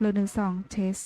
1 2 เทส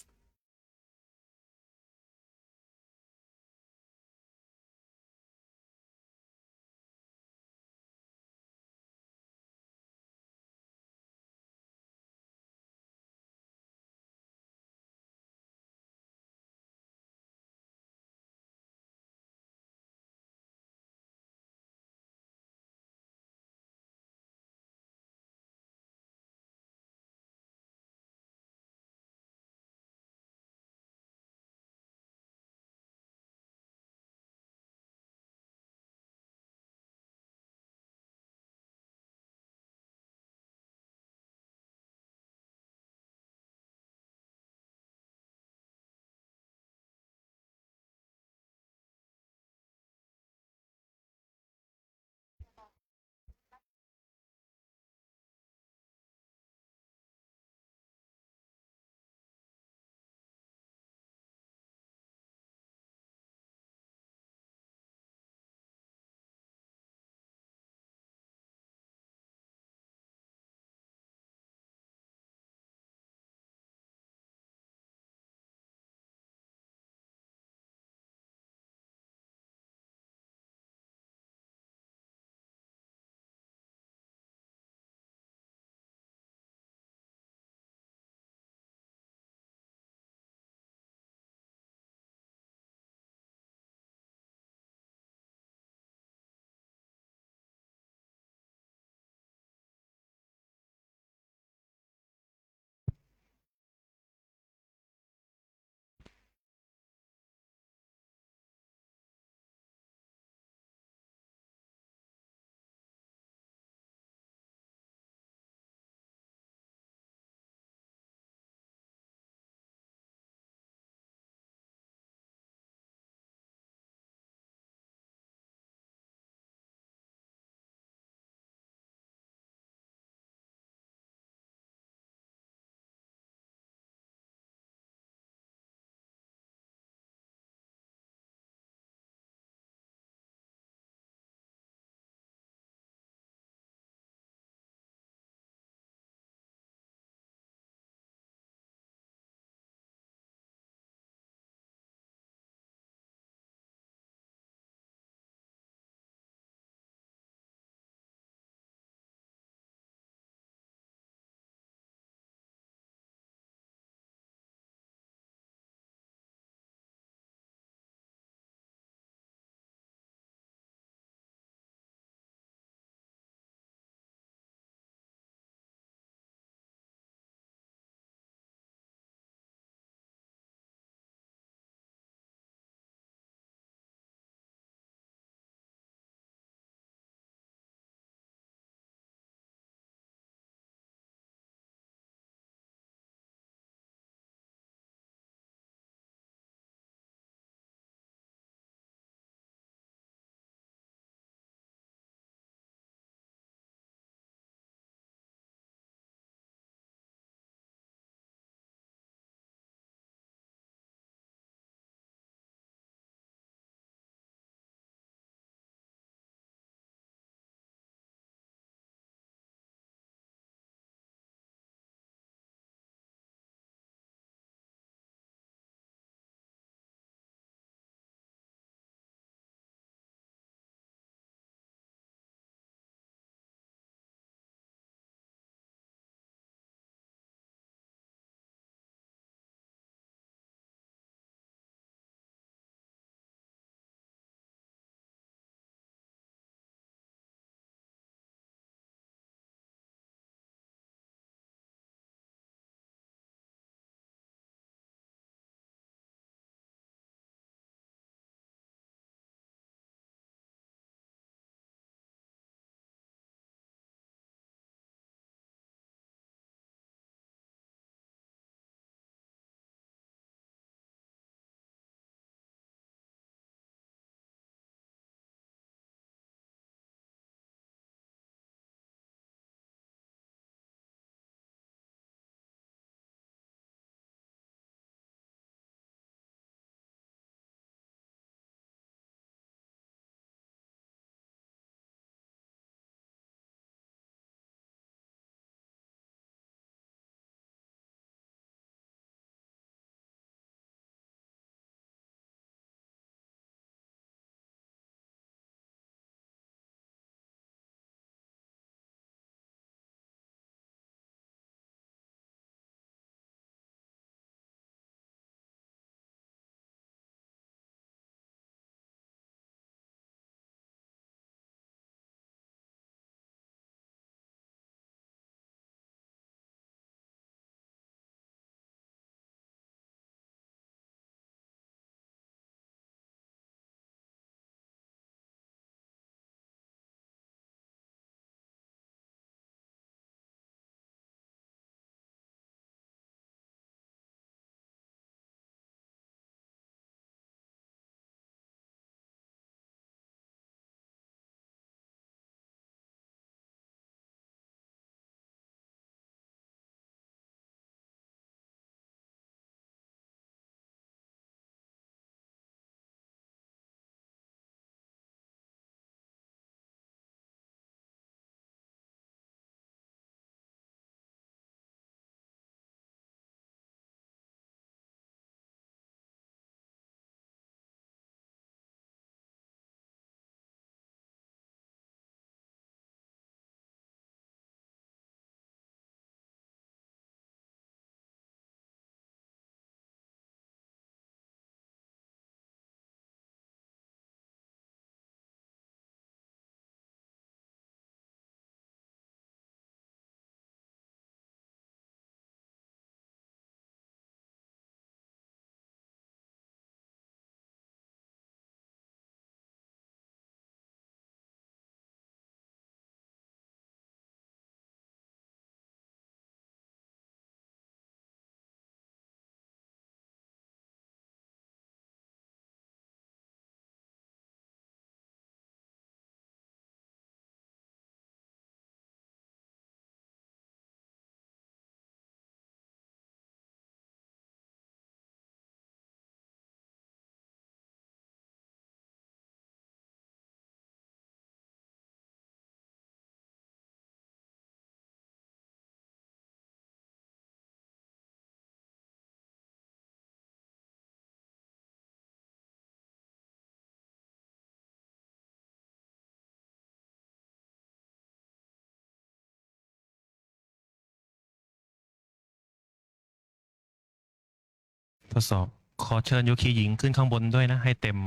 ดสอบขอเชิญโยคีหญิงขึ้นข้างบนด้วยนะให้เต็ม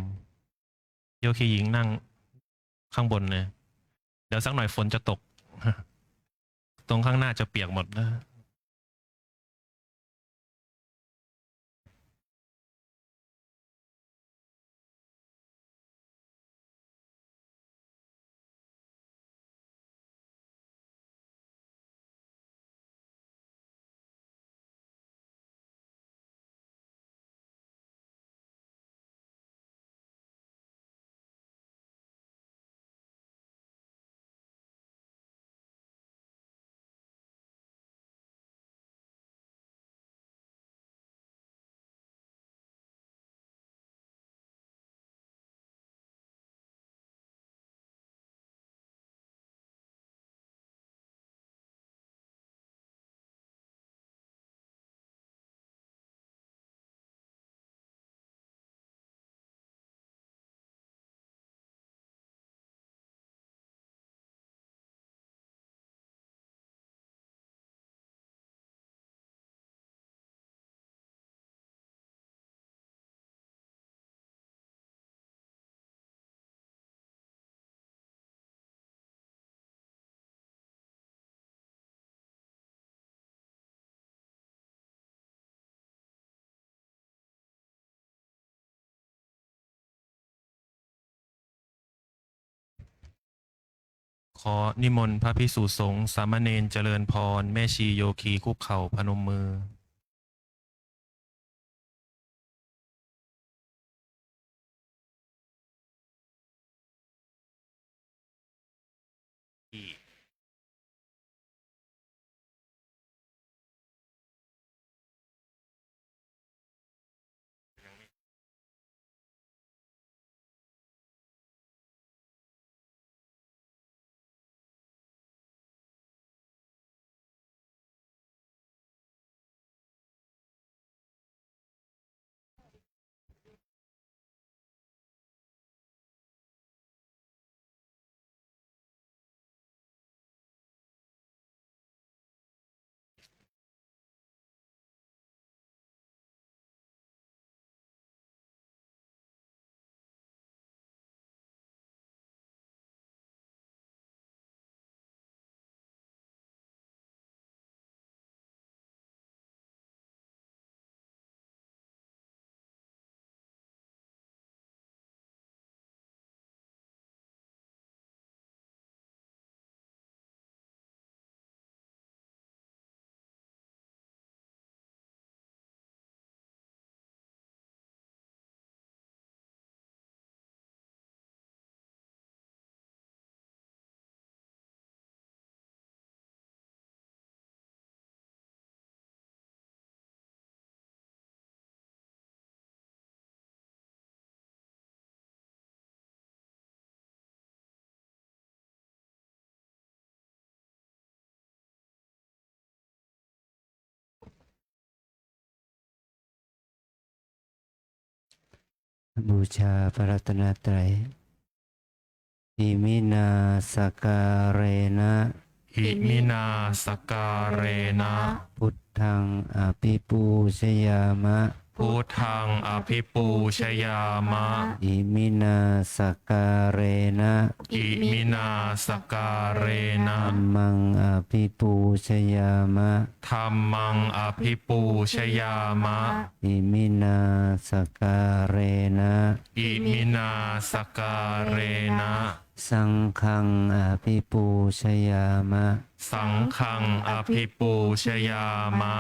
โยคีหญิงนั่งข้างบนเลยเดี๋ยวสักหน่อยฝนจะตก ตรงข้างหน้าจะเปียกหมดนะขอนิมนต์พระภิกษุสงฆ์สามเณรเจริญพรแม่ชีโยคีคุกเข่าพนมมือบูชาพระรัตนตรัยอิมินาสการเรนะอิมินาสการเรนะ พุทธังอภิปูชยามะพุทธังอภิปูชยามะอิมินาสการเรนะอิมินาสการเรนะ ธัมมังอภิปูชยามะธัมมังอภิปูชยามะอิมินาสการเรนะ อิมินาสการเรนะ สังฆังอภิปูชยามะสังฆังอภิปูชยามะ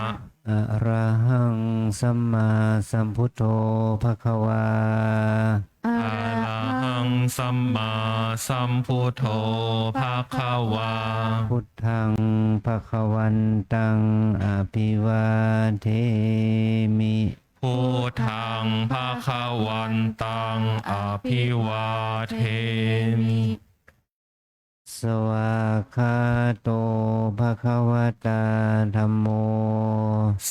อะระหังสัมมาสัมพุทโธภควาอะระหังสัมมาสัมพุทโธภะคะวาพุทธังภควันตังอภิวาเทมิพุทธังภะคะวันตังอภิวาเทมิสวากขาโตภควตาธัมโม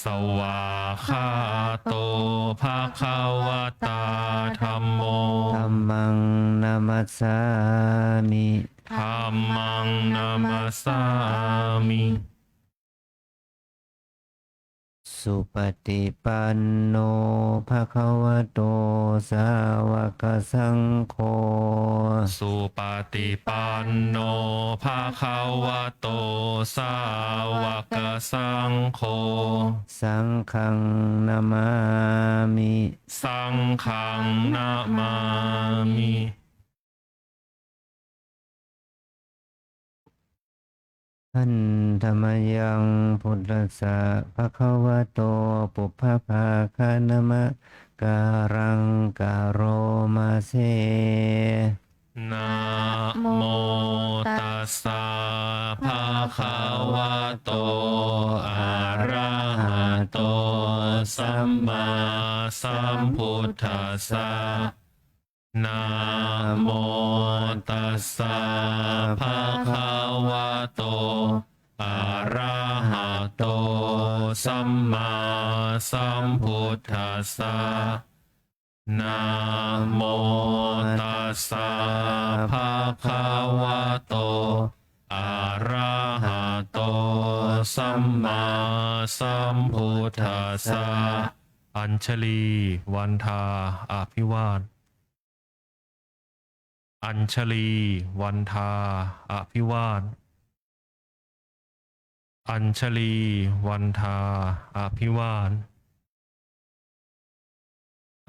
สวากขาโตภะคะวตาธัมโมธัมมังนามัสสามิธัมมังนามัสสามิ สุปฏิปันโนภะคะวะโตสาวกสังโฆ สุปฏิปันโนภาคาวะโตสาวกสังโฆ สังฆังนามามิ สังฆังนามามิ ท่านธรรมยังพุทธัสสะภะคะวะโตปุพพภาคานามะการังกะโรมาเซ นะโมตัสสะภะคะวะโตอะระหะโตสัมมาสัมพุทธัสสะนะโมตัสสะภะคะวะโตอะระหะโตสัมมาสัมพุทธัสสะนะโมตัสสะภะคะวะโตอะระหะโตสัมมาสัมพุทธัสสะอัญชลีวันทาอภิวาทอัญชลีวันทาอภิวาทอัญชลีวันทาอภิวาท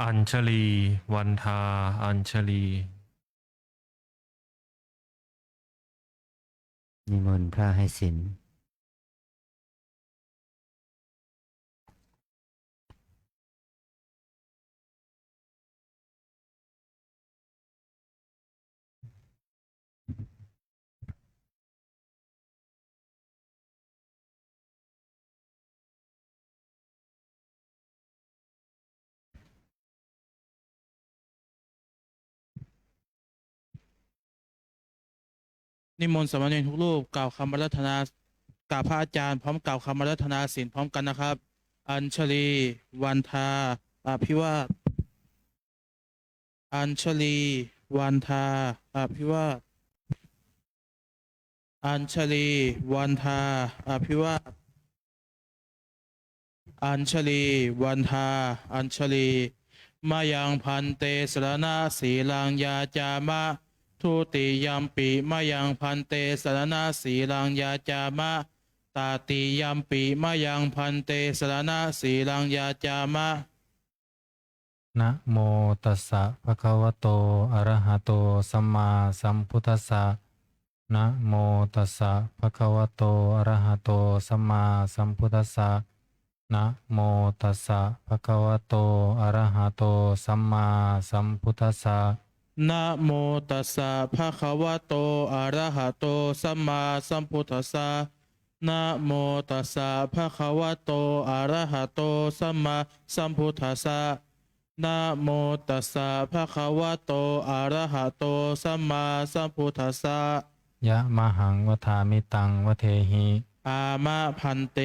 อัญชลีวันทาอัญชลี นิมนต์พระให้ศีล นิมนต์สามเณรทุกรูปกล่าวคำอาราธนากราบพระอาจารย์พร้อมกล่าวคำอาราธนาศีลพร้อมกันนะครับ อัญชลีวันทาอภิวาทอัญชลีวันทาอภิวาทอัญชลีวันทาอภิวาทอัญชลีวันทาอัญชลีมายังพันเตสรณะสีลังยาจามะทุติยัมปิมายังพันเตสรณะสีลังยาจามะตาติยัมปิมายังพันเตสรณะสีลังยาจามะ นะโมตัสสะภะคะวะโตอะระหะโตสัมมาสัมพุทธัสสะนะโมตัสสะภะคะวะโตอะระหะโตสัมมาสัมพุทธัสสะนะโมตัสสะภะคะวะโตอะระหะโตสัมมาสัมพุทธัสสะ นะโมตัสสะภะคะวะโตอะระหะโตสัมมาสัมพุทธัสสะนะโมตัสสะภะคะวะโตอะระหะโตสัมมาสัมพุทธัสสะนะโมตัสสะภะคะวะโตอะระหะโตสัมมาสัมพุทธัสสะ ยะมหังวทามิตังวเทหิ อามะพันเต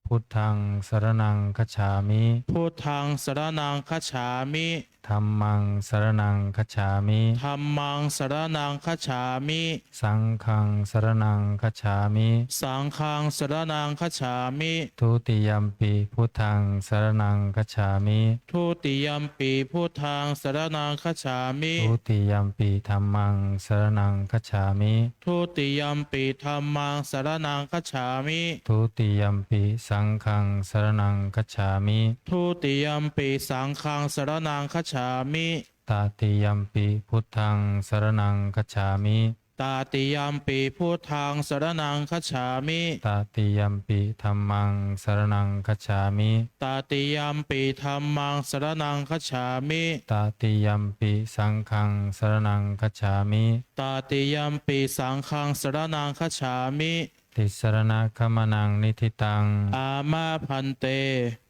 พุทธังสรณังคัจฉามิ พุทธังสรณังคัจฉามิ ธัมมังสรณังคัจฉามิ ธัมมังสรณังคัจฉามิ สังฆังสรณังคัจฉามิ สังฆังสรณังคัจฉามิ ทุติยัมปิพุทธังสรณังคัจฉามิ ทุติยัมปีพุทธังสรณังคัจฉามิ ทุติยัมปิธัมมังสรณังคัจฉามิ ทุติยัมปีธัมมังสรณังคัจฉามิ ทุติยัมปิสังฆังสรณังคัจฉามิ ทุติยัมปีสังฆังสรณังคัจฉามิ ตติยัมปิพุทธังสรณังคัจฉามิ ตาติยัมปีพุทธังสรณังคัจฉามิ ตติยัมปิธัมมังสรณังคัจฉามิ ตาติยัมปีธัมมังสรณังคัจฉามิ ตติยัมปิสังฆังสรณังคัจฉามิ ตาติยัมปีสังฆังสรณังคัจฉามิ ติสรณะขมนังนิทิตัง อามาพันเต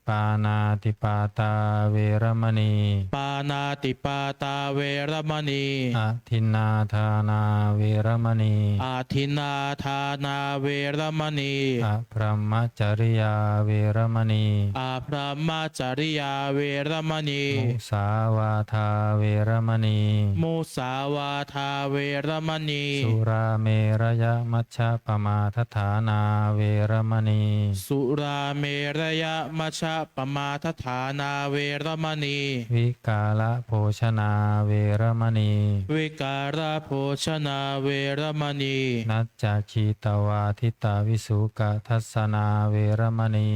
ปานาติปาตาเวรมณี ปานาติปาตาเวรมณี อาทินนาทานาเวรมณี อาทินนาทานาเวรมณี อะพรหมจริยาเวรมณี อาพรหมจริยาเวรมณี มุสาวาทาเวรมณี มุสาวาทาเวรมณี สุราเมรยมัชฌะปมาทฐานาเวรมณี สุราเมรยมัชฌะปมาทฐานาเวรมณี วิกาลโภชนาเวรมณี วิการะโภชนาเวรมณี นัจจคีตวาทิตาวิสุกทัสสนาเวรมณี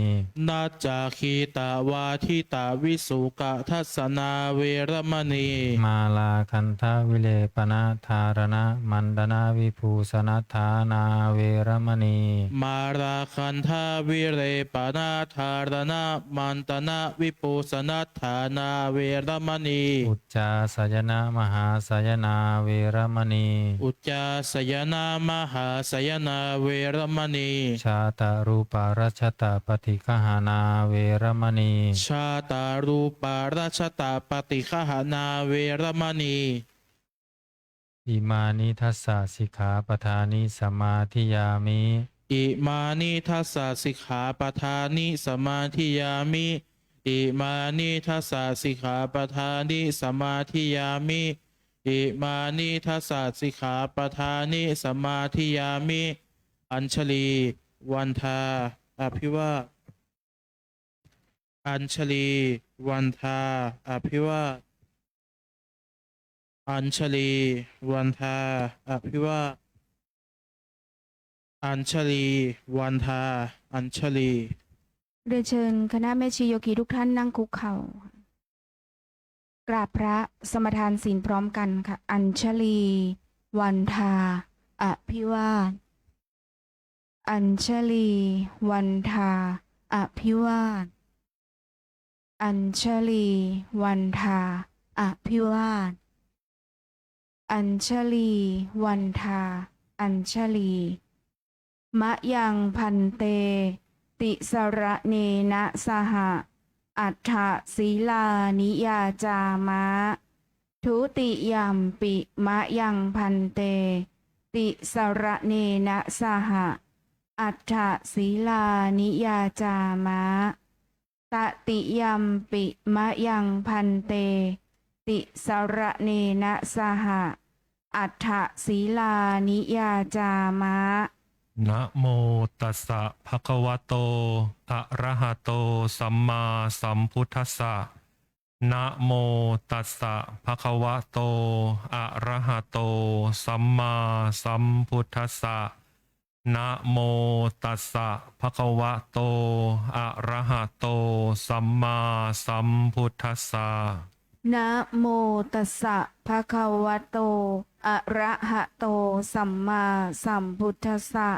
นาจาคีตาวาทิตาวิสุกทัสสนาเวรมณี มาลาคันทวิเลปนะธารณะมันดนาวิภูสนัฐานาเวรมณี มาราคันธาวิเรปนาธารณะมันตนะวิปุสนัฏฐานาเวรมณี อุจจาสยนะมหาสยนาเวรมณี อุจจาสยนามหาสยนาเวรมณี ชาตารูปารัชตาปฏิคหานาเวรมณี ชาตารูปาราชตาปฏิฆหานาเวรมณี อิมานิทัสสะสิกขาปทานิสมาธิยามิ อิมานิทัสสะสิกขาปทานิสมาธิยามิ อิมานิทัสสะสิกขาปทานิสมาธิยามิ อิมานิทัสสะสิกขาปทานิสมาธิยามิ อัญชลี วันทา อภิวาทอัญชลี วันทา อภิวาทอัญชลี วันทา อภิวาทอัญชลี วันทา อัญชลี เรียนเชิญคณะแม่ชีโยคีทุกท่านนั่งคุกเข่า กราบพระสมทานศีลพร้อมกันค่ะ อัญชลี วันทา อภิวาทอัญชลี วันทา อภิวาทอัญชลี วันทา อภิวาทอัญชลี วันทา อัญชลีมะยังพันเต ติสระเนนะสหะอัฏฐศีลานิยาจามะทุติยัมปิมะยังพันเต ติสระเนนะสหะอัฏฐศีลานิยาจามะตติยัมปิมะยังพันเต ติสระเนนะสหะอัฏฐศีลานิยาจามะ นะโมตัสสะภะคะวะโตอะระหะโตสัมมาสัมพุทธัสสะนะโมตัสสะภะคะวะโตอะระหะโตสัมมาสัมพุทธัสสะนะโมตัสสะภะคะวะโตอะระหะโตสัมมาสัมพุทธัสสะ นะโมตัสสะภะคะวะโตอะระหะโตสัมมาสัมพุทธัสสะ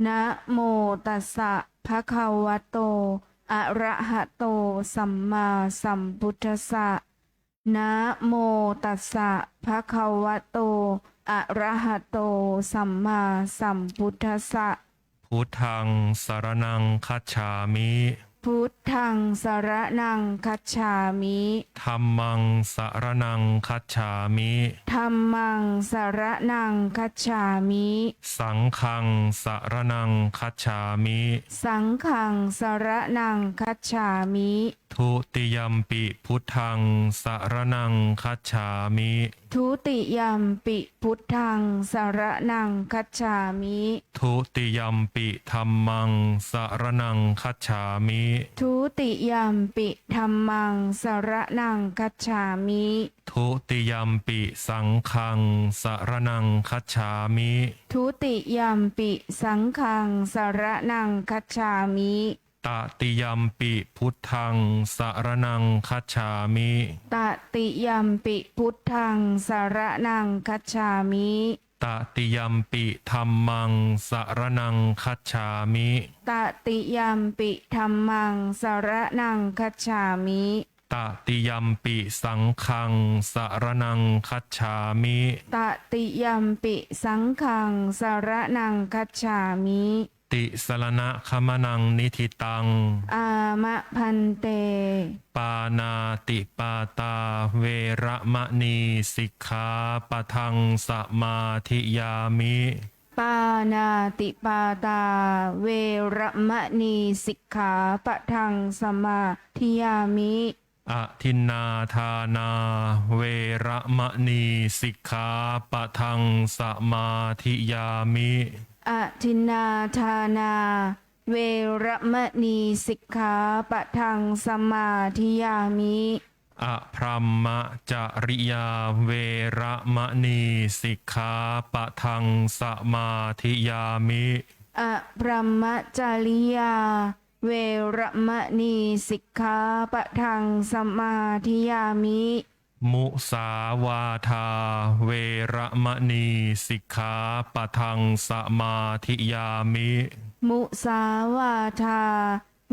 นะโมตัสสะภะคะวะโตอะระหะโตสัมมาสัมพุทธัสสะนะโมตัสสะภะคะวะโตอะระหะโตสัมมาสัมพุทธัสสะ พุทธังสรณังคัจฉามิ พุทธังสรณังคัจฉามิ ธัมมังสรณังคัจฉามิ ธัมมังสรณังคัจฉามิ สังฆังสรณังคัจฉามิ สังฆังสรณังคัจฉามิ ทุติยัมปิพุทธังสรณังคัจฉามิ ทุติยัมปิพุทธังสรณังคัจฉามิ ทุติยัมปิธัมมังสรณังคัจฉามิ ทุติยัมปิธัมมังสรณังคัจฉามิ ทุติยัมปิสังฆังสรณังคัจฉามิ ทุติยัมปิสังฆังสรณังคัจฉามิ ตติยัมปิพุทธังสรณังคัจฉามิ ตติยัมปิพุทธังสรณังคัจฉามิ ตติยัมปิธัมมังสรณังคัจฉามิ ตติยัมปิธัมมังสรณังคัจฉามิ ตติยัมปิสังฆังสรณังคัจฉามิ ตติยัมปิสังฆังสรณังคัจฉามิ ต ติสรณะคมนังนิธิตัง อามะพันเต ปานาติปาตาเวระมะนีสิกขาปะทังสมาธิยามิ ปานาติปาตา เวระมะนีสิกขาปะทังสมาธิยามิ อทินนาทานาเวระมะนีสิกขาปะทังสมาธิยามิ อทินนาทานา เวระมะนีสิกขาปะทังสมาธิยามิ อพรหมจริยาเวระมะนีสิกขาปะทังสมาธิยามิ อพรหมจริยา เวระมะนีสิกขาปะทังสมาธิยามิ มุสาวาทาเวระมะนีสิกขาปะทังสมาธิยามิ มุสาวาทา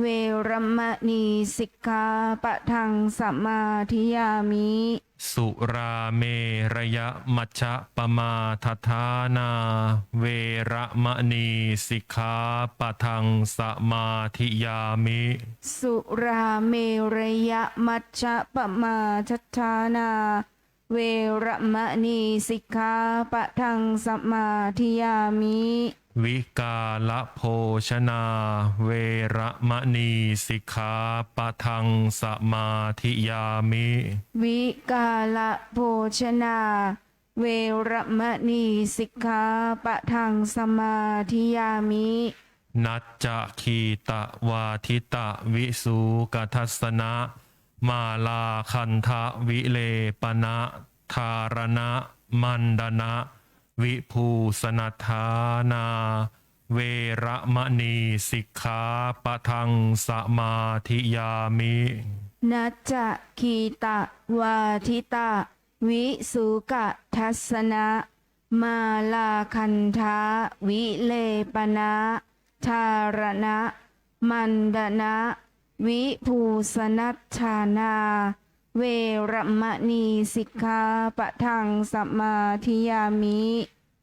เวระมะนีสิกขาปะทังสมาธิยามิ สุราเมระยะมัชฌะปมาทฐานาเวระมะนีสิกขาปะทังสมาธิยามิ สุราเมรยะมัชฌะปมาทัฏฐานา เวระมะนีสิกขาปะทังสมาธิยามิ วิกาลโภชนาเวระมะนีสิกขาปะทังสมาธิยามิ วิกาลโภชนา เวระมะนีสิกขาปะทังสมาธิยามิ นัจจะคีตะวาทิตะวิสูกัทัสสนะมาลาคันทะวิเลปนะธารณะมันดนะวิภูสนัทธานา เวระมะนีสิกขาปะทังสมาธิยามิ นัจจะคีตะวาทิตะ วิสุกะทัสสนะมาลาคันทะวิเลปนะธารณะมันดนะวิภูสนัชฌานา เวระมะนีสิกขาปะทังสมาธิยามิ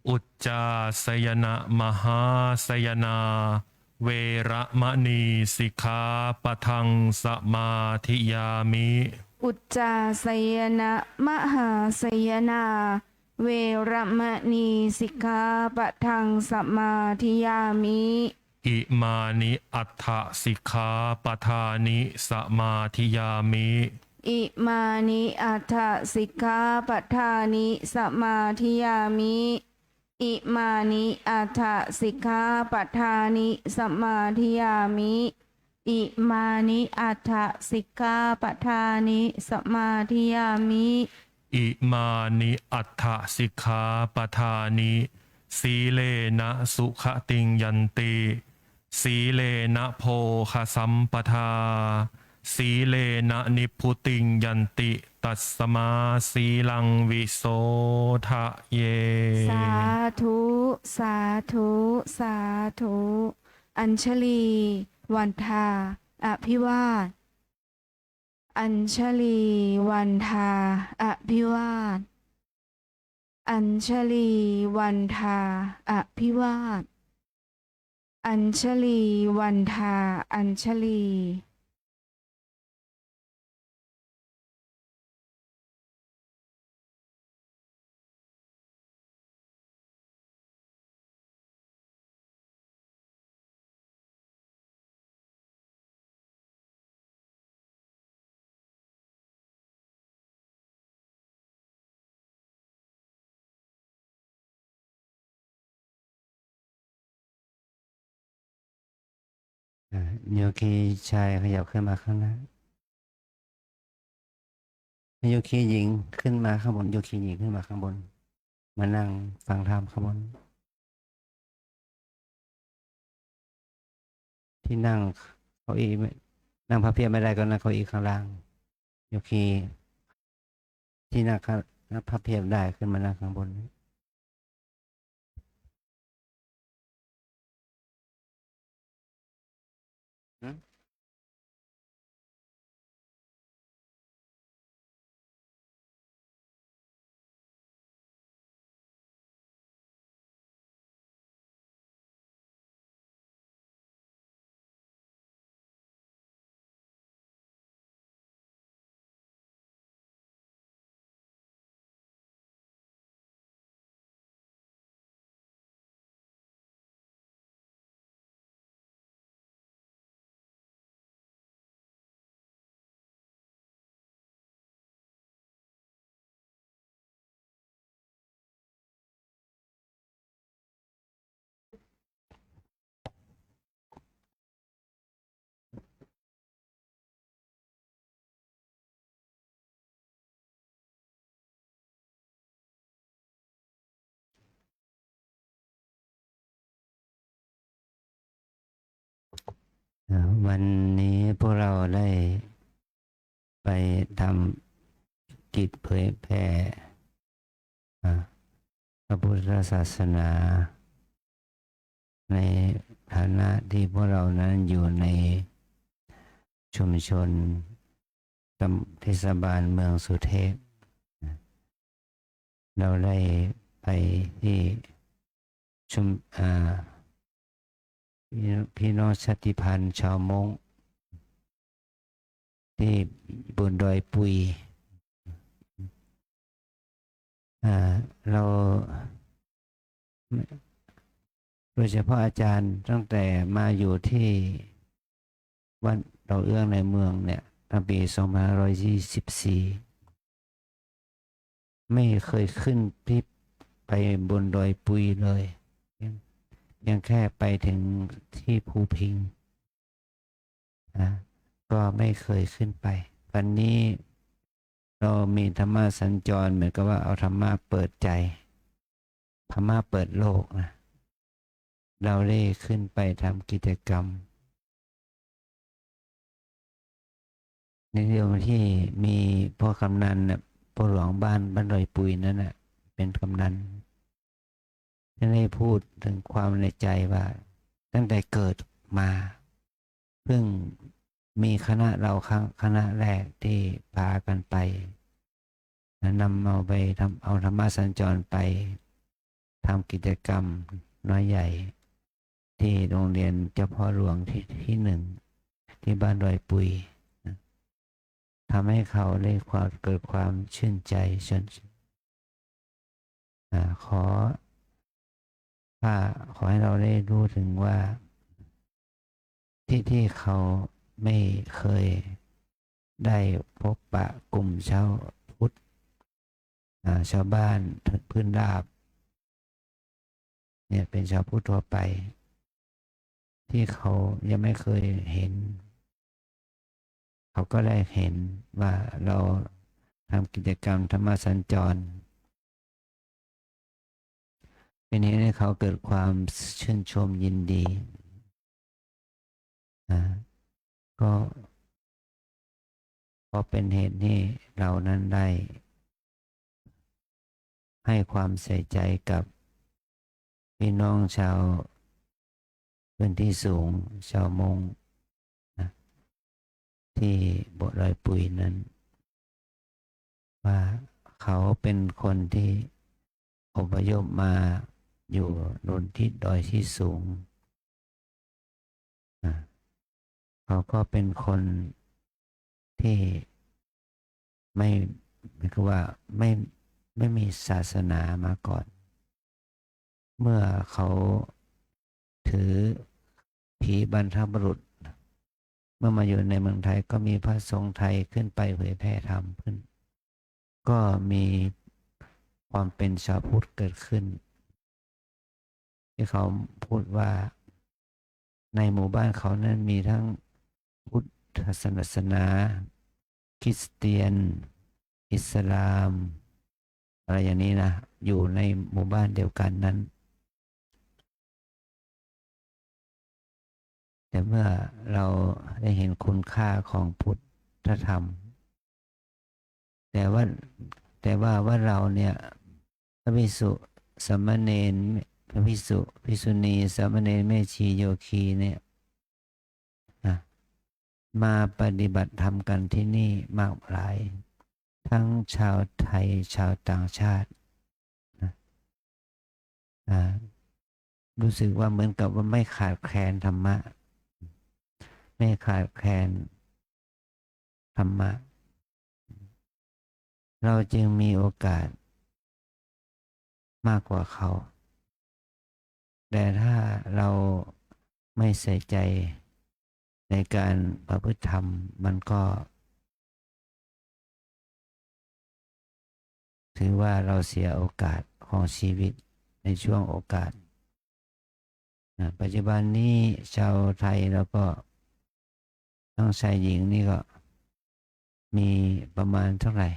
อุจจาสยนะมหาสยนา เวระมะนีสิกขาปะทังสมาธิยามิ อุจจาสยนะมหาสยนา เวระมะนีสิกขาปะทังสมาธิยามิ อิมานิอัฏฐสิกขาปทานิสมาธิยามิ อิมานิอัฏฐสิกขาปทานิสมาธิยามิ อิมานิอัฏฐสิกขาปทานิสมาธิยามิ อิมานิอัฏฐสิกขาปทานิสมาธิยามิ อิมานิอัฏฐสิกขาปทานิสีเลนะสุขติงยันติสีเลนะโภคสัมปทาสีเลนะนิพพุติงยันติตัสสมาสีลังวิโสทะเย สาธุ สาธุ สาธุ อัญชลี วันทา อภิวาท อัญชลี วันทา อภิวาท อัญชลี วันทา อภิวาท อัญชลี วันทา อัญชลีโยคีชายขยับขึ้นมาข้างหน้าโยคีหญิงขึ้นมาข้างบนโยคีหญิงขึ้นมาข้างบน มานั่งฟังธรรมข้างบน ที่นั่งเก้าอี้ไม่นั่งพับเพียบไม่ได้ก็นั่งเก้าอี้ข้างล่างโยคีที่นั่งข้างพับเพียบได้ขึ้นมานั่งข้างบน วันนี้พวกเราได้ไปทำกิจเผยแผ่พระพุทธศาสนา ในฐานะที่พวกเรานั้นอยู่ในชุมชนเทศบาลเมืองสุเทพ เราได้ไปที่พี่น้องชาติพันธุ์ชาวมงที่บนดอยปุยเราโดยเฉพาะอาจารย์ตั้งแต่มาอยู่ที่วัดดอกเอื้องในเมืองเนี่ยตั้งปี2524ไม่เคยขึ้นที่ไปบนดอยปุยเลยยังแค่ไปถึงที่ภูพิงก็ไม่เคยขึ้นไปวันนี้เรามีธรรมะสัญจรเหมือนกับว่าเอาธรรมะเปิดใจธรรมะเปิดโลกนะเราได้ขึ้นไปทำกิจกรรมในเรื่องที่มีพ่อกำนันน่ะพ่อหลวงบ้านดอยปุยนั่นน่ะเป็นกำนันจะได้พูดถึงความในใจว่าตั้งแต่เกิดมาเพิ่งมีคณะเราคณะแรกที่พากันไปนำเอาไปเอาธรรมะสัญจรไปทำกิจกรรมน้อยใหญ่ที่โรงเรียนเจ้าพ่อหลวงที่หนึ่งที่บ้านดอยปุยทำให้เขาได้เกิดความชื่นใจขอให้เราได้รู้ถึงว่าที่เขาไม่เคยได้พบปะกลุ่มชาวพุทธชาวบ้านพื้นราบเนี่ยเป็นชาวพุทธทั่วไปที่เขายังไม่เคยเห็นเขาก็ได้เห็นว่าเราทำกิจกรรมธรรมสัญจรเป็นเหตุให้เขาเกิดความชื่นชมยินดีก็เป็นเหตุที่เรานั้นได้ให้ความใส่ใจกับพี่น้องชาวพื้นที่สูงชาวมงที่บนดอยปุยนั้นว่าเขาเป็นคนที่อพยพมาอยู่บนที่ดอยที่สูงเขาก็เป็นคนที่ไม่คือว่าไม่มีศาสนามาก่อน เมื่อเขาถือผีบรรพบุรุษเมื่อมาอยู่ในเมืองไทยก็มีพระสงฆ์ไทยขึ้นไปเผยแผ่ธรรมขึ้นก็มีความเป็นชาวพุทธเกิดขึ้นที่เขาพูดว่าในหมู่บ้านเขานั้นมีทั้งพุทธศาสนาคริสเตียนอิสลามอะไรอย่างนี้นะอยู่ในหมู่บ้านเดียวกันนั้นแต่เมื่อเราได้เห็นคุณค่าของพุทธธรรมแต่ว่าเราเนี่ยพระภิกษุสามเณรพระภิกษุภิกษุณีสามเณรแม่ชีโยคีเนี่ยมาปฏิบัติธรรมกันที่นี่มากหลายทั้งชาวไทยชาวต่างชาติรู้สึกว่าเหมือนกับว่าไม่ขาดแคลนธรรมะไม่ขาดแคลนธรรมะเราจึงมีโอกาสมากกว่าเขาแต่ถ้าเราไม่ใส่ใจในการประพฤติธรรมมันก็ถือว่าเราเสียโอกาสของชีวิตในช่วงโอกาสปัจจุบันนี้ชาวไทยแล้วก็ทั้งชายหญิงนี่ก็มีประมาณเท่าไหร่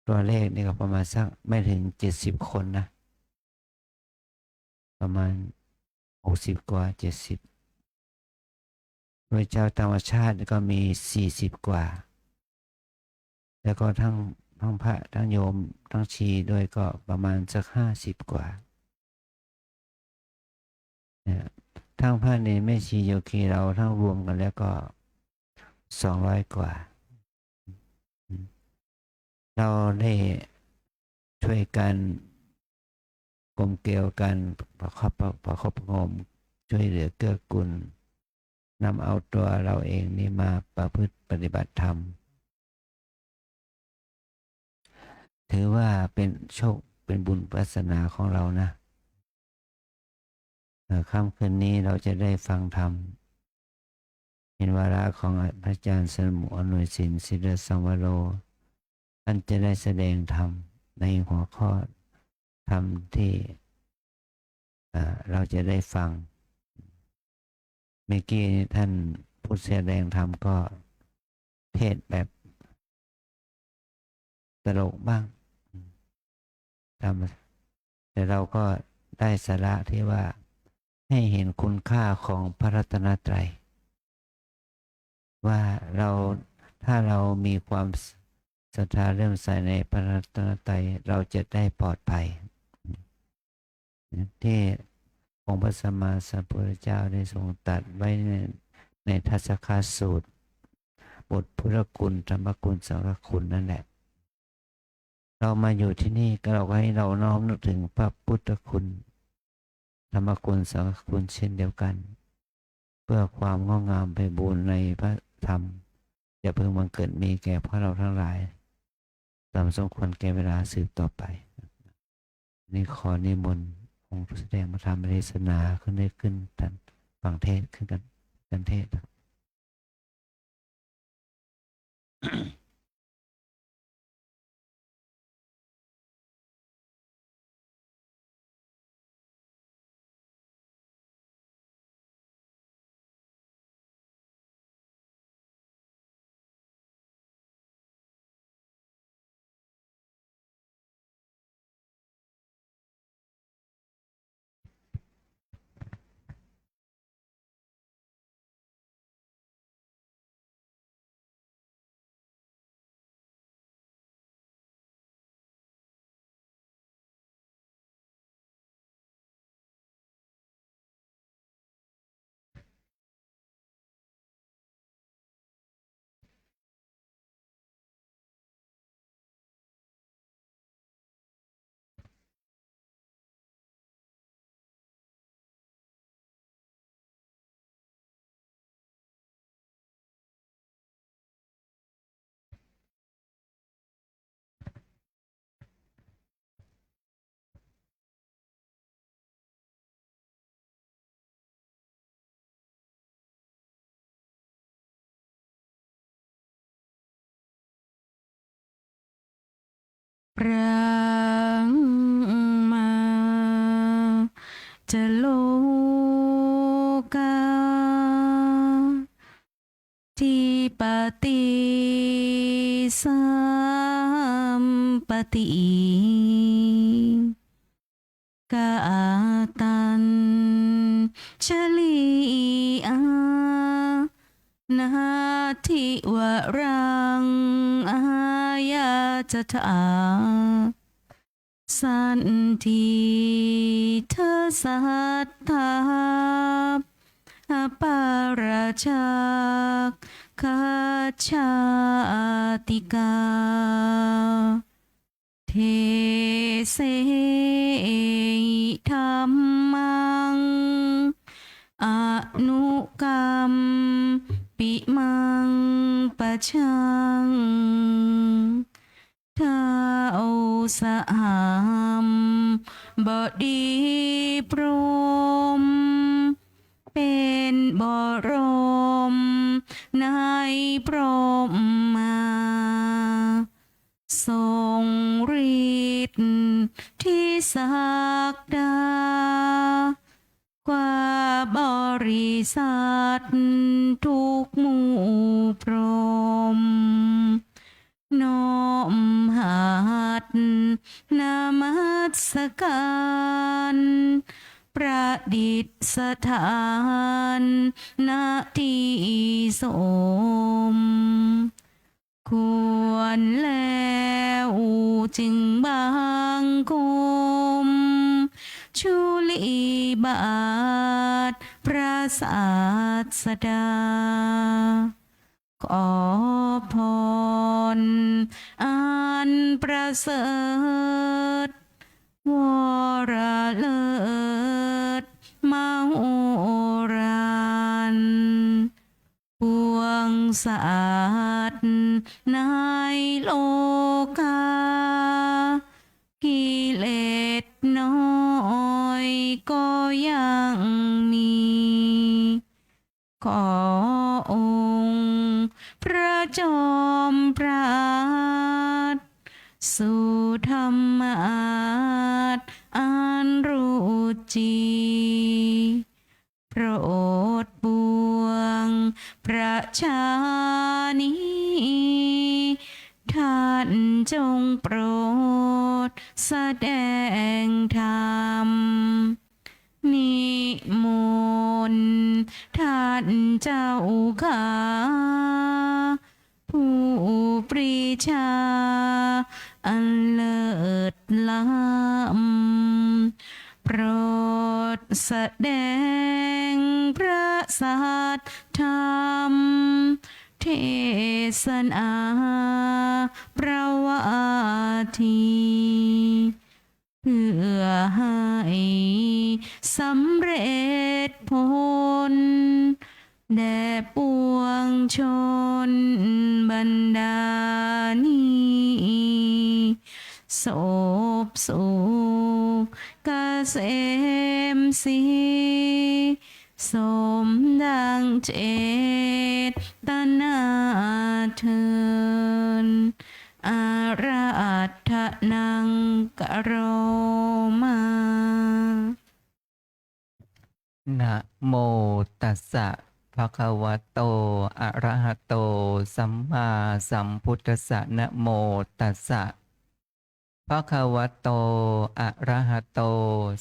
ตัวเลขนี่ก็ประมาณสักไม่ถึง70 คนนะประมาณ60 กว่า70 พระเจ้าธรรมชาติก็มี40กว่า แล้วก็ทั้งพระทั้งโยมทั้งชีด้วยก็ประมาณสัก50กว่าเนี่ยทั้งพระเนรแม่ชีโยคีเราทั้งรวมกันแล้วก็200กว่า เราได้ช่วยกันกลมเกลียวกันประคบประงมช่วยเหลือเกื้อกูลนำเอาตัวเราเองนี่มาประพฤติปฏิบัติธรรมถือว่าเป็นโชคเป็นบุญวาสนาของเรานะค่ำคืนนี้เราจะได้ฟังธรรมเห็นวาระของพระอาจารย์สมุอนุสินศิลสังวโรท่านจะได้แสดงธรรมในหัวข้อธรรมที่เราจะได้ฟังเมื่อกี้ท่านผู้แสดงธรรมก็เทศแบบตลกบ้างแต่เราก็ได้สาระที่ว่าให้เห็นคุณค่าของพระรัตนตรัยว่าถ้าเรามีความศรัทธาเริ่อมใส่ในพระรัตนตรัยเราจะได้ปลอดภัยที่องค์พระสัมมาสัมพุทธเจ้าได้ทรงตรัสไว้ในทัศคาสูตรบทพุทธคุณธรรมคุณสังฆคุณนั่นแหละเรามาอยู่ที่นี่ก็เราก็ให้เราน้อมนึกถึงพระพุทธคุณธรรมคุณสังฆคุณเช่นเดียวกันเพื่อความงอกงามไปบูรณ์ในพระธรรมอย่าเพิ่งบังเกิดมีแก่พวกเราทั้งหลายตามสมควรแก่เวลาสืบต่อไปนี่ขอนิมนต์องค์แสดงมาทำเทศนาขึ้นได้ขึ้นกันฟังเทศขึ้นกันเทศปรางมาจะโลกาทิปติสัมปติกาตันชลีอานาทิวรังอายาจถาสันติเธอสัทธาปาราชกขชาติกาเทเสธรรมังอนุกรรมปิมังปะชังท้าวสหัมบดีพรหมเป็นบรมในพรหมาทรงฤทธิ์ที่ศักดาความบริสัทธิ์ทุกหมู่พรหมน้อมหัดนามัสการ ประดิษฐานณที่สมควรแล้วจึงบังคมชุลีบาทพระศาสดา ขอพรอันประเสริฐวรเลิศมโหฬารปวงสัตว์ในโลกากิเลสน้อยก็ยังมี ขอองค์พระจอมปราดสุธรรมาสอันรู้จีโปรดปวงประชานีท่านจงโปรดแสดงธรรม นิมนต์ท่านเจ้าข้าผู้ปรีชาอันเลิศล้ำโปรดแสดงพระสัทธรรม เทศนาประวัติเพื่อให้สำเร็จผลแด่ปวงชนบรรดานี้ศพสุขเกษมสีสมดังเจตนาเทินอาราธนังกโรมา นะโมตัสสะภะคะวะโตอะระหะโตสัมมาสัมพุทธัสสะนะโมตัสสะภะคะวะโตอะระหะโต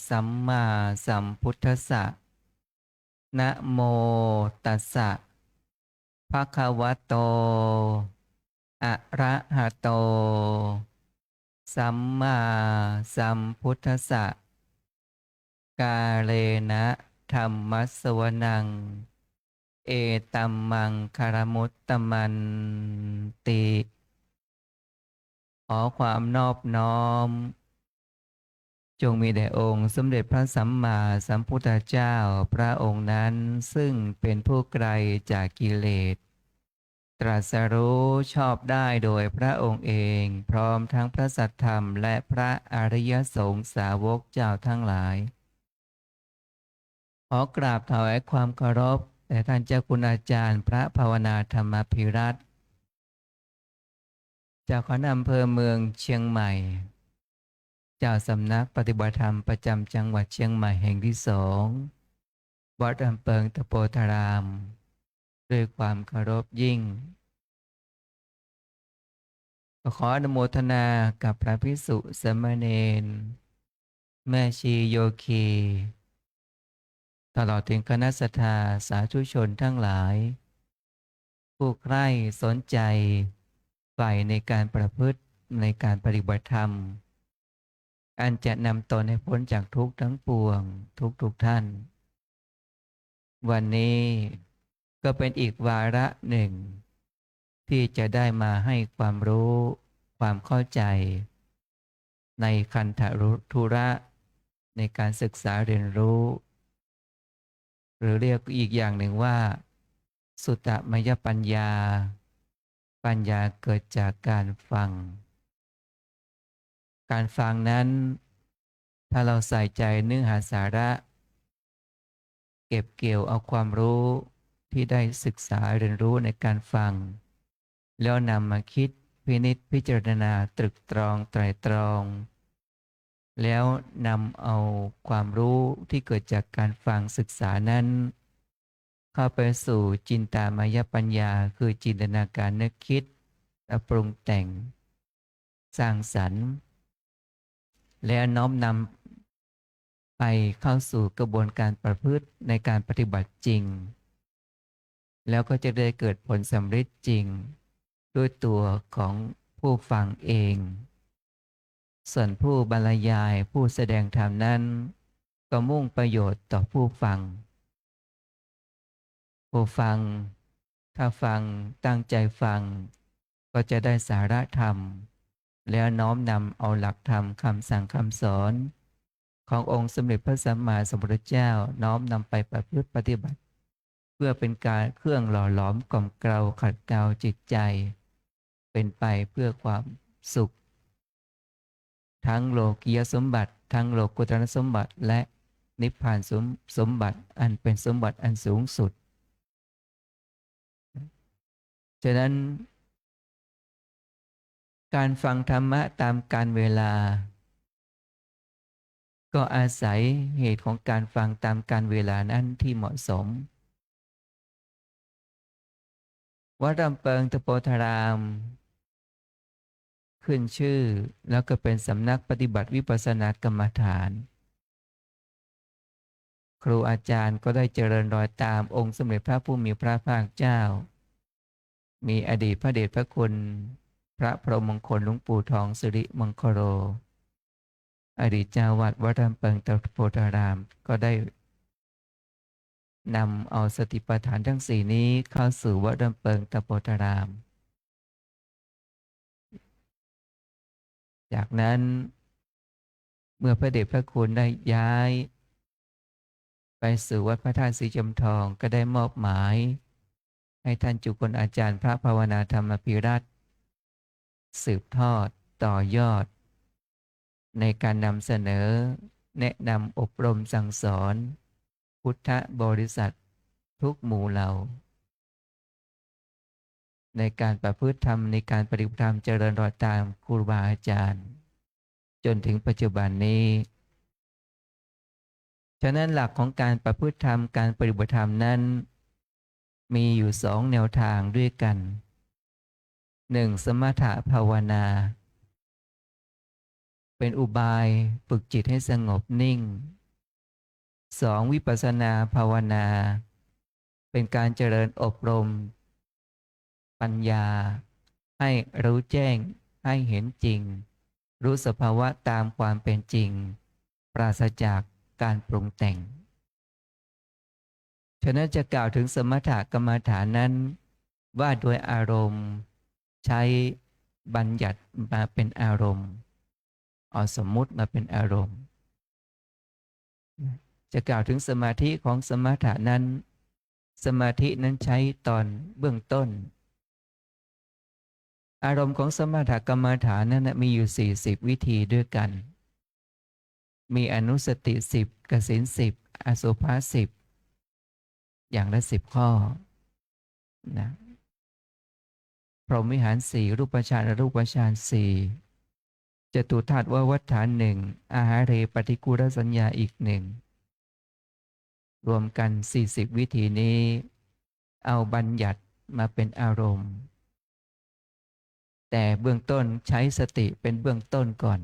สัมมาสัมพุทธัสสะนะโมตัสสะภะคะวะโตอะระหะโตสัมมาสัมพุทธัสสะกาเลนะธัมมัสสวนังเอตัมมังคารมุตตมันติขอความนอบน้อมจงมีแด่องค์สมเด็จพระสัมมาสัมพุทธเจ้าพระองค์นั้นซึ่งเป็นผู้ไกลจากกิเลสตรัสรู้ชอบได้โดยพระองค์เองพร้อมทั้งพระสัทธรรมและพระอริยสงฆ์สาวกเจ้าทั้งหลายขอกราบถวายความเคารพแด่ท่านเจ้าคุณอาจารย์พระภาวนาธรรมภิรัตน์เจ้าคณะอำเภอเมืองเชียงใหม่เจ้าสำนักปฏิบัติธรรมประจำจังหวัดเชียงใหม่แห่งที่2วัดอำเพิงตะโพธารามด้วยความเคารพยิ่งขออนุโมทนากับพระภิกษุสามเณรแม่ชีโยคีตลอดถึงคณะสัตยาสาธุชนทั้งหลายผู้ใคร่สนใจใฝ่ในการประพฤติในการปฏิบัติธรรมอันจะนำตนให้พ้นจากทุกข์ทั้งปวงทุกท่านวันนี้ก็เป็นอีกวาระหนึ่งที่จะได้มาให้ความรู้ความเข้าใจในคันธทุระในการศึกษาเรียนรู้หรือเรียกอีกอย่างหนึ่งว่าสุตตมยปัญญาปัญญาเกิดจากการฟังการฟังนั้นถ้าเราใส่ใจเนื้อหาสาระเก็บเกี่ยวเอาความรู้ที่ได้ศึกษาเรียนรู้ในการฟังแล้วนำมาคิดพินิจพิจารณาตรึกตรองไตรตรองแล้วนำเอาความรู้ที่เกิดจากการฟังศึกษานั้นเข้าไปสู่จินตามายปัญญาคือจินตนาการนึกคิดและปรุงแต่งสร้างสรรค์และน้อมน ไปเข้าสู่กระบวนการประพฤติในการปฏิบัติจริง แล้วก็จะได้เกิดผลสำเร็จจริง ด้วยตัวของผู้ฟังเอง ส่วนผู้บรรยายผู้แสดงธรรมนั้น ก็มุ่งประโยชน์ต่อผู้ฟัง ผู้ฟังถ้าฟังตั้งใจฟัง ก็จะได้สาระธรรม แล้วน้อมนำเอาหลักธรรมคำสั่งคำสอน ขององค์สมเด็จพระสัมมาสัมพุทธเจ้าน้อมนำไปประพฤติปฏิบัติ เพื่อเป็นการเครื่องหล่อหลอมกล่อมเกลาขัดเกลาจิตใจ เป็นไปเพื่อความสุข ทั้งโลกียสมบัติทั้งโลกุตรสมบัติและนิพพานสมบัติอันเป็นสมบัติอันสูงสุด ฉะนั้น การฟังธรรมะตามกาลเวลา ก็อาศัยเหตุของการฟังตามกาลเวลานั้นที่เหมาะสม วัดลำเปิงตะโพธาราม ขึ้นชื่อแล้วก็เป็นสำนักปฏิบัติวิปัสสนากรรมฐาน ครูอาจารย์ก็ได้เจริญรอยตามองค์สมเด็จพระผู้มีพระภาคเจ้า มีอดีตพระเดชพระคุณพระพรหมมงคลหลวงปู่ทองสิริมังคโร อดีตเจ้าวัดวัดลำเปิงตะโพธารามก็ได้นำเอาสติปัฏฐานทั้งสี่นี้เข้าสู่วัดลำเปิงตะโพธาราม จากนั้นเมื่อพระเดชพระคุณได้ย้ายไปสู่วัดพระธาตุศรีจำทองก็ได้มอบหมายให้ท่านจุกลอาจารย์พระภาวนาธรรมภิรัตน์สืบทอดต่อยอด ในการนำเสนอแนะนำอบรมสั่งสอนพุทธบริษัททุกหมู่เหล่า ในการประพฤติธรรมในการปฏิบัติธรรมเจริญรอยตามครูบาอาจารย์ จนถึงปัจจุบันนี้ ฉะนั้นหลักของการประพฤติธรรมการปฏิบัติธรรมนั้นมีอยู่สองแนวทางด้วยกัน 1. สมถะภาวนา เป็นอุบายฝึกจิตให้สงบนิ่ง 2. วิปัสสนาภาวนา เป็นการเจริญอบรมปัญญาให้รู้แจ้งให้เห็นจริง รู้สภาวะตามความเป็นจริง ปราศจากการปรุงแต่ง ฉะนั้นจะกล่าวถึงสมถกรรมฐานนั้นว่าโดยอารมณ์ใช้บัญญัติมาเป็นอารมณ์เอาสมมุติมาเป็นอารมณ์ จะกล่าวถึงสมาธิของสมถะนั้นสมาธินั้นใช้ตอนเบื้องต้น อารมณ์ของสมถกรรมฐานนั้นมีอยู่40วิธีด้วยกัน มีอนุสติ10กสิณ10อสุภะ10อย่างละ10ข้อนะพรหมวิหาร4รูปฌานอรูปฌาน4จตุธาตุววัฏฐาน1อาหาเรปฏิกูลสัญญาอีก1รวมกัน40วิธีนี้เอาบัญญัติมาเป็นอารมณ์แต่เบื้องต้นใช้สติเป็นเบื้องต้นก่อน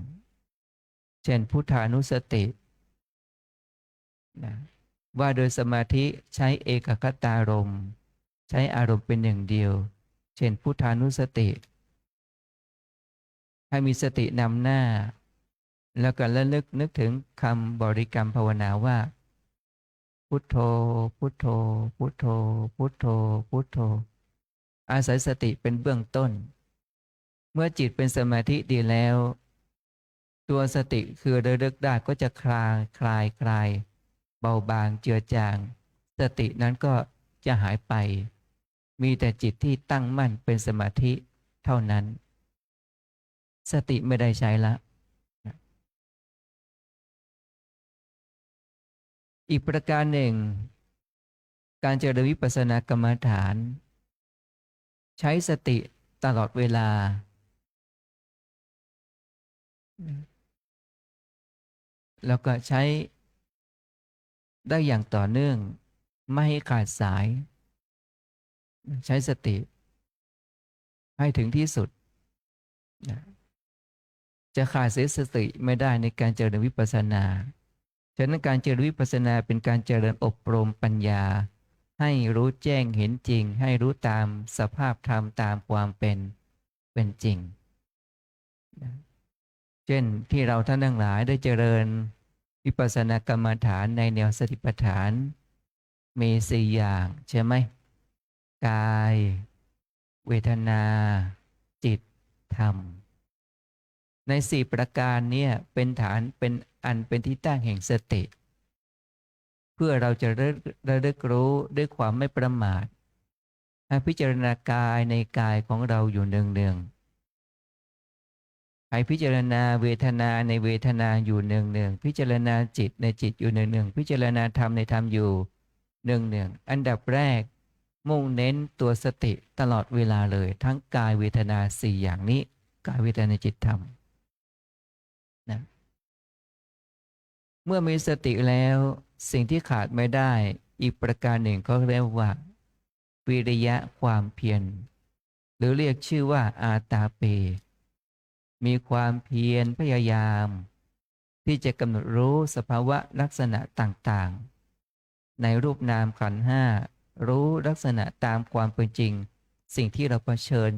เช่นพุทธานุสตินะว่าโดยสมาธิใช้เอกคตารมณ์ใช้อารมณ์เป็นหนึ่งเดียวเช่นพุทธานุสติให้มีสตินำหน้าแล้วก็ระลึกนึกถึงคำบริกรรมภาวนาว่าพุทโธพุทโธพุทโธพุทโธพุทโธอาศัยสติเป็นเบื้องต้นเมื่อจิตเป็นสมาธิดีแล้วตัวสติคือระลึกได้ก็จะคลายเบาบางเจือจางสตินั้นก็จะหายไปมีแต่จิตที่ตั้งมั่นเป็นสมาธิเท่านั้นสติไม่ได้ใช้ละอีกประการหนึ่งการเจริญวิปัสสนากรรมฐานใช้สติตลอดเวลาแล้วก็ใช้ได้อย่างต่อเนื่องไม่ให้ขาดสายใช้สติให้ถึงที่สุดจะขาดเสียสติไม่ได้ในการเจริญวิปัสสนา ฉะนั้นการเจริญวิปัสสนาเป็นการเจริญอบรมปัญญาให้รู้แจ้งเห็นจริงให้รู้ตามสภาพธรรมตามความเป็นจริงเช่นที่เราท่านทั้งหลายได้เจริญวิปัสสนากรรมฐานในแนวสติปัฏฐานมี4อย่างใช่ไหมกายเวทนาจิตธรรมใน4ประการเนี่ยเป็นฐานเป็นที่ตั้งแห่งสติเพื่อเราจะระลึกรู้ด้วยความไม่ประมาทให้พิจารณากายในกายของเราอยู่เนืองๆให้พิจารณาเวทนาในเวทนาอยู่เนืองๆพิจารณาจิตในจิตอยู่เนืองๆพิจารณาธรรมในธรรมอยู่เนืองๆอันดับแรกมุ่งเน้นตัวสติตลอดเวลาเลยทั้งกายเวทนา4อย่างนี้กายเวทนาจิตธรรมนะเมื่อมีสติแล้วสิ่งที่ขาดไม่ได้อีกประการหนึ่งก็เรียกว่าวิริยะความเพียรหรือเรียกชื่อว่าอาตาเปมีความเพียรพยายามที่จะกำหนดรู้สภาวะลักษณะต่างๆในรูปนามขันธ์ห้ารู้ลักษณะตามความเป็นจริงสิ่งที่เราเผชิญ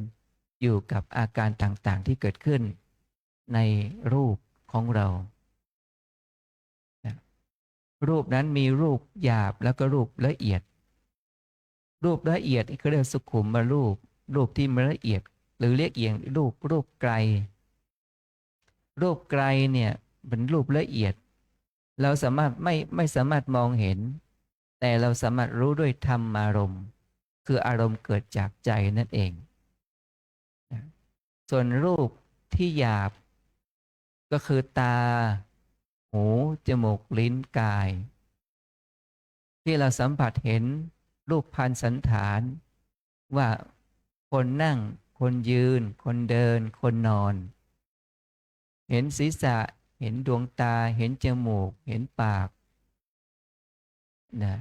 อยู่กับอาการต่างๆที่เกิดขึ้นในรูปของเรารูปนั้นมีรูปหยาบแล้วก็รูปละเอียดรูปละเอียดเขาเรียกสุขุมมารูปที่มันละเอียดหรือเรียกอย่างรูปไกลรูปไกลเนี่ยเป็นรูปละเอียดเราสามารถไม่สามารถมองเห็นแต่เราสามารถรู้ด้วยธรรมารมณ์คืออารมณ์เกิดจากใจนั่นเองส่วนรูปที่หยาบก็คือตาหูจมูกลิ้นกายที่เราสัมผัสเห็นรูปพรรณสันฐานว่าคนนั่งคนยืนคนเดินคนนอนเห็นศีรษะเห็นดวงตาเห็นจมูกเห็นปากนะ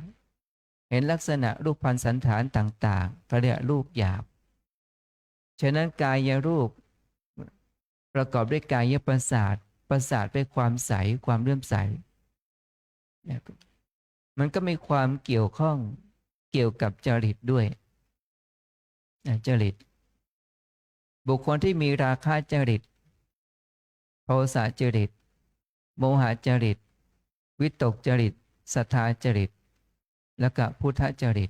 เห็นลักษณะรูปพรรณสันฐานต่างๆก็เรียกรูปหยาบฉะนั้นกายรูปประกอบด้วยกายประสาทด้วยความใสความเลื่อมใสมันก็มีความเกี่ยวข้องเกี่ยวกับจริตด้วยจริตบุคคลที่มีราคะจริตโทสะจริตโมหะจริตวิตกจริตศรัทธาจริตแล้วก็พุทธจริต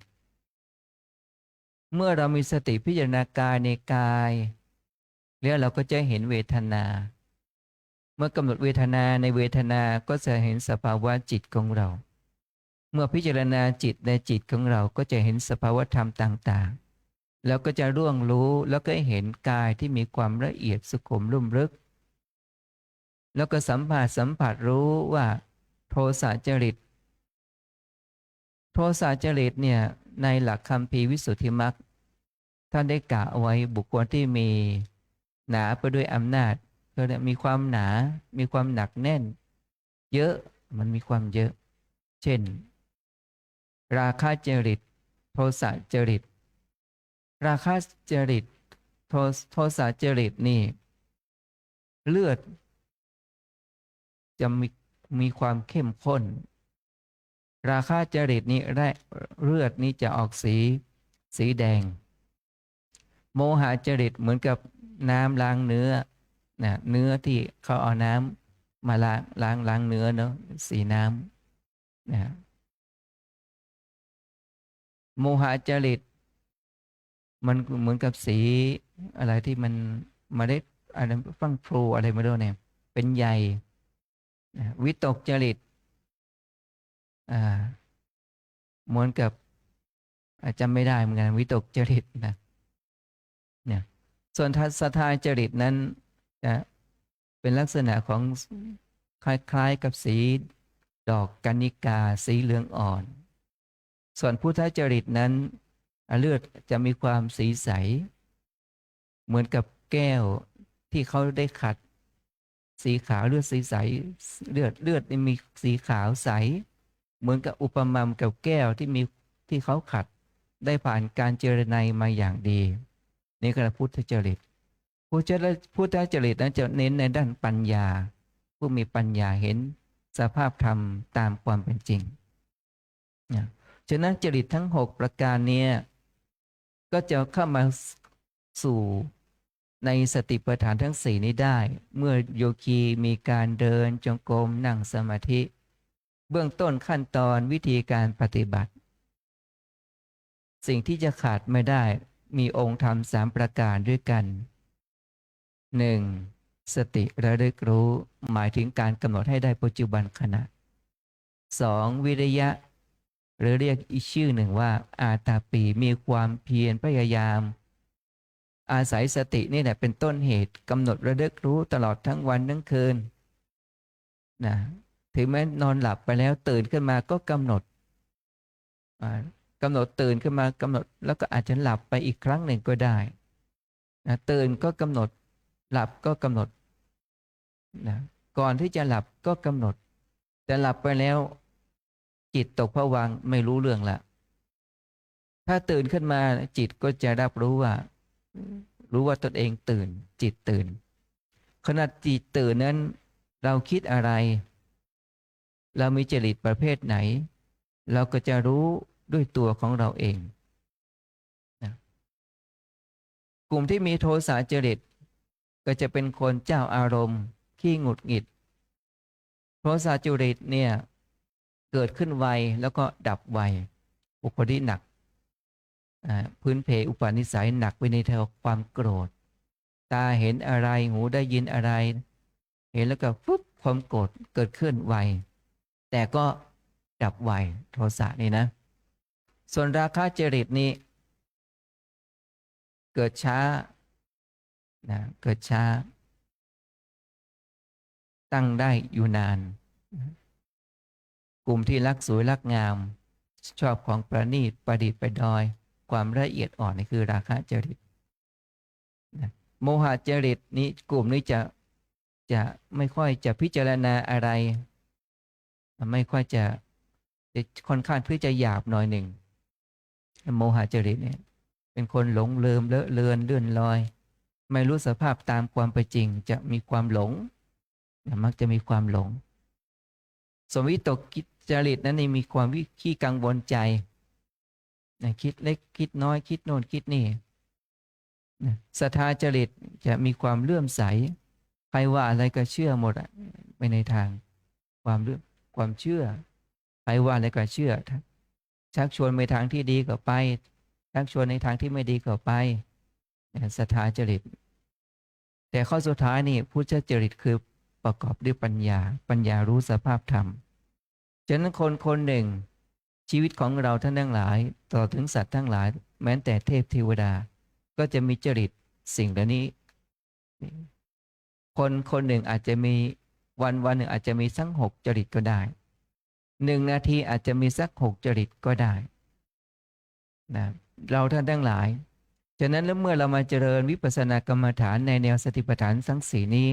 เมื่อเรามีสติพิจารณากายในกายแล้วเราก็จะเห็นเวทนาเมื่อกำหนดเวทนาในเวทนาก็จะเห็นสภาวะจิตของเราเมื่อพิจารณาจิตในจิตของเราก็จะเห็นสภาวะธรรมต่างๆแล้วก็จะร่วงรู้แล้วก็เห็นกายที่มีความละเอียดสุขุมลุ่มลึกแล้วก็สัมผัสรู้ว่าโทสะจริตเนี่ยในหลักคัมภีร์วิสุทธิมรรคท่านได้กล่าวเอาไว้บุคคลที่มีหนาไปด้วยอำนาจก็มีความหนามีความหนักแน่นเยอะมันมีความเยอะเช่นราคะจริตโทสะจริตราคะจริตโทสะจริตนี่เลือดจะมีความเข้มข้นราคะจริตนี้เลือดนี้จะออกสีแดงโมหะจริตเหมือนกับน้ำล้างเนื้อนะเนื้อที่เขาเอาน้ำมาล้างเนื้อเนาะสีน้ำนะโมหะจริตมันเหมือนกับสีอะไรที่มันเมล็ดอะไรฟังพลูอะไรไม่รู้เนี่ยเป็นใยนะวิตกจริตเหมือนกับจำไม่ได้เหมือนกันวิตกจริตนะเนี่ยส่วนศรัทธาจริตนั้นจะเป็นลักษณะของคล้ายๆกับสีดอกกัญญิกาสีเหลืองอ่อนส่วนพุทธจริตนั้นเลือดจะมีความสีใสเหมือนกับแก้วที่เขาได้ขัดสีขาวเลือดสีใสเลือดมีสีขาวใสเหมือนกับอุปมากับแก้วที่เขาขัดได้ผ่านการเจรไนมาอย่างดีนี่คือพุทธจริตพุทธจริตนั้นจะเน้นในด้านปัญญาผู้มีปัญญาเห็น สภาพธรรมตามความเป็นจริงนะฉะนั้นจริตทั้ง6ประการเนี้ก็จะเข้ามาสู่ในสติปัฏฐานทั้ง4นี้ได้เมื่อโยคีมีการเดินจงกรมนั่งสมาธิเบื้องต้นขั้นตอนวิธีการปฏิบัติสิ่งที่จะขาดไม่ได้มีองค์ธรรม3ประการด้วยกัน 1. สติระลึกรู้หมายถึงการกำหนดให้ได้ปัจจุบันขณะ 2. วิริยะหรือเรียกอีกชื่อหนึ่งว่าอาตาปีมีความเพียรพยายามอาศัยสตินี่แหละเป็นต้นเหตุกำหนดระลึกรู้ตลอดทั้งวันทั้งคืนนะถึงแม้นอนหลับไปแล้วตื่นขึ้นมาก็กำหนดตื่นขึ้นมากำหนดแล้วก็อาจจะหลับไปอีกครั้งหนึ่งก็ได้นะตื่นก็กำหนดหลับก็กำหนดนะก่อนที่จะหลับก็กำหนดแต่หลับไปแล้วจิตตกผวังค์ไม่รู้เรื่องละถ้าตื่นขึ้นมาจิตก็จะรับรู้ว่าตนเองตื่นจิตตื่นขณะจิตตื่นนั้นเราคิดอะไรเรามีจริตประเภทไหนเราก็จะรู้ด้วยตัวของเราเองนะกลุ่มที่มีโทสะจริตก็จะเป็นคนเจ้าอารมณ์ขี้หงุดหงิดโทสะจริตเนี่ยเกิดขึ้นไวแล้วก็ดับไวอุปนิหนักพื้นเพอุปนิสัยหนักไปในทางความโกรธตาเห็นอะไรหูได้ยินอะไรเห็นแล้วก็ปุ๊บความโกรธเกิดขึ้นไวแต่ก็ดับไวโทสะนี่นะส่วนราคะจริตนี้เกิดช้านะเกิดช้าตั้งได้อยู่นานกลุ่มที่รักสวยรักงามชอบของประณีตประดิษฐ์ประดอยความละเอียดอ่อนนี่คือราคะจริตนะโมหะจริตนี้กลุ่มนี้จะไม่ค่อยจะพิจารณาอะไรไม่ค่อยจะค่อนข้างที่จะหยาบหน่อยหนึ่งโมหะจริตเนี่ยเป็นคนหลงลืมเลอะเลือนเลื่อนลอยไม่รู้สภาพตามความเป็นจริงจะมีความหลงมักจะมีความหลงสมวิตกจริตนั้นมีความขี้กังวลใจคิดเล็กคิดน้อยคิดโน่นคิดนี่ศรัทธาจริตจะมีความเลื่อมใสใครว่าอะไรก็เชื่อหมดไปในทางความเชื่อใครว่าอะไรก็เชื่อชักชวนไปทางที่ดีก็ไปชักชวนในทางที่ไม่ดีก็ไปศรัทธาจริตแต่ข้อสุดท้ายนี่พุทธจริตคือประกอบด้วยปัญญารู้สภาพธรรมฉะนั้นคนหนึ่งชีวิตของเราท่านทั้งหลายต่อถึงสัตว์ทั้งหลายแม้แต่เทพเทวดาก็จะมีจริตสิ่งเหล่านี้คนหนึ่งอาจจะมีวันหนึ่งอาจจะมีสัก6 จริตก็ได้1 นาทีอาจจะมีสัก6 จริตก็ได้นะเราท่านทั้งหลายฉะนั้นแล้วเมื่อเรามาเจริญวิปัสสนากรรมฐานในแนวสติปัฏฐานทั้ง4นี้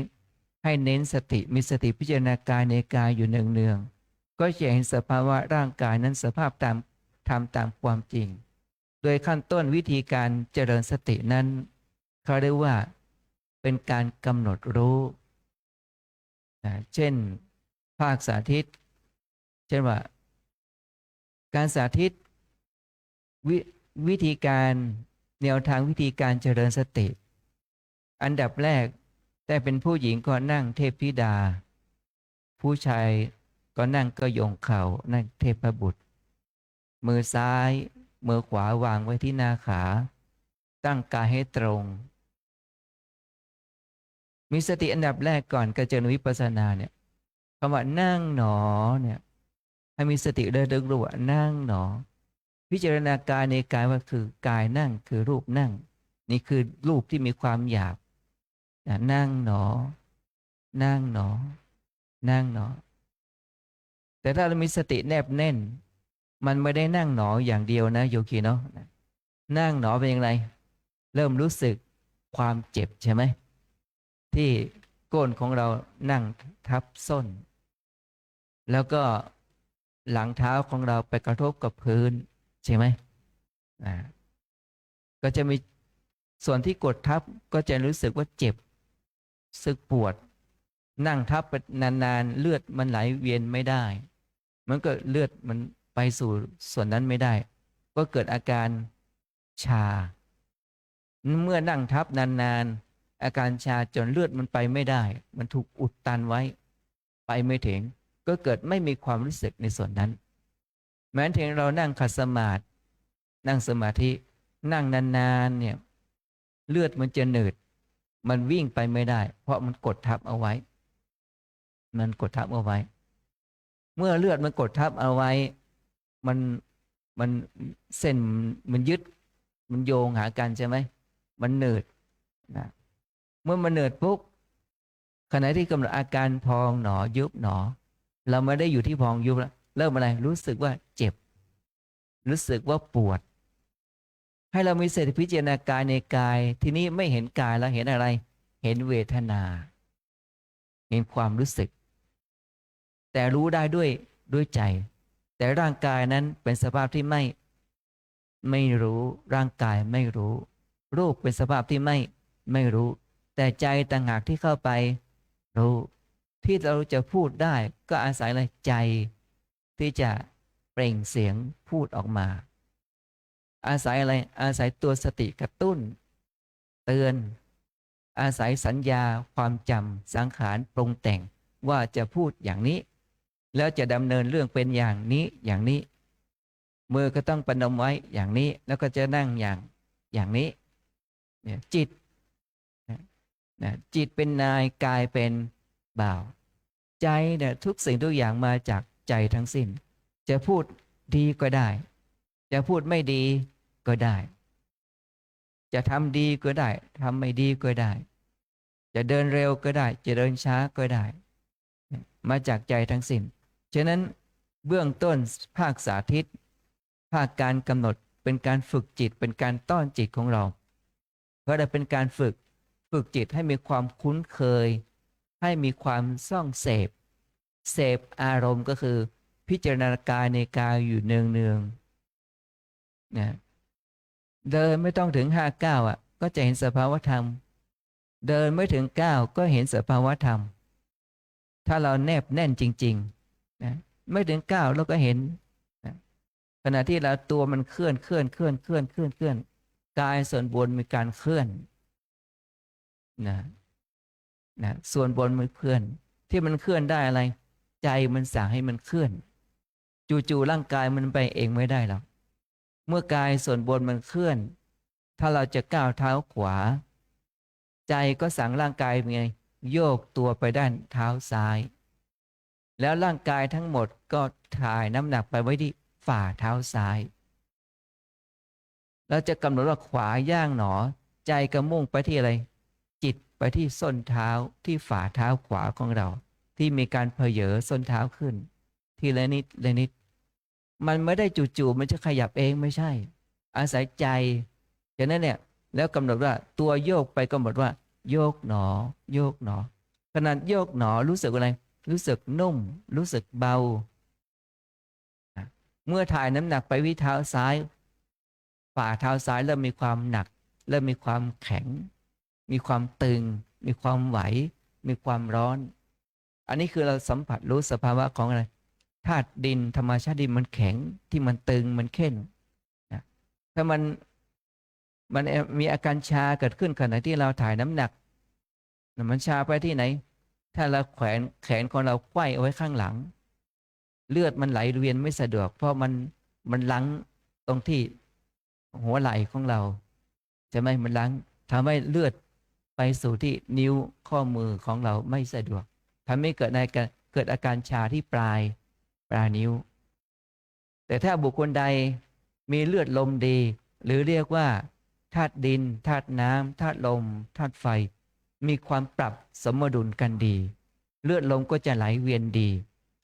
ให้เน้นสติมีสติพิจารณากายในกายอยู่เนืองๆก็จะเห็นสภาวะร่างกายนั้นสภาพตามความจริงโดยขั้นต้นวิธีการเจริญสตินั้นเขาเรียกว่าเป็นการกำหนดรู้เช่นภาคสาธิตเช่นว่าการสาธิตวิธีการแนวทางวิธีการเจริญสติอันดับแรกแต่เป็นผู้หญิงก็นั่งเทพธิดาผู้ชายก็นั่งก็ยงเข่านั่งเทพบุตรมือซ้ายมือขวาวางไว้ที่หน้าขาตั้งกายให้ตรงมีสติอันดับแรกก่อนการเจริญวิปัสสนาเนี่ยคำว่านั่งหนอเนี่ยให้มีสติระลึกรู้ว่านั่งหนอพิจารณากายในกายว่าคือกายนั่งคือรูปนั่งนี่คือรูปที่มีความหยาบนั่งหนอนั่งหนอนั่งหนอแต่ถ้าเรามีสติแนบแน่นมันไม่ได้นั่งหนออย่างเดียวนะโยคีเนาะนั่งหนอเป็นยังไงเริ่มรู้สึกความเจ็บใช่ไหมที่ก้นของเรานั่งทับส้นแล้วก็หลังเท้าของเราไปกระทบกับพื้นใช่ไหมก็จะมีส่วนที่กดทับก็จะรู้สึกว่าเจ็บสึกปวด นั่งทับไปนานๆเลือดมันไหลเวียนไม่ได้ มันก็เลือดมันไปสู่ส่วนนั้นไม่ได้ ก็เกิดอาการชา เมื่อนั่งทับนานๆอาการชาจนเลือดมันไปไม่ได้ มันถูกอุดตันไว้ไปไม่ถึงก็เกิดไม่มีความรู้สึกในส่วนนั้น แม้ถึงเรานั่งขัดสมาธินั่งสมาธินั่งนานๆเนี่ยเลือดมันจะหนืดมันวิ่งไปไม่ได้ เพราะมันกดทับเอาไว้ มันกดทับเอาไว้ เมื่อเลือดมันกดทับเอาไว้มันเส้นมันยึดมันโยงหากันใช่ไหมมันหนืดนะเมื่อมันหนืดปุ๊บขณะที่กำหนดอาการพองหนอยุบหนอเราไม่ได้อยู่ที่พองยุบแล้วเริ่มอะไรรู้สึกว่าเจ็บรู้สึกว่าปวดให้เรามีสติพิจารณากายในกายทีนี้ไม่เห็นกายแล้วเห็นอะไรเห็นเวทนาเห็นความรู้สึกแต่รู้ได้ด้วยใจแต่ร่างกายนั้นเป็นสภาพที่ไม่รู้ร่างกายไม่รู้รูปเป็นสภาพที่ไม่รู้แต่ใจต่างหากที่เข้าไปรู้ที่เราจะพูดได้ก็อาศัยอะไรใจที่จะเปล่งเสียงพูดออกมาอาศัยอะไรอาศัยตัวสติกระตุ้นเตือนอาศัยสัญญาความจำสังขารปรุงแต่งว่าจะพูดอย่างนี้แล้วจะดำเนินเรื่องเป็นอย่างนี้มือก็ต้องประนมไว้อย่างนี้แล้วก็จะนั่งอย่างนี้เนี่ยจิตนะจิตเป็นนายกายเป็นบ่าวใจเนี่ยทุกสิ่งทุกอย่างมาจากใจทั้งสิ้นจะพูดดีก็ได้จะพูดไม่ดีก็ได้จะทำดีก็ได้ทำไม่ดีก็ได้จะเดินเร็วก็ได้จะเดินช้าก็ได้มาจากใจทั้งสิ้นฉะนั้นเบื้องต้นภาคสาธิตภาคการกำหนดเป็นการฝึกจิตเป็นการต้อนจิตของเราเพราะได้เป็นการฝึกจิตให้มีความคุ้นเคยให้มีความซ่องเสพอารมณ์ก็คือพิจารณากายในกายอยู่เนืองๆนะเดินไม่ต้องถึง5-9ก็จะเห็นสภาวธรรมเดินไม่ถึง9ก็เห็นสภาวธรรมถ้าเราแนบแน่นจริงๆนะไม่ถึง9เราก็เห็นนะขณะที่เราตัวมันเคลื่อนกายส่วนบนมีการเคลื่อนนะส่วนบนมันเคลื่อนที่มันเคลื่อนได้อะไรใจมันสั่งให้มันเคลื่อนจู่ๆร่างกายมันไปเองไม่ได้หรอกเมื่อกายส่วนบนมันเคลื่อนถ้าเราจะก้าวเท้าขวาใจก็สั่งร่างกายไงโยกตัวไปด้านเท้าซ้ายแล้วร่างกายทั้งหมดก็ถ่ายน้ำหนักไปไว้ที่ฝ่าเท้าซ้ายเราจะกำหนดว่าขวาย่างหนอใจก็มุ่งไปที่อะไรจิตไปที่ส้นเท้าที่ฝ่าเท้าขวาของเราที่มีการเผยส้นเท้าขึ้นทีละนิดมันไม่ได้จู่ๆมันจะขยับเองไม่ใช่อาศัยใจฉะนั้นเนี่ยแล้วกำหนดว่าตัวโยกไปกำหนดว่าโยกหนอขณะโยกหนอรู้สึกอะไรรู้สึกนุ่มรู้สึกเบาเมื่อถ่ายน้ำหนักไปที่เท้าซ้ายฝ่าเท้าซ้ายเริ่มมีความหนักเริ่มมีความแข็งมีความตึงมีความไหวมีความร้อนอันนี้คือเราสัมผัสรู้สภาวะของอะไรธาตุดินธรรมชาติดินมันแข็งที่มันตึงมันเข้นนะถ้ามันมีอาการชาเกิดขึ้นขณะที่เราถ่ายน้ำหนักมันชาไปที่ไหนถ้าเราแขวนแขนของเราไขว้เอาไว้ข้างหลังเลือดมันไหลเวียนไม่สะดวกเพราะมันลังตรงที่หัวไหล่ของเราใช่ไหมมันลังทำให้เลือดไปสู่ที่นิ้วข้อมือของเราไม่สะดวกทำให้เกิดอาการชาที่ปลายนิ้วแต่ถ้าบุคคลใดมีเลือดลมดีหรือเรียกว่าธาตุดินธาตุน้ำธาตุลมธาตุไฟมีความปรับสมดุลกันดีเลือดลมก็จะไหลเวียนดี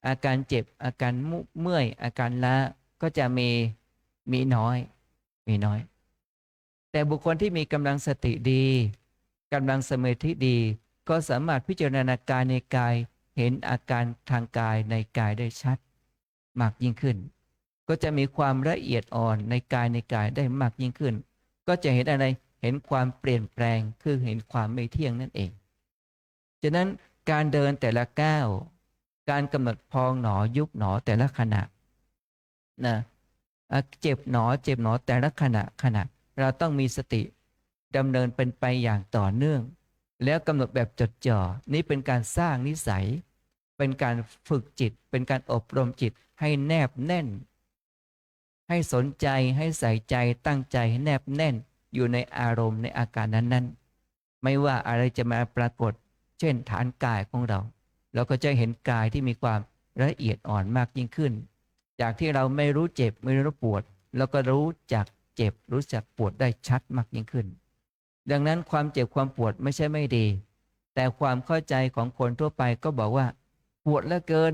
อาการเจ็บอาการเมื่อยอาการล้าก็จะมีน้อยแต่บุคคลที่มีกำลังสติดีกำลังสมาธิดีก็สามารถพิจารณากายในกายเห็นอาการทางกายในกายได้ชัดมากยิ่งขึ้นก็จะมีความละเอียดอ่อนในกายได้มากยิ่งขึ้นก็จะเห็นอะไรเห็นความเปลี่ยนแปลงคือเห็นความไม่เที่ยงนั่นเองฉะนั้น การเดินแต่ละก้าวการกำหนดพองหนอยุบหนอแต่ละขณะนะเจ็บหนอแต่ละขณะเราต้องมีสติดำเนินเป็นไปอย่างต่อเนื่องแล้วกำหนดแบบจดจ่อนี่เป็นการสร้างนิสัยเป็นการฝึกจิตเป็นการอบรมจิตให้แนบแน่นให้สนใจให้ใส่ใจตั้งใจให้แนบแน่นอยู่ในอารมณ์ในอาการนั้นๆไม่ว่าอะไรจะมาปรากฏเช่นฐานกายของเราก็จะเห็นกายที่มีความละเอียดอ่อนมากยิ่งขึ้นจากที่เราไม่รู้เจ็บไม่รู้ปวดแล้วก็รู้จักเจ็บรู้จักปวดได้ชัดมากยิ่งขึ้นดังนั้นความเจ็บความปวดไม่ใช่ไม่ดีแต่ความเข้าใจของคนทั่วไปก็บอกว่าปวดเหลือเกิน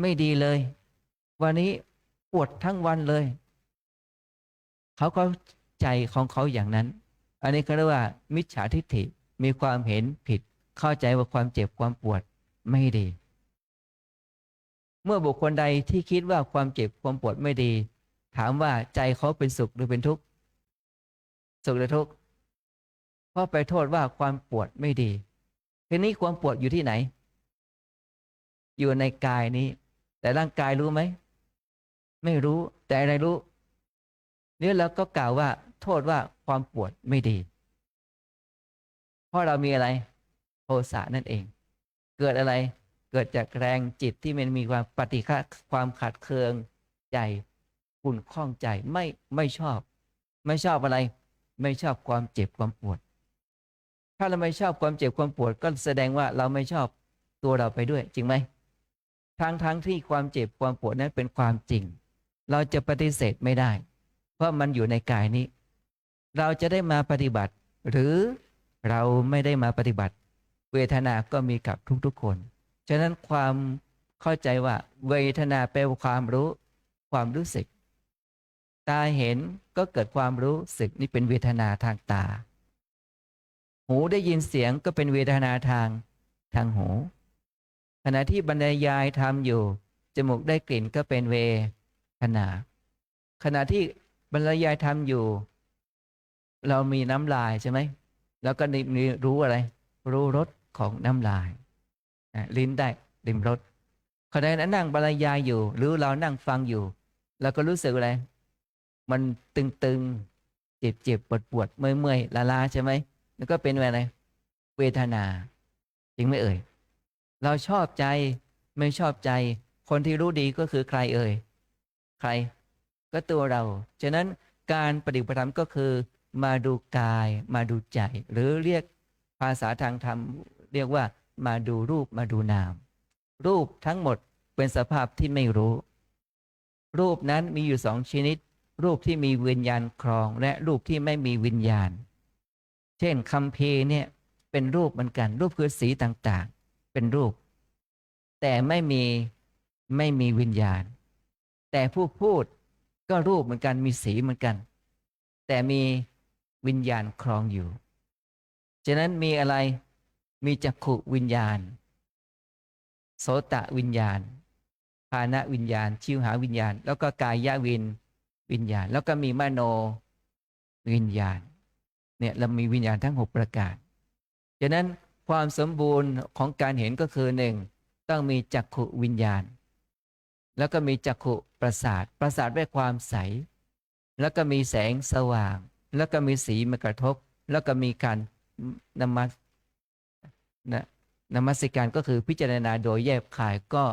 ไม่ดีเลยวันนี้ปวดทั้งวันเลยเขาก็ใจของเขาอย่างนั้นอันนี้เขาเรียกว่ามิจฉาทิฏฐิมีความเห็นผิดเข้าใจว่าความเจ็บความปวดไม่ดีเมื่อบุคคลใดที่คิดว่าความเจ็บความปวดไม่ดีถามว่าใจเขาเป็นสุขหรือเป็นทุกข์สุขหรือทุกข์เพราะไปโทษว่าความปวดไม่ดีทีนี้ความปวดอยู่ที่ไหนอยู่ในกายนี้แต่ร่างกายรู้ไหมไม่รู้แต่อะไรรู้นี่เราก็กล่าวว่าโทษว่าความปวดไม่ดีเพราะเรามีอะไรโทสะนั่นเองเกิดอะไรเกิดจากแรงจิตที่มันมีความปฏิฆะความขัดเคืองใจขุ่นข้องใจไม่ชอบอะไรไม่ชอบความเจ็บความปวดถ้าเราไม่ชอบความเจ็บความปวดก็แสดงว่าเราไม่ชอบตัวเราไปด้วยจริงไหมทั้งที่ความเจ็บความปวดนั้นเป็นความจริงเราจะปฏิเสธไม่ได้เพราะมันอยู่ในกายนี้เราจะได้มาปฏิบัติหรือเราไม่ได้มาปฏิบัติเวทนาก็มีกับทุกๆคนฉะนั้นความเข้าใจว่าเวทนาแปลว่าความรู้ความรู้สึกตาเห็นก็เกิดความรู้สึกนี่เป็นเวทนาทางตาหูได้ยินเสียงก็เป็นเวทนาทางหูขณะที่บรรยายทำอยู่จมูกได้กลิ่นก็เป็นเวทนาขณะที่บรรยายทำอยู่เรามีน้ำลายใช่ไหมแล้วก็มีรู้อะไรรู้รสของน้ำลายลิ้นได้ลิ้มรสขณะนั้นนั่งบรรยายอยู่หรือเรานั่งฟังอยู่เราก็รู้สึกอะไรมันตึงเจ็บปวดเมื่อยล้าใช่ไหมแล้วก็เป็นอะไรเวทนาจริงไหมเอ่ยเราชอบใจไม่ชอบใจคนที่รู้ดีก็คือใครเอ่ยใครก็ตัวเราฉะนั้นการปฏิบัติธรรมก็คือมาดูกายมาดูใจหรือเรียกภาษาทางธรรมเรียกว่ามาดูรูปมาดูนามรูปทั้งหมดเป็นสภาพที่ไม่รู้รูปนั้นมีอยู่2ชนิดรูปที่มีวิญญาณครองและรูปที่ไม่มีวิญญาณเช่นคัมภีร์เนี่ยเป็นรูปเหมือนกันรูปคือสีต่างๆเป็นรูปแต่ไม่มีวิญญาณแต่ผู้พูดก็รูปเหมือนกันมีสีเหมือนกันแต่มีวิญญาณครองอยู่ฉะนั้นมีอะไรมีจักขุวิญญาณโสตวิญญาณฆานวิญญาณชิวหาวิญญาณแล้วก็กายวิญญาณแล้วก็มีมโนวิญญาณเนี่ยเรามีวิญญาณทั้ง6ประการฉะนั้นความสมบูรณ์ของการเห็นก็คือ1ต้องมีจักขุวิญญาณแล้วก็มีจักขุประสาทด้วยความใสแล้วก็มีแสงสว่างแล้วก็มีสีมากระทบแล้วก็มีการนมัสการก็คือพิจารณาโดยแยบคายก็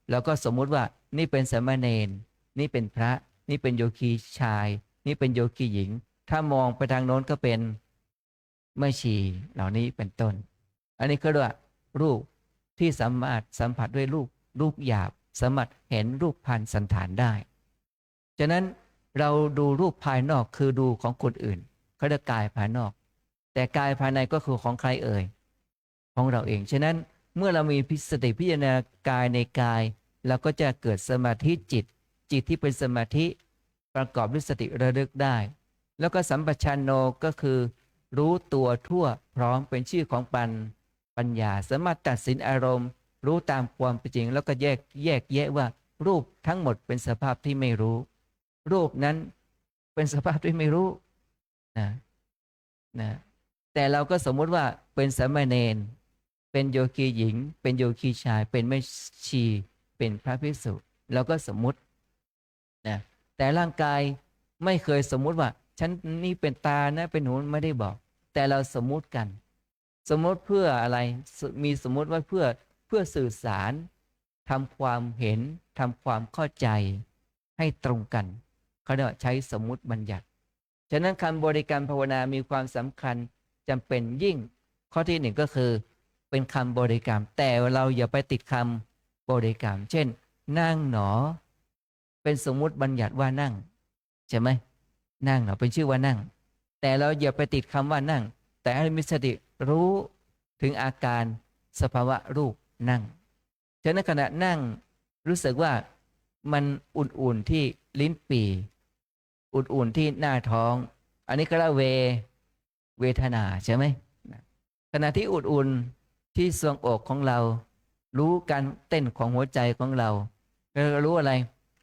เราก็สมมุติว่านี่เป็นสามเณรนี่เป็นพระนี่เป็นโยคีชายนี่เป็นโยคีหญิงถ้ามองไปทางโน้นก็เป็นแม่ชีเหล่านี้เป็นต้นอันนี้ก็เรียกว่ารูปที่สามารถสัมผัสด้วยรูปหยาบสามารถเห็นรูปพรรณสันฐานได้ฉะนั้นเราดูรูปภายนอกคือดูของคนอื่นเขาเรียกกายภายนอกแต่กายภายในก็คือของใครเอ่ยของเราเองฉะนั้นเมื่อเรามีสติพิจารณากายในกายเราก็จะเกิดสมาธิจิตที่เป็นสมาธิประกอบด้วยสติระลึกได้แล้วก็สัมปชัญโนก็คือรู้ตัวทั่วพร้อมเป็นชื่อของปัญญาสามารถตัดสินอารมณ์รู้ตามความเป็นจริงแล้วก็แยกแยะว่ารูปทั้งหมดเป็นสภาพที่ไม่รู้รูปนั้นเป็นสภาพที่ไม่รู้นะแต่เราก็สมมุติว่าเป็นสามเณร เป็นโยคีหญิง เป็นโยคีชาย เป็นแม่ชี เป็นพระภิกษุเราก็สมมุตินะแต่ร่างกายไม่เคยสมมุติว่าฉันนี่เป็นตานะเป็นหูไม่ได้บอก แต่เราสมมุติกัน สมมติเพื่ออะไรมีสมมติว่าเพื่อสื่อสารทำความเห็นทำความเข้าใจให้ตรงกันเขาเรียกว่าใช้สมมุติบัญญัติฉะนั้นคำบริกรรมภาวนามีความสำคัญจำเป็นยิ่งข้อที่หนึ่งก็คือเป็นคำบริกรรมแต่เราอย่าไปติดคำบริกรรมเช่นนั่งหนอเป็นสมมุติบัญญัติว่านั่งใช่ไหมนั่งหนอเป็นชื่อว่านั่งแต่เราอย่าไปติดคำว่านั่งแต่ให้มีสติรู้ถึงอาการสภาวะรูปนั่งฉะนั้นขณะนั่งรู้สึกว่ามันอุ่นๆที่ลิ้นปี่อุ่นๆที่หน้าท้องอันนี้ก็เรียกเวทนาใช่ไหมขณะที่อุ่นๆที่ทรวงอกของเรารู้การเต้นของหัวใจของเราเรารู้อะไร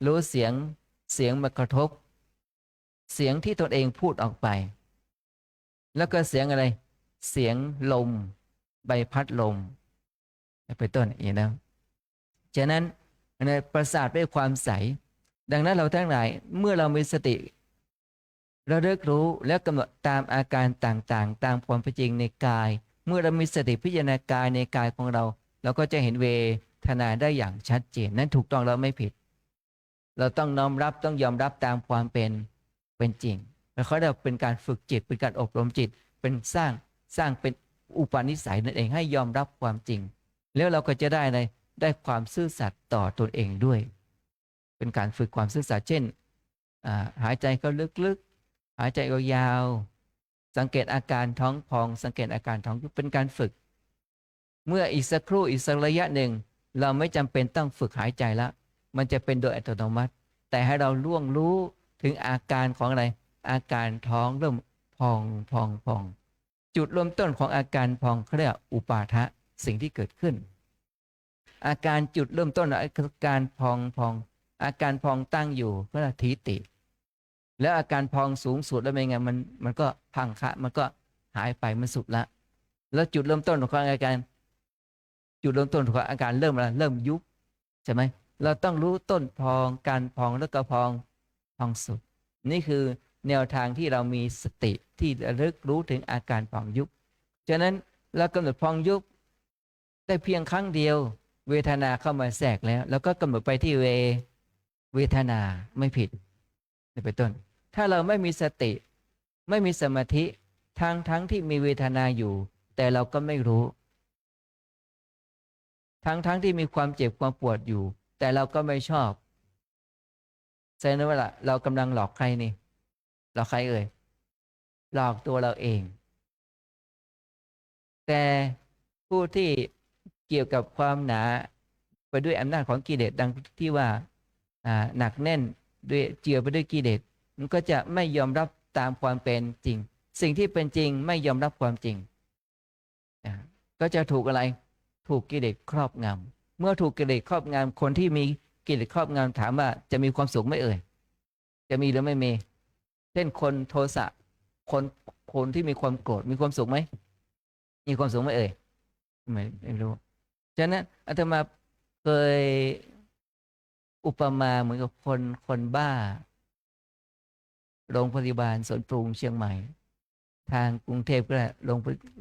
รู้เสียงมากระทบเสียงที่ตนเองพูดออกไปแล้วก็เสียงอะไรเสียงลมใบพัดลมไปต้นอย่างนั้นฉะนั้นประสาทด้วยความใสดังนั้นเราทั้งหลายเมื่อเรามีสติระลึกรู้และกำหนดตามอาการต่างๆตามความเป็นจริงในกายเมื่อเรามีสติพิจารณากายในกายของเราเราก็จะเห็นเวทนาได้อย่างชัดเจนนั้นถูกต้องเราไม่ผิดเราต้องน้อมรับต้องยอมรับตามความเป็นจริงแล้วเขาเรียกเป็นการฝึกจิตเป็นการอบรมจิตเป็นสร้างเป็นอุปนิสัยนั่นเองให้ยอมรับความจริงแล้วเราก็จะได้อะไรได้ความซื่อสัตย์ต่อตนเองด้วยเป็นการฝึกความซื่อสัตย์เช่นหายใจเข้าลึกๆหายใจยาวๆสังเกตอาการท้องพองสังเกตอาการท้องยุบเป็นการฝึกเมื่ออีกสักครู่อีกสักระยะหนึ่งเราไม่จำเป็นต้องฝึกหายใจแล้วมันจะเป็นโดยอัตโนมัติแต่ให้เราล่วงรู้ถึงอาการของอะไรอาการท้องเริ่มพองจุดเริ่มต้นของอาการพองเขาเรียกอุปาทะสิ่งที่เกิดขึ้นอาการจุดเริ่มต้นอาการพองอาการพองตั้งอยู่ก็เรียกทิฏฐิแล้วอาการพองสูงสุดแล้วเป็นไงมันก็พังคะมันก็หายไปมันสุดละแล้วจุดเริ่มต้นของอาการจุดเริ่มต้นของอาการเริ่มอะไรเริ่มยุบใช่ไหมเราต้องรู้ต้นพองการพองแล้วก็พองสุดนี่คือแนวทางที่เรามีสติที่ระลึกรู้ถึงอาการพองยุบฉะนั้นเรากำหนดพองยุบได้เพียงครั้งเดียวเวทนาเข้ามาแทรกแล้วก็กำหนดไปที่เวทนาไม่ผิดนี่เป็นต้นถ้าเราไม่มีสติไม่มีสมาธิทั้งที่มีเวทนาอยู่แต่เราก็ไม่รู้ทั้งที่มีความเจ็บความปวดอยู่แต่เราก็ไม่ชอบแสดงว่าเรากำลังหลอกใครนี่หลอกใครเอ่ยหลอกตัวเราเองแต่ผู้ที่เกี่ยวกับความหนาไปด้วยอำนาจของกิเลสดังที่ว่าหนักแน่นด้วยเจือไปด้วยกิเลสมันก็จะไม่ยอมรับตามความเป็นจริงสิ่งที่เป็นจริงไม่ยอมรับความจริงก็จะถูกอะไรถูกกิเลสครอบงำเมื่อถูกกิเลสครอบงำคนที่มีกิเลสครอบงำถามว่าจะมีความสุขไหมเอ่ยจะมีหรือไม่มีเช่นคนโทสะคนที่มีความโกรธมีความสุขไหมมีความสุขไหมเอ่ยไม่รู้ฉะนั้นอาตมาเคยอุปมาเหมือนกับคนบ้าโรงพยาบาลสวนปรุงเชียงใหม่ทางกรุงเทพก็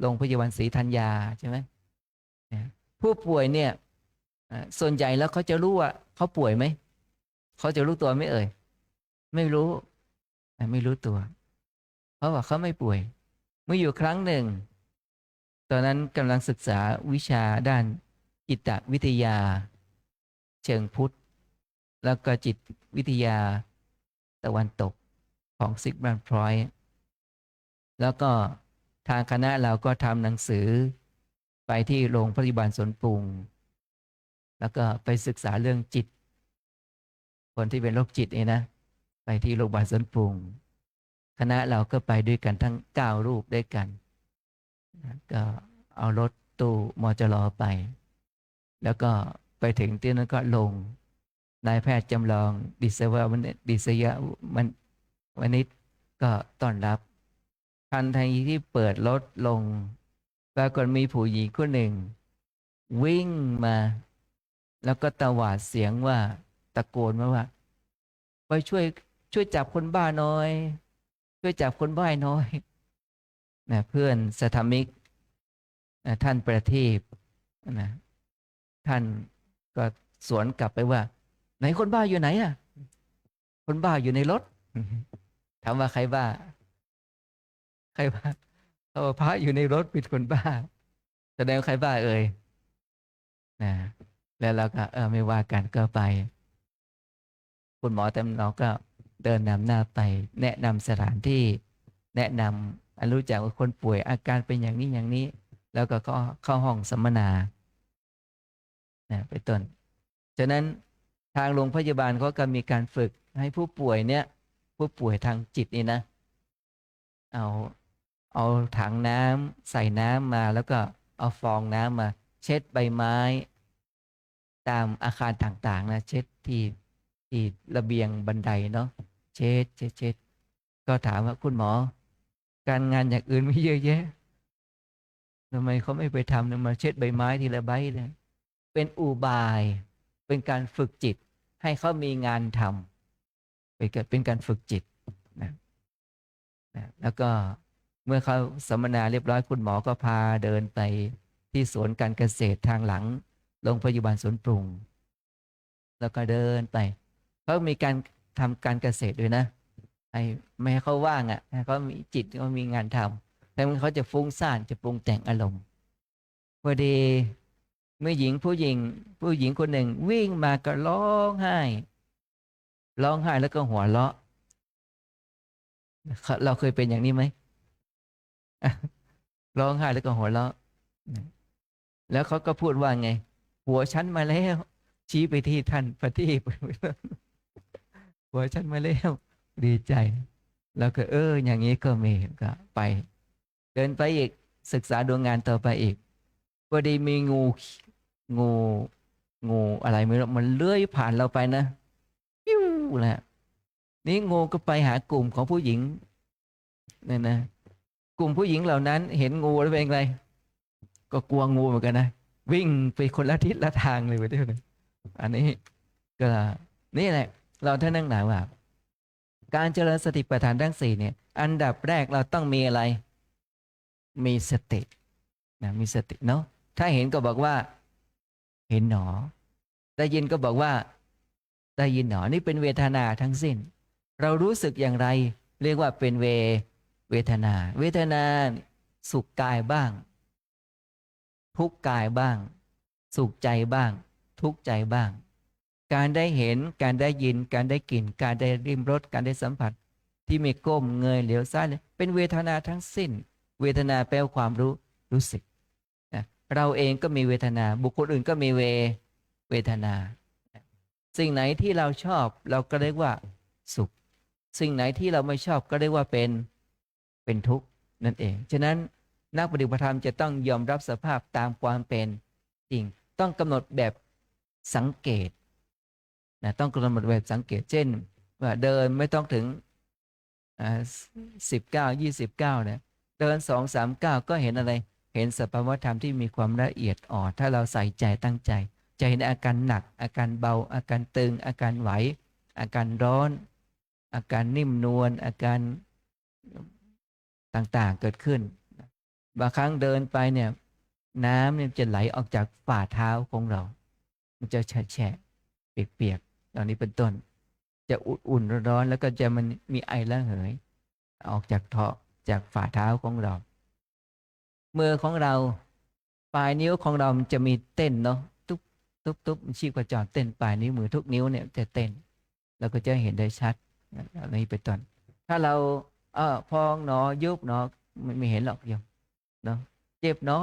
โรงพยาบาลศรีธัญญาใช่ไหมผู้ป่วยเนี่ยส่วนใหญ่แล้วเขาจะรู้ว่าเขาป่วยไหมเขาจะรู้ตัวไหมเอ่ยไม่รู้ตัวเพราะว่าเขาไม่ป่วยเมื่ออยู่ครั้งหนึ่งตอนนั้นกำลังศึกษาวิชาด้านจิตวิทยาเชิงพุทธแล้วก็จิตวิทยาตะวันตกของซิกมันด์ฟรอยด์แล้วก็ทางคณะเราก็ทำหนังสือไปที่โรงพยาบาลสวนปรุงแล้วก็ไปศึกษาเรื่องจิตคนที่เป็นโรคจิตนี่นะไปที่โรงพยาบาลสวนปรุงคณะเราก็ไปด้วยกันทั้ง9รูปด้วยกันก็เอารถตู้มจร.ไปแล้วก็ไปถึงที่นั้นก็ลงนายแพทย์จำลองดิษยวณิชก็ต้อนรับทันทีที่เปิดรถลงปรากฏมีผู้หญิงคนหนึ่ง วิ่งมา แล้วก็ตวาดเสียงว่าตะโกนมาว่าไปช่วยจับคนบ้าหน่อย ช่วยจับคนบ้าหน่อยนะเพื่อนสถามิกนะท่านประทีปนะท่านก็สวนกลับไปว่า ไหนคนบ้าอยู่ไหนอ่ะ คนบ้าอยู่ในรถ ถามว่าใครบ้า ใครบ้าเขาว่าพระอยู่ในรถเป็นคนบ้า แสดงว่าใครบ้าเอ่ยนะแล้วเราก็ไม่ว่ากันก็ไป คุณหมอเต็มเราก็เดินนำหน้าไป แนะนำสถานที่ แนะนำรู้จักว่าคนป่วยอาการเป็นอย่างนี้อย่างนี้ แล้วก็เข้าห้องสัมมนาไปต้น ฉะนั้นทางโรงพยาบาลเขาก็มีการฝึกให้ผู้ป่วยเนี่ย ผู้ป่วยทางจิตนี่นะ เอาถังน้ำใส่น้ำมาแล้วก็เอาฟองน้ำมา เช็ดใบไม้ ตามอาคารต่างๆนะเช็ดที่ระเบียงบันไดเนาะเช็ดก็ถามว่าคุณหมอ การงานอย่างอื่นไม่เยอะแยะทำไมเขาไม่ไปทำมาเช็ดใบไม้ทีละใบเลยเป็นอุบายเป็นการฝึกจิตให้เขามีงานทำเป็นการฝึกจิตนะแล้วก็เมื่อเขาสัมมนาเรียบร้อยคุณหมอก็พาเดินไปที่สวนการเกษตรทางหลังโรงพยาบาลสวนปรุงแล้วก็เดินไปเขามีการทำการเกษตรด้วยนะไม่ให้เขาว่างอ่ะให้เขามีจิตเขามีงานทำแต่เขาจะฟุ้งซ่านจะปรุงแต่งอารมณ์พอดีเมื่อผู้หญิงคนหนึ่งวิ่งมาก็ร้องไห้แล้วก็หัวเราะเราเคยเป็นอย่างนี้ไหม ร้องไห้แล้วก็หัวเราะแล้วเขาก็พูดว่าไงหัวฉันมาแล้วชี้ไปที่ท่านพระที่หัวฉันมาแล้วดีใจแล้วก็อย่างนี้ก็มีก็ไปเดินไปอีกศึกษาดวงงานต่อไปอีกพอดีมีงูอะไรไม่รู้มันเลื้อยผ่านเราไปนะปิ้วแหละนี่งูก็ไปหากลุ่มของผู้หญิงเนี่ยนะกลุ่มผู้หญิงเหล่านั้นเห็นงูแล้วเป็นไงก็กลัวงูเหมือนกันนะวิ่งไปคนละทิศละทางเลยไปเที่ยวนึงอันนี้ก็นี่แหละเราท่านนั่งหนาว่าการเจริญสติปัฏฐานทั้ง4เนี่ยอันดับแรกเราต้องมีอะไรมีสตินะมีสติเนาะถ้าเห็นก็บอกว่าเห็นหนอได้ยินก็บอกว่าได้ยินหนอนี่เป็นเวทนาทั้งสิ้นเรารู้สึกอย่างไรเรียกว่าเป็นเวทนาสุขกายบ้างทุกข์กายบ้างสุขใจบ้างทุกข์ใจบ้างการได้เห็นการได้ยินการได้กลิ่นการได้ริมรสการได้สัมผัสที่ไม่ก้มเงยเหลียวซ้ายเป็นเวทนาทั้งสิ้นเวทนาแปลว่าความรู้สึกนะเราเองก็มีเวทนาบุคคลอื่นก็มีเวทนาสิ่งไหนที่เราชอบเราก็เรียกว่าสุขสิ่งไหนที่เราไม่ชอบก็เรียกว่าเป็นทุกข์นั่นเองฉะนั้นนักปฏิบัติธรรมจะต้องยอมรับสภาพตามความเป็นจริงต้องกำหนดแบบสังเกตนะต้องกำหนดแบบสังเกตเช่นว่าเดินไม่ต้องถึง19-29เนี่ยเดิน2-3 ก้าวก็เห็นอะไรเห็นสภาวธรรมที่มีความละเอียดอ่อนถ้าเราใส่ใจตั้งใจจะเห็นอาการหนักอาการเบาอาการตึงอาการไหวอาการร้อนอาการนิ่มนวลอาการต่างๆเกิดขึ้นบางครั้งเดินไปเนี่ยน้ำเนี่ยจะไหลออกจากฝ่าเท้าของเรามันจะแฉะเปียกๆเหล่านี้เป็นต้นจะอุ่นๆร้อนๆแล้วก็จะมันมีไอระเหยออกจากจากฝ่าเท้าของเรามือของเราปลายนิ้วของเรามันจะมีเต้นเนาะตุ๊บชีพจรเต้นปลายนิ้วมือทุกนิ้วเนี่ยจะเต้นเราก็จะเห็นได้ชัดอันนี้เป็นต้นถ้าเราพองหนอยุบหนอไม่เห็นหรอกโยมเนาะเจ็บหนอ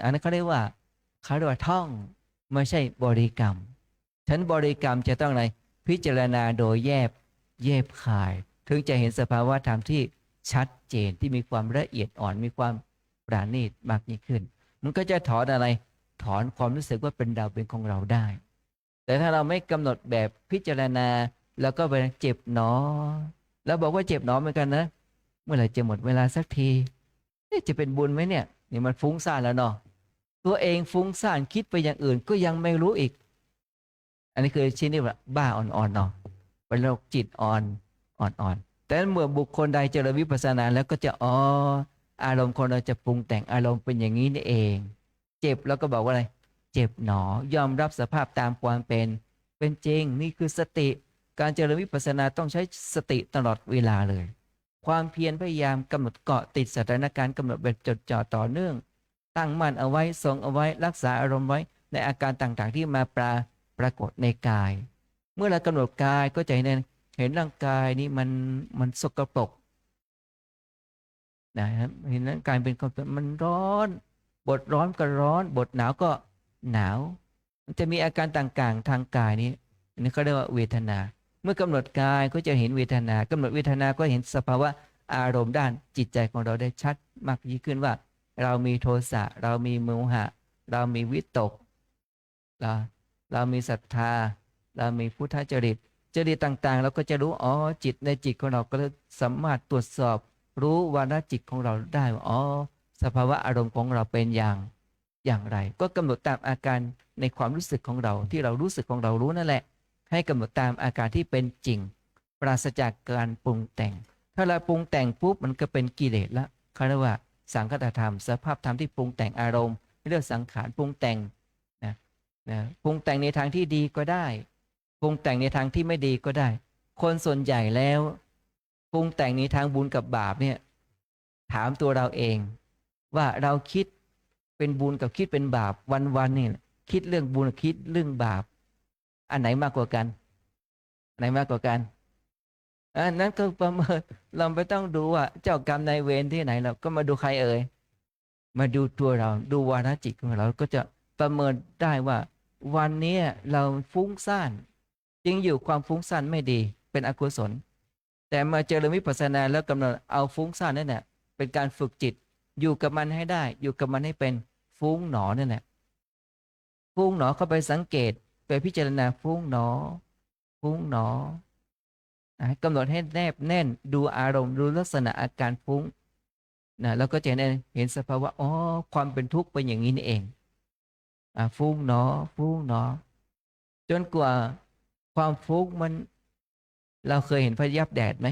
อันนั้นเขาเรียกว่าท่องไม่ใช่บริกรรมฉันบริกรรมจะต้องอะไรพิจารณาโดยแยบคายถึงจะเห็นสภาวะธรรมที่ชัดเจนที่มีความละเอียดอ่อนมีความปราณีตมากยิ่งขึ้นมันก็จะถอนอะไรถอนความรู้สึกว่าเป็นเราเป็นของเราได้แต่ถ้าเราไม่กำหนดแบบพิจารณาแล้วก็ไปเจ็บหนอแล้วบอกว่าเจ็บหนอเหมือนกันนะเมื่อไหร่จะหมดเวลาสักทีจะเป็นบุญไหมเนี่ยนี่มันฟุ้งซ่านแล้วเนาะ ตัวเองฟุ้งซ่านคิดไปอย่างอื่นก็ยังไม่รู้อีก อันนี้คือชิ้นที่ว่าบ้าอ่อนๆเนาะเป็นโรคจิตอ่อนแต่เมื่อบุคคลใดเจริญวิปัสสนาแล้วก็จะอารมณ์คนเราจะปรุงแต่งอารมณ์เป็นอย่างนี้นี่เอง เจ็บแล้วก็บอกว่าอะไรเจ็บหนอยอมรับสภาพตามความเป็นจริงนี่คือสติการเจริญวิปัสสนาต้องใช้สติตลอดเวลาเลย ความเพียรพยายามกำหนดเกาะติดสถานการณ์กำหนดแบบจดจ่อต่อเนื่องตั้งมั่นเอาไว้ทรงเอาไว้รักษาอารมณ์ไว้ในอาการต่างๆที่มาปรากฏในกาย เมื่อเรากำหนดกายก็จะเห็นร่างกายนี้มันสกปรกนะครับเห็นร่างกายเป็นมันร้อนบทร้อนก็ร้อนบทหนาวก็หนาวมันจะมีอาการต่างๆทางกายนี้นี่เขาเรียกว่าเวทนา เมื่อกำหนดกายก็จะเห็นเวทนากำหนดเวทนาก็เห็นสภาวะอารมณ์ด้านจิตใจของเราได้ชัดมากยิ่งขึ้นว่าเรามีโทสะเรามีโมหะเรามีวิตกเรามีศรัทธาเรามีพุทธจริตต่างๆเราก็จะรู้จิตในจิตของเราก็สามารถตรวจสอบรู้วาระจิตของเราได้ว่าสภาวะอารมณ์ของเราเป็นอย่างไรก็กำหนดตามอาการในความรู้สึกของเราที่เรารู้สึกของเรารู้นั่นแหละให้กำหนดตามอาการที่เป็นจริงปราศจากการปรุงแต่งถ้าเราปรุงแต่งปุ๊บมันก็เป็นกิเลสละเขาเรียกว่าสังคตธรรมสภาพธรรมที่ปรุงแต่งอารมณ์เรียกสังขารปรุงแต่งนะปรุงแต่งในทางที่ดีก็ได้ปรุงแต่งในทางที่ไม่ดีก็ได้ คนส่วนใหญ่แล้วปรุงแต่งในทางบุญกับบาปเนี่ยถามตัวเราเองว่าเราคิดเป็นบุญกับคิดเป็นบาปวันๆนี่คิดเรื่องบุญคิดเรื่องบาปอันไหนมากกว่ากันอันไหนมากกว่ากันอันนั้นก็ประเมินเราไม่ต้องดูว่าเจ้ากรรมนายเวรที่ไหนเราก็มาดูใครเอ่ยมาดูตัวเราดูวาระจิตของเราก็จะประเมินได้ว่าวันนี้เราฟุ้งซ่านจริงอยู่ความฟุ้งซ่านไม่ดีเป็นอกุศลแต่มาเจริญวิปัสสนาแล้วกำหนดเอาฟุ้งซ่านนั่นแหละเป็นการฝึกจิตอยู่กับมันให้ได้อยู่กับมันให้เป็นฟุ้งหนอนั่นแหละฟุ้งหนอเข้าไปสังเกตไปพิจารณาฟุ้งหนอกำหนดให้แนบแน่นดูอารมณ์ดูลักษณะอาการฟุ้งแล้วก็จะเห็นสภาวะความเป็นทุกข์เป็นอย่างนี้นี่เองฟุ้งหนอจนกว่าความฟุ้งมันเราเคยเห็นพยับแดดไหม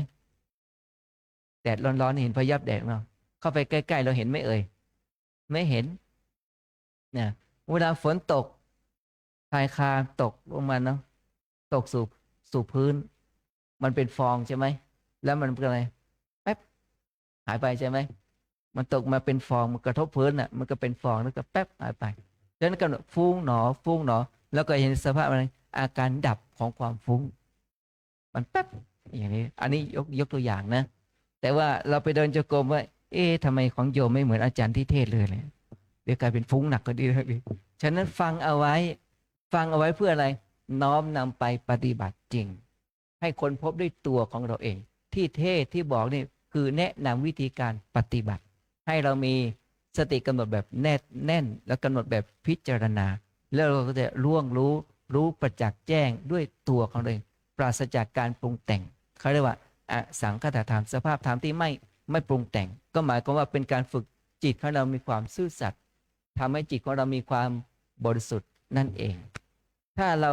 แดดร้อนๆเห็นพยับแดดมั้ยเข้าไปใกล้ๆเราเห็นไหมเอ่ยไม่เห็นเนี่ยเวลาฝนตกทายคาตกลงมาเนาะตกสู่พื้นมันเป็นฟองใช่ไหมแล้วมันเป็นอะไรแป๊บหายไปใช่ไหมมันตกมาเป็นฟองมันกระทบพื้นอ่ะมันก็เป็นฟองแล้วก็แป๊บหายไปดังนั้นกำหนดฟุ้งหนอแล้วก็เห็นสภาพอะไรอาการดับของความฟุ้งมันแป๊บอย่างนี้อันนี้ยกตัวอย่างนะแต่ว่าเราไปเดินจงกรมว่าทำไมของโยมไม่เหมือนอาจารย์ที่เทศเลยเดี๋ยวกลายเป็นฟุ้งหนักก็ดีเลยฉะนั้นฟังเอาไว้เพื่ออะไรน้อมนำไปปฏิบัติจริงให้คนพบด้วยตัวของเราเองที่เทศที่บอกนี่คือแนะนำวิธีการปฏิบัติให้เรามีสติกำหนดแบบแน่นแล้วกำหนดแบบพิจารณาแล้วเราก็จะรู้ประจักษ์แจ้งด้วยตัวของเราเองปราศจากการปรุงแต่งเขาเรียกว่าอสังคตธรรมสภาพธรรมที่ไม่ปรุงแต่งก็หมายความว่าเป็นการฝึกจิตของเรามีความซื่อสัตย์ทำให้จิตของเรามีความบริสุทธิ์นั่นเองถ้าเรา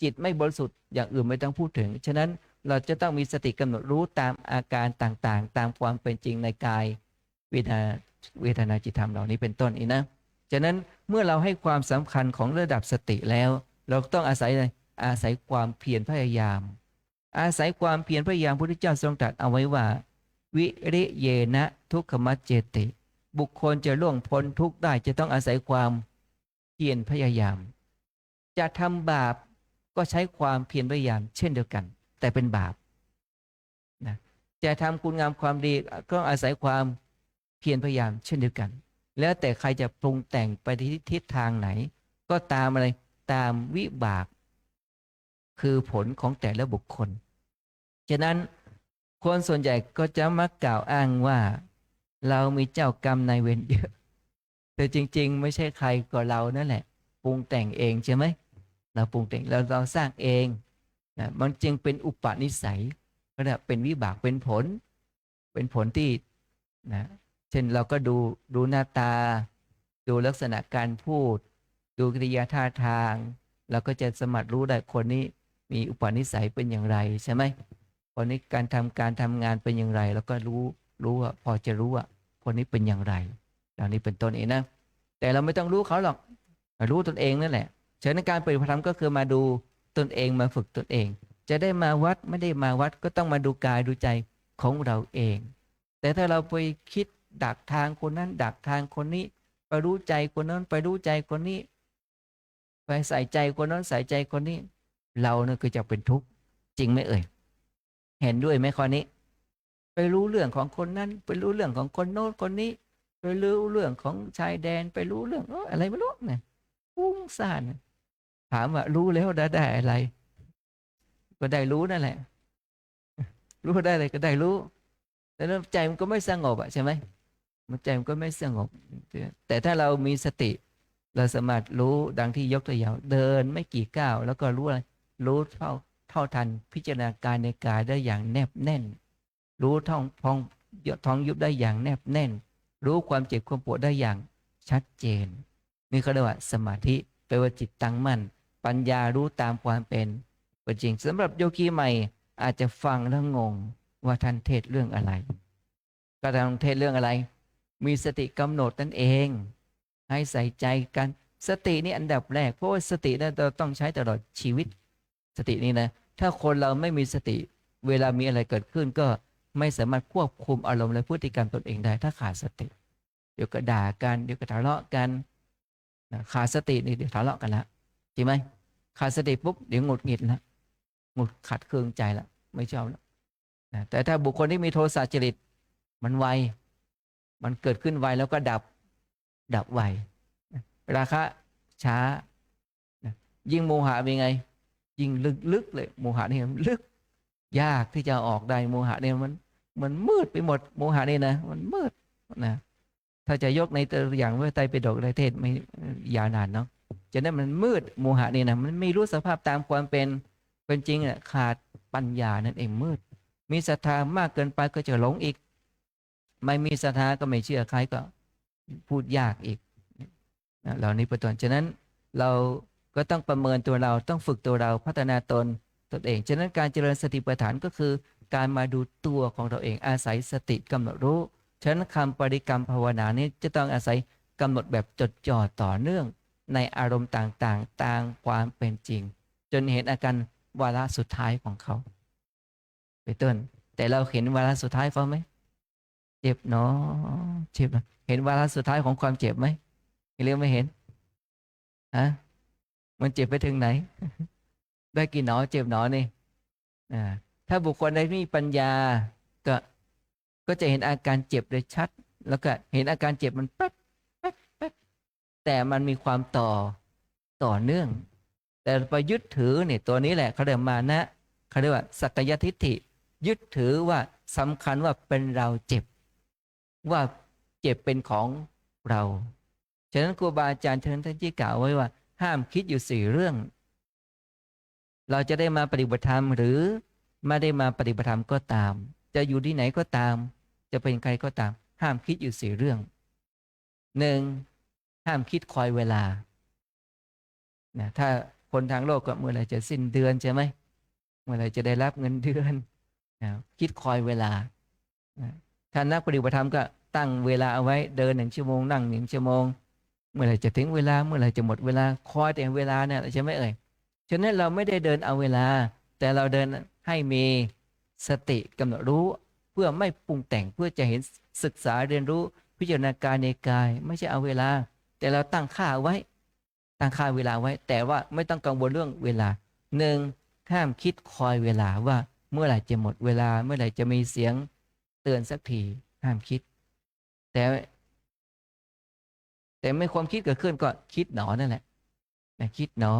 จิตไม่บริสุทธิ์อย่างอื่นไม่ต้องพูดถึงฉะนั้นเราจะต้องมีสติกำหนดรู้ตามอาการต่างๆตามความเป็นจริงในกายเวทนาจิตธรรมเหล่านี้เป็นต้นอีกนะฉะนั้นเมื่อเราให้ความสำคัญของระดับสติแล้วเราต้องอาศัยความเพียรพยายามอาศัยความเพียรพยายามพระพุทธเจ้าทรงตรัสเอาไว้ว่าวิริเยนะทุกขมัจเจติบุคคลจะล่วงพ้นทุกข์ได้จะต้องอาศัยความเพียรพยายามจะทำบาปก็ใช้ความเพียรพยายามเช่นเดียวกันแต่เป็นบาปนะจะทำคุณงามความดีก็อาศัยความเพียรพยายามเช่นเดียวกันแล้วแต่ใครจะปรุงแต่งไปทิศทางไหนก็ตามอะไรตามวิบากคือผลของแต่ละบุคคลฉะนั้นคนส่วนใหญ่ก็จะมักกล่าวอ้างว่าเรามีเจ้ากรรมนายเวรเยอะแต่จริงๆไม่ใช่ใครก็เรานั่นแหละปรุงแต่งเองใช่ไหมเราปรุงแต่งเราสร้างเองนะมันจึงเป็นอุปนิสัยก็ได้เป็นวิบากเป็นผลที่นะเช่นเราก็ดูหน้าตา ดูลักษณะการพูด ดูกิริยาท่าทางเราก็จะสามารถรู้ได้คนนี้มีอุปนิสัยเป็นอย่างไรใช่ไหมคนนี้การทำงานเป็นอย่างไร แล้วก็รู้ว่าพอจะรู้ว่าคนนี้เป็นอย่างไรเหล่านี้เป็นต้นเองนะแต่เราไม่ต้องรู้เขาหรอกรู้ตนเองนั่นแหละฉะนั้นการปฏิบัติธรรมก็คือมาดูตนเองมาฝึกตนเอง จะได้มาวัดไม่ได้มาวัดก็ต้องมาดูกายดูใจของเราเอง แต่ถ้าเราไปคิดดักทางคนนั้นดักทางคนนี้ไปรู้ใจคนนั้นไปรู้ใจคนนี้ไปใส่ใจคนนั้นใส่ใจคนนี้เราเนี่ยก็จะเป็นทุกข์จริงไหมเอ่ยเห็นด้วยไหมข้อนี้ไปรู้เรื่องของคนนั้นไปรู้เรื่องของคนโน้นคนนี้ไปรู้เรื่องของชายแดนไปรู้เรื่องอะไรไม่รู้เนี่ยฟุ้งซ่านถามว่ารู้แล้วได้อะไรก็ได้รู้นั่นแหละรู้ได้อะไรก็ได้รู้แต่ใจมันก็ไม่สงบใช่ไหมมันใจมันก็ไม่สงบแต่ถ้าเรามีสติเราสามารถรู้ดังที่ยกตัวอย่างเดินไม่กี่ก้าวแล้วก็รู้อะไรรู้เท่าทันพิจารณากายในกายได้อย่างแนบแน่นรู้ท้องยุบได้อย่างแนบแน่นรู้ความเจ็บความปวดได้อย่างชัดเจนนี่เขาเรียกว่าสมาธิแปลว่าจิตตั้งมั่นปัญญารู้ตามความเป็นจริงสำหรับโยคีใหม่อาจจะฟังแล้วงงว่าท่านเทศเรื่องอะไรก็ท่านเทศเรื่องอะไรมีสติกำหนดนั่นเองให้ใส่ใจกันสตินี่อันดับแรกเพราะว่าสตินั้นเราต้องใช้ตลอดชีวิตสตินี่นะถ้าคนเราไม่มีสติเวลามีอะไรเกิดขึ้นก็ไม่สามารถควบคุมอารมณ์และพฤติกรรมตนเองได้ถ้าขาดสติเดี๋ยวก็ด่ากันเดี๋ยวก็ทะเลาะกันขาดสตินี่เดี๋ยวทะเลาะกันละใช่ไหมขาดสติปุ๊บเดี๋ยวหงุดหงิดละหงุดขัดเคืองใจละไม่ชอบแล้วแต่ถ้าบุคคลที่มีโทสะจริตมันไวมันเกิดขึ้นไวแล้วก็ดับไวราคะช้ายิ่งโมหะเป็นไงยิ่งลึกเลยโมหะนี่มันลึกยากที่จะออกได้โมหะเนี่ยมันมืดไปหมดโมหะนี่นะมันมืดนะถ้าจะยกในตัวอย่างว่าไตรปิฎกในเทศไม่ยาวนานเนาะจะนั้นมันมืดโมหะนี่นะมันไม่รู้สภาพตามความเป็นจริงเนี่ยขาดปัญญานั่นเองมืดมีศรัทธามากเกินไปก็จะหลงอีกไม่มีศรัทธาก็ไม่เชื่อใครก็พูดยากอีกเหล่านี้เป็นต้นฉะนั้นเราก็ต้องประเมินตัวเราต้องฝึกตัวเราพัฒนาตนเองฉะนั้นการเจริญสติปัฏฐานก็คือการมาดูตัวของเราเองอาศัยสติกำหนดรู้ฉะนั้นคำปริกรรมภาวนานี้จะต้องอาศัยกำหนดแบบจดจ่อต่อเนื่องในอารมณ์ต่างๆตามความเป็นจริงจนเห็นอาการวาระสุดท้ายของเขาเป็นต้นแต่เราเห็นวาระสุดท้ายเขาไหมเจ็บเนาะเจ็บนะเห็นวาระสุดท้ายของความเจ็บไหมเรียกไม่เห็นฮะมันเจ็บไปถึงไหนได้กี่หนอเจ็บหนอนี่ถ้าบุคคลใดมีปัญญาก็จะเห็นอาการเจ็บได้ชัดแล้วก็เห็นอาการเจ็บมันแป๊บแต่มันมีความต่อเนื่องแต่ไปยึดถือเนี่ยตัวนี้แหละเขาเรียกมานะเขาเรียกว่าสักกายทิฏฐิยึดถือว่าสำคัญว่าเป็นเราเจ็บว่าเจ็บเป็นของเราฉะนั้นครูบาอาจารย์ท่านที่กล่าวไว้ว่าห้ามคิดอยู่4 เรื่องเราจะได้มาปฏิบัติธรรมหรือไม่ได้มาปฏิบัติธรรมก็ตามจะอยู่ที่ไหนก็ตามจะเป็นใครก็ตามห้ามคิดอยู่4 เรื่อง1ห้ามคิดคอยเวลาถ้าคนทางโลกก็เมื่อไหร่จะสิ้นเดือนใช่ไหมเมื่อไหร่จะได้รับเงินเดือนคิดคอยเวลาถ้านักปฏิบัติธรรมก็ตั้งเวลาเอาไว้เดิน1 ชั่วโมงนั่ง1 ชั่วโมงเมื่อไหร่จะถึงเวลาเมื่อไหร่จะหมดเวลาคอยแต่เวลาเนี่ยใช่ไหมเอ่ยฉะนั้นเราไม่ได้เดินเอาเวลาแต่เราเดินให้มีสติกำหนดรู้เพื่อไม่ปรุงแต่งเพื่อจะเห็นศึกษาเรียนรู้พิจารณากายในกายไม่ใช่เอาเวลาแต่เราตั้งค่าไว้ตั้งค่าเวลาไว้แต่ว่าไม่ต้องกังวลเรื่องเวลา1ห้ามคิดคอยเวลาว่าเมื่อไหร่จะหมดเวลาเมื่อไหร่จะมีเสียงเตือนสักทีห้ามคิดแต่ไม่ความคิดเกิดขึ้นก็คิดหนอนั่นแหละคิดหนอ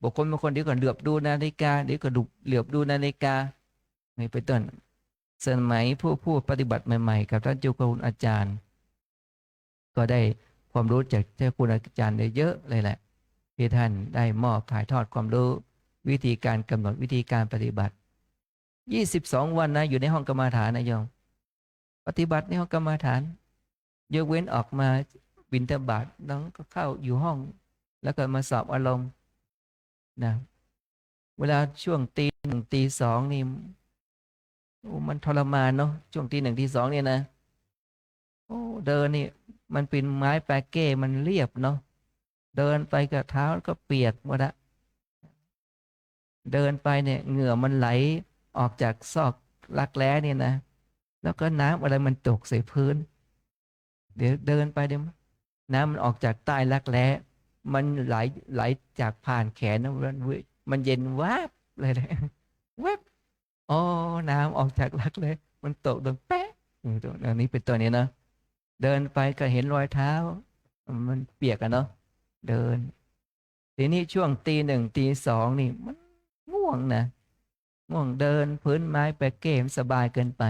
บุคคลบางคนเดี๋ยวก็เหลือบดูนาฬิกาเดี๋ยวก็เหลือบดูนาฬิกาไม่เป็นต้นสมัยผู้ปฏิบัติใหม่ๆกับท่านเจ้าคุณอาจารย์ก็ได้ความรู้จากเจ้าคุณอาจารย์ได้เยอะเลยแหละที่ท่านได้มอบถ่ายทอดความรู้วิธีการกำหนดวิธีการปฏิบัติ22 วันนะอยู่ในห้องกรรมฐานนะโยมปฏิบัติในห้องกรรมฐานยกเว้นออกมา บิณฑบาตน้องก็เข้าอยู่ห้อง แล้วก็มาสอบอารมณ์นะเวลาช่วงตี 1ตี 2นี่โอ้มันทรมานเนาะช่วงตี 1ตี 2เนี่ยนะโอ้เดินนี่มันเป็นไม้แปะเก้มันเรียบเนาะเดินไปกับเท้าก็เปียกหมดละเดินไปเนี่ยเหงื่อมันไหลออกจากซอกรักแร้เนี่ยนะแล้วก็น้ำอะไรมันตกใส่พื้นเดี๋ยวเดินไปเดี๋ยวน้ำมันออกจากใต้รักแร้มันไหลจากผ่านแขนนะมันเย็นวาบเลยนะแวบอ๋อน้ำออกจากรักแร้มันตกโดนแป๊ะอันนี้เป็นตัวนี้นะเดินไปก็เห็นรอยเท้ามันเปียกอะเนาะเดินทีนี้ช่วงตี 1ตี 2นี่มันง่วงนะง่วงเดินพื้นไม้แปะเก้มสบายเกินไป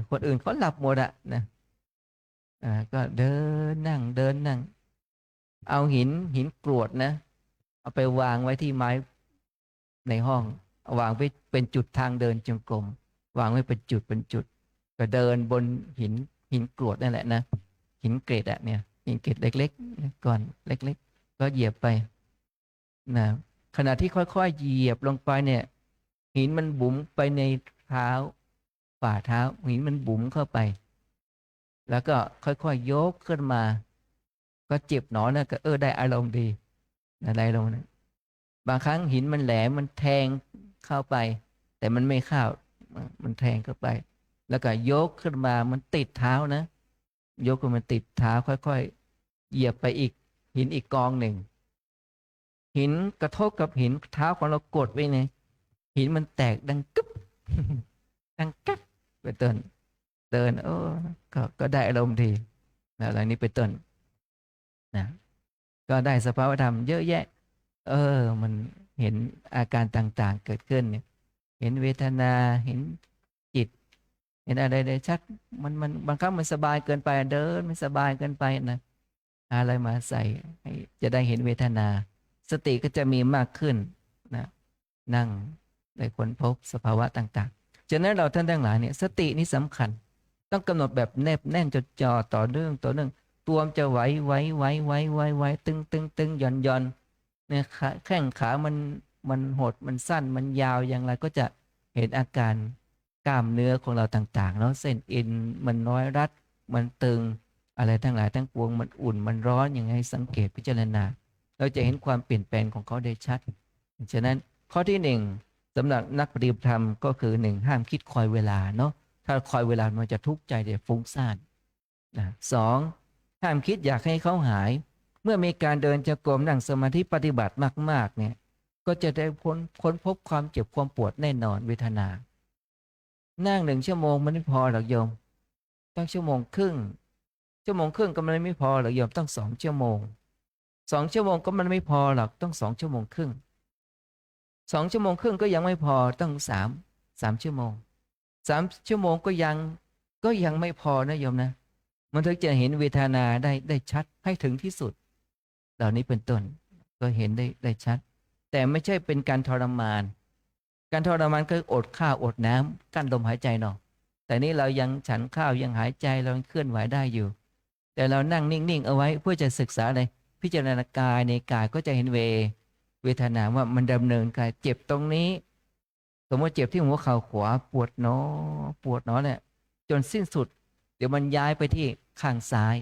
คนอื่นเขาหลับหมดอะนะก็เดินนั่งเอาหินกรวดนะเอาไปวางไว้ที่ไม้ในห้องวางไว้เป็นจุดทางเดินจงกรมวางไว้เป็นจุดก็เดินบนหินกรวดนั่นแหละนะหินเกรดอะเนี่ยหินเกรดเล็กๆก่อนเล็กๆก็เหยียบไปนะขณะที่ค่อยๆเหยียบลงไปเนี่ยหินมันบุ๋มไปในเท้าฝ่าเท้าหินมันบุ๋มเข้าไปแล้วก็ค่อยๆยกขึ้นมาก็เจ็บหนอนะก็ได้อารมณ์ดีอะไรลงนะบางครั้งหินมันแหลมมันแทงเข้าไปแต่มันไม่เข้ามันแทงเข้าไปแล้วก็ยกขึ้นมามันติดเท้านะยกขึ้นมาติดเท้าค่อยๆเหยียบไปอีกหินอีกกองหนึ่งหินกระทบกับหินเท้าของเรากดไว้เนี่ยหินมันแตกดังกึ๊บดังกั๊บเป็นต้นเดินก็ได้อารมณ์ดีนะอะไรนี้เป็นต้นนะก็ได้สภาวธรรมเยอะแยะมันเห็นอาการต่างๆเกิดขึ้นเนี่ยเห็นเวทนาเห็นจิตเห็นอะไรได้ชัดมันบางครั้งมันสบายเกินไปเดินไม่สบายเกินไปนะอะไรมาใส่ให้จะได้เห็นเวทนาสติก็จะมีมากขึ้นนะนั่งได้ค้นพบสภาวะต่างๆฉะนั้นเราท่านทั้งหลายเนี่ยสตินี่สำคัญต้องกำหนดแบบแนบแน่นจดจ่อต่อเนื่องตัวมันจะไหวตึงหย่อนเนี่ยแข้งขามันหดมันสั้นมันยาวอย่างไรก็จะเห็นอาการกล้ามเนื้อของเราต่างๆเนาะเส้นเอ็นมันน้อยรัดมันตึงอะไรทั้งหลายทั้งปวงมันอุ่นมันร้อนอย่างไรสังเกตพิจารณาเราจะเห็นความเปลี่ยนแปลงของเขาได้ชัดฉะนั้นข้อที่1สำหรับนักปฏิบัติธรรมก็คือ1ห้ามคิดคอยเวลาเนาะถ้าคอยเวลามันจะทุกข์ใจจะฟุ้งซ่านนะ2ห้ามคิดอยากให้เขาหายเมื่อมีการเดินจงกรมนั่งสมาธิปฏิบัติมากๆเนี่ยก็จะได้ค้นพบความเจ็บความปวดแน่นอนเวทนานั่ง1 ชั่วโมงมันไม่พอหรอกโยมต้อง1.5 ชั่วโมง1.5 ชั่วโมงก็มันไม่พอหรอกโยมต้อง2 ชั่วโมง2 ชั่วโมงก็มันไม่พอหรอกต้อง2 ชั่วโมงครึ่ง2 ชั่วโมงครึ่งก็ยังไม่พอต้อง3 ชั่วโมง3 ชั่วโมงก็ยังไม่พอนะโยมนะมันถึงจะเห็นเวทนาได้ชัดให้ถึงที่สุดเหล่านี้เป็นต้นก็เห็นได้ชัดแต่ไม่ใช่เป็นการทรมานการทรมานก็อดข้าวอดน้ำกั้นลมหายใจเนาะแต่นี้เรายังฉันข้าวยังหายใจเราเคลื่อนไหวได้อยู่แต่เรานั่งนิ่งๆเอาไว้เพื่อจะศึกษาอะไรพิจารณากายในกายก็จะเห็นเวทนาว่ามันดำเนินกายเจ็บตรงนี้สมมติเจ็บที่หัวเข่าขวาปวดหนอเนี่ยจนสิ้นสุดเดี๋ยวมันย้ายไปที่ข้างซ้าย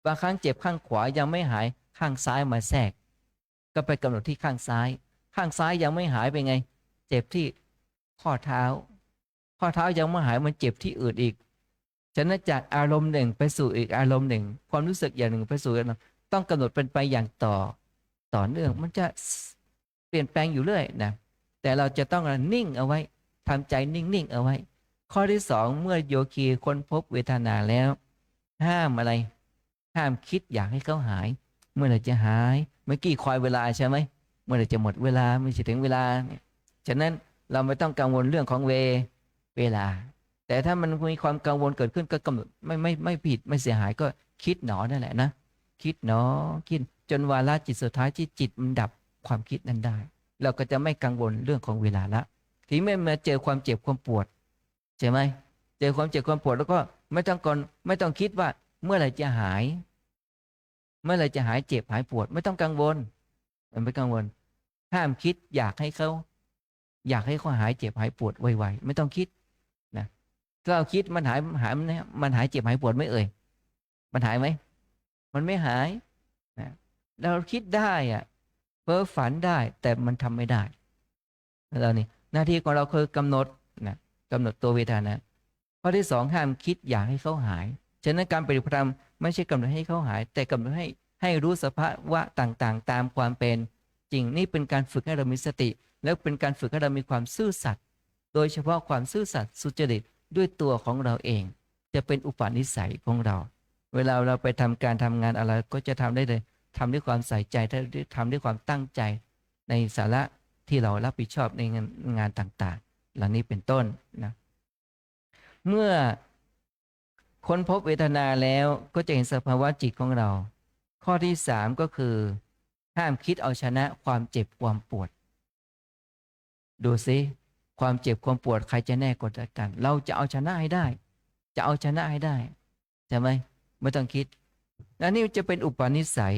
บางครั้งเจ็บข้างขวายังไม่หายข้างซ้ายมาแทรกก็ไปกำหนดที่ข้างซ้ายยังไม่หายไปไงเจ็บที่ข้อเท้ายังไม่หายมันเจ็บที่อื่นอีกฉะนั้นจากอารมณ์หนึ่งไปสู่อีกอารมณ์หนึ่งความรู้สึกอย่างหนึ่งไปสู่อีกต้องกำหนดเป็นไปอย่างต่อเนื่องมันจะเปลี่ยนแปลงอยู่เรื่อยนะแต่เราจะต้องนิ่งเอาไว้ทำใจนิ่งเอาไว้ข้อที่2เมื่อโยคีค้นพบเวทนาแล้วห้ามอะไรห้ามคิดอยากให้เขาหายเมื่อไหร่จะหายเมื่อกี้คอยเวลาใช่ไหมเมื่อไหร่จะหมดเวลาไม่ใช่ถึงเวลาฉะนั้นเราไม่ต้องกังวลเรื่องของเวลาแต่ถ้ามันมีความกังวลเกิดขึ้นก็กำหนดไม่ผิดไม่เสียหายก็คิดหนอนั่นแหละนะคิดจนวาระจิตสุดท้ายที่จิตมันดับความคิดนั้นได้เราก็จะไม่กังวลเรื่องของเวลาละทีเมื่อมาเจอความเจ็บความปวดใช่ไหมเจอความเจ็บความปวดแล้วก็ไม่ต้องคิดว่า เมื่อไหร่จะหาย เมื่อไหร่จะหายเจ็บหายปวดไม่ต้องกังวลไม่กังวลห้ามคิดอยากให้เขาหายเจ็บหายปวดไวๆไม่ต้องคิดนะถ้าเราคิดมันหายมันหายเจ็บหายปวดไม่เอ่ยมันหายไหมมันไม่หายนะเราคิดได้อะเพ้อฝันได้แต่มันทำไม่ได้เรานี่หน้าที่ของเราคือกำหนดนะกำหนดตัวเวทนาข้อที่สองห้ามคิดอยากให้เขาหายฉะนั้นการปฏิบัติธรรมไม่ใช่กำหนดให้เขาหายแต่กำหนดให้รู้สภาวะต่างๆตามความเป็นจริงนี่เป็นการฝึกให้เรามีสติแล้วเป็นการฝึกให้เรามีความซื่อสัตย์โดยเฉพาะความซื่อสัตย์สุจริตด้วยตัวของเราเองจะเป็นอุปนิสัยของเราเวลาเราไปทำการทำงานอะไรก็จะทำได้เลยทำด้วยความใส่ใจทำด้วยความตั้งใจในสาระที่เรารับผิดชอบในงานต่างๆเหล่านี้เป็นต้นนะเมื่อค้นพบเวทนาแล้วก็จะเห็นสภาวะจิตของเราข้อที่สามก็คือห้ามคิดเอาชนะความเจ็บความปวดดูซิความเจ็บความปวดใครจะแน่กว่ากันเราจะเอาชนะให้ได้จะเอาชนะให้ได้ใช่ไหมไม่ต้องคิดแล้วนี่จะเป็นอุปนิสัย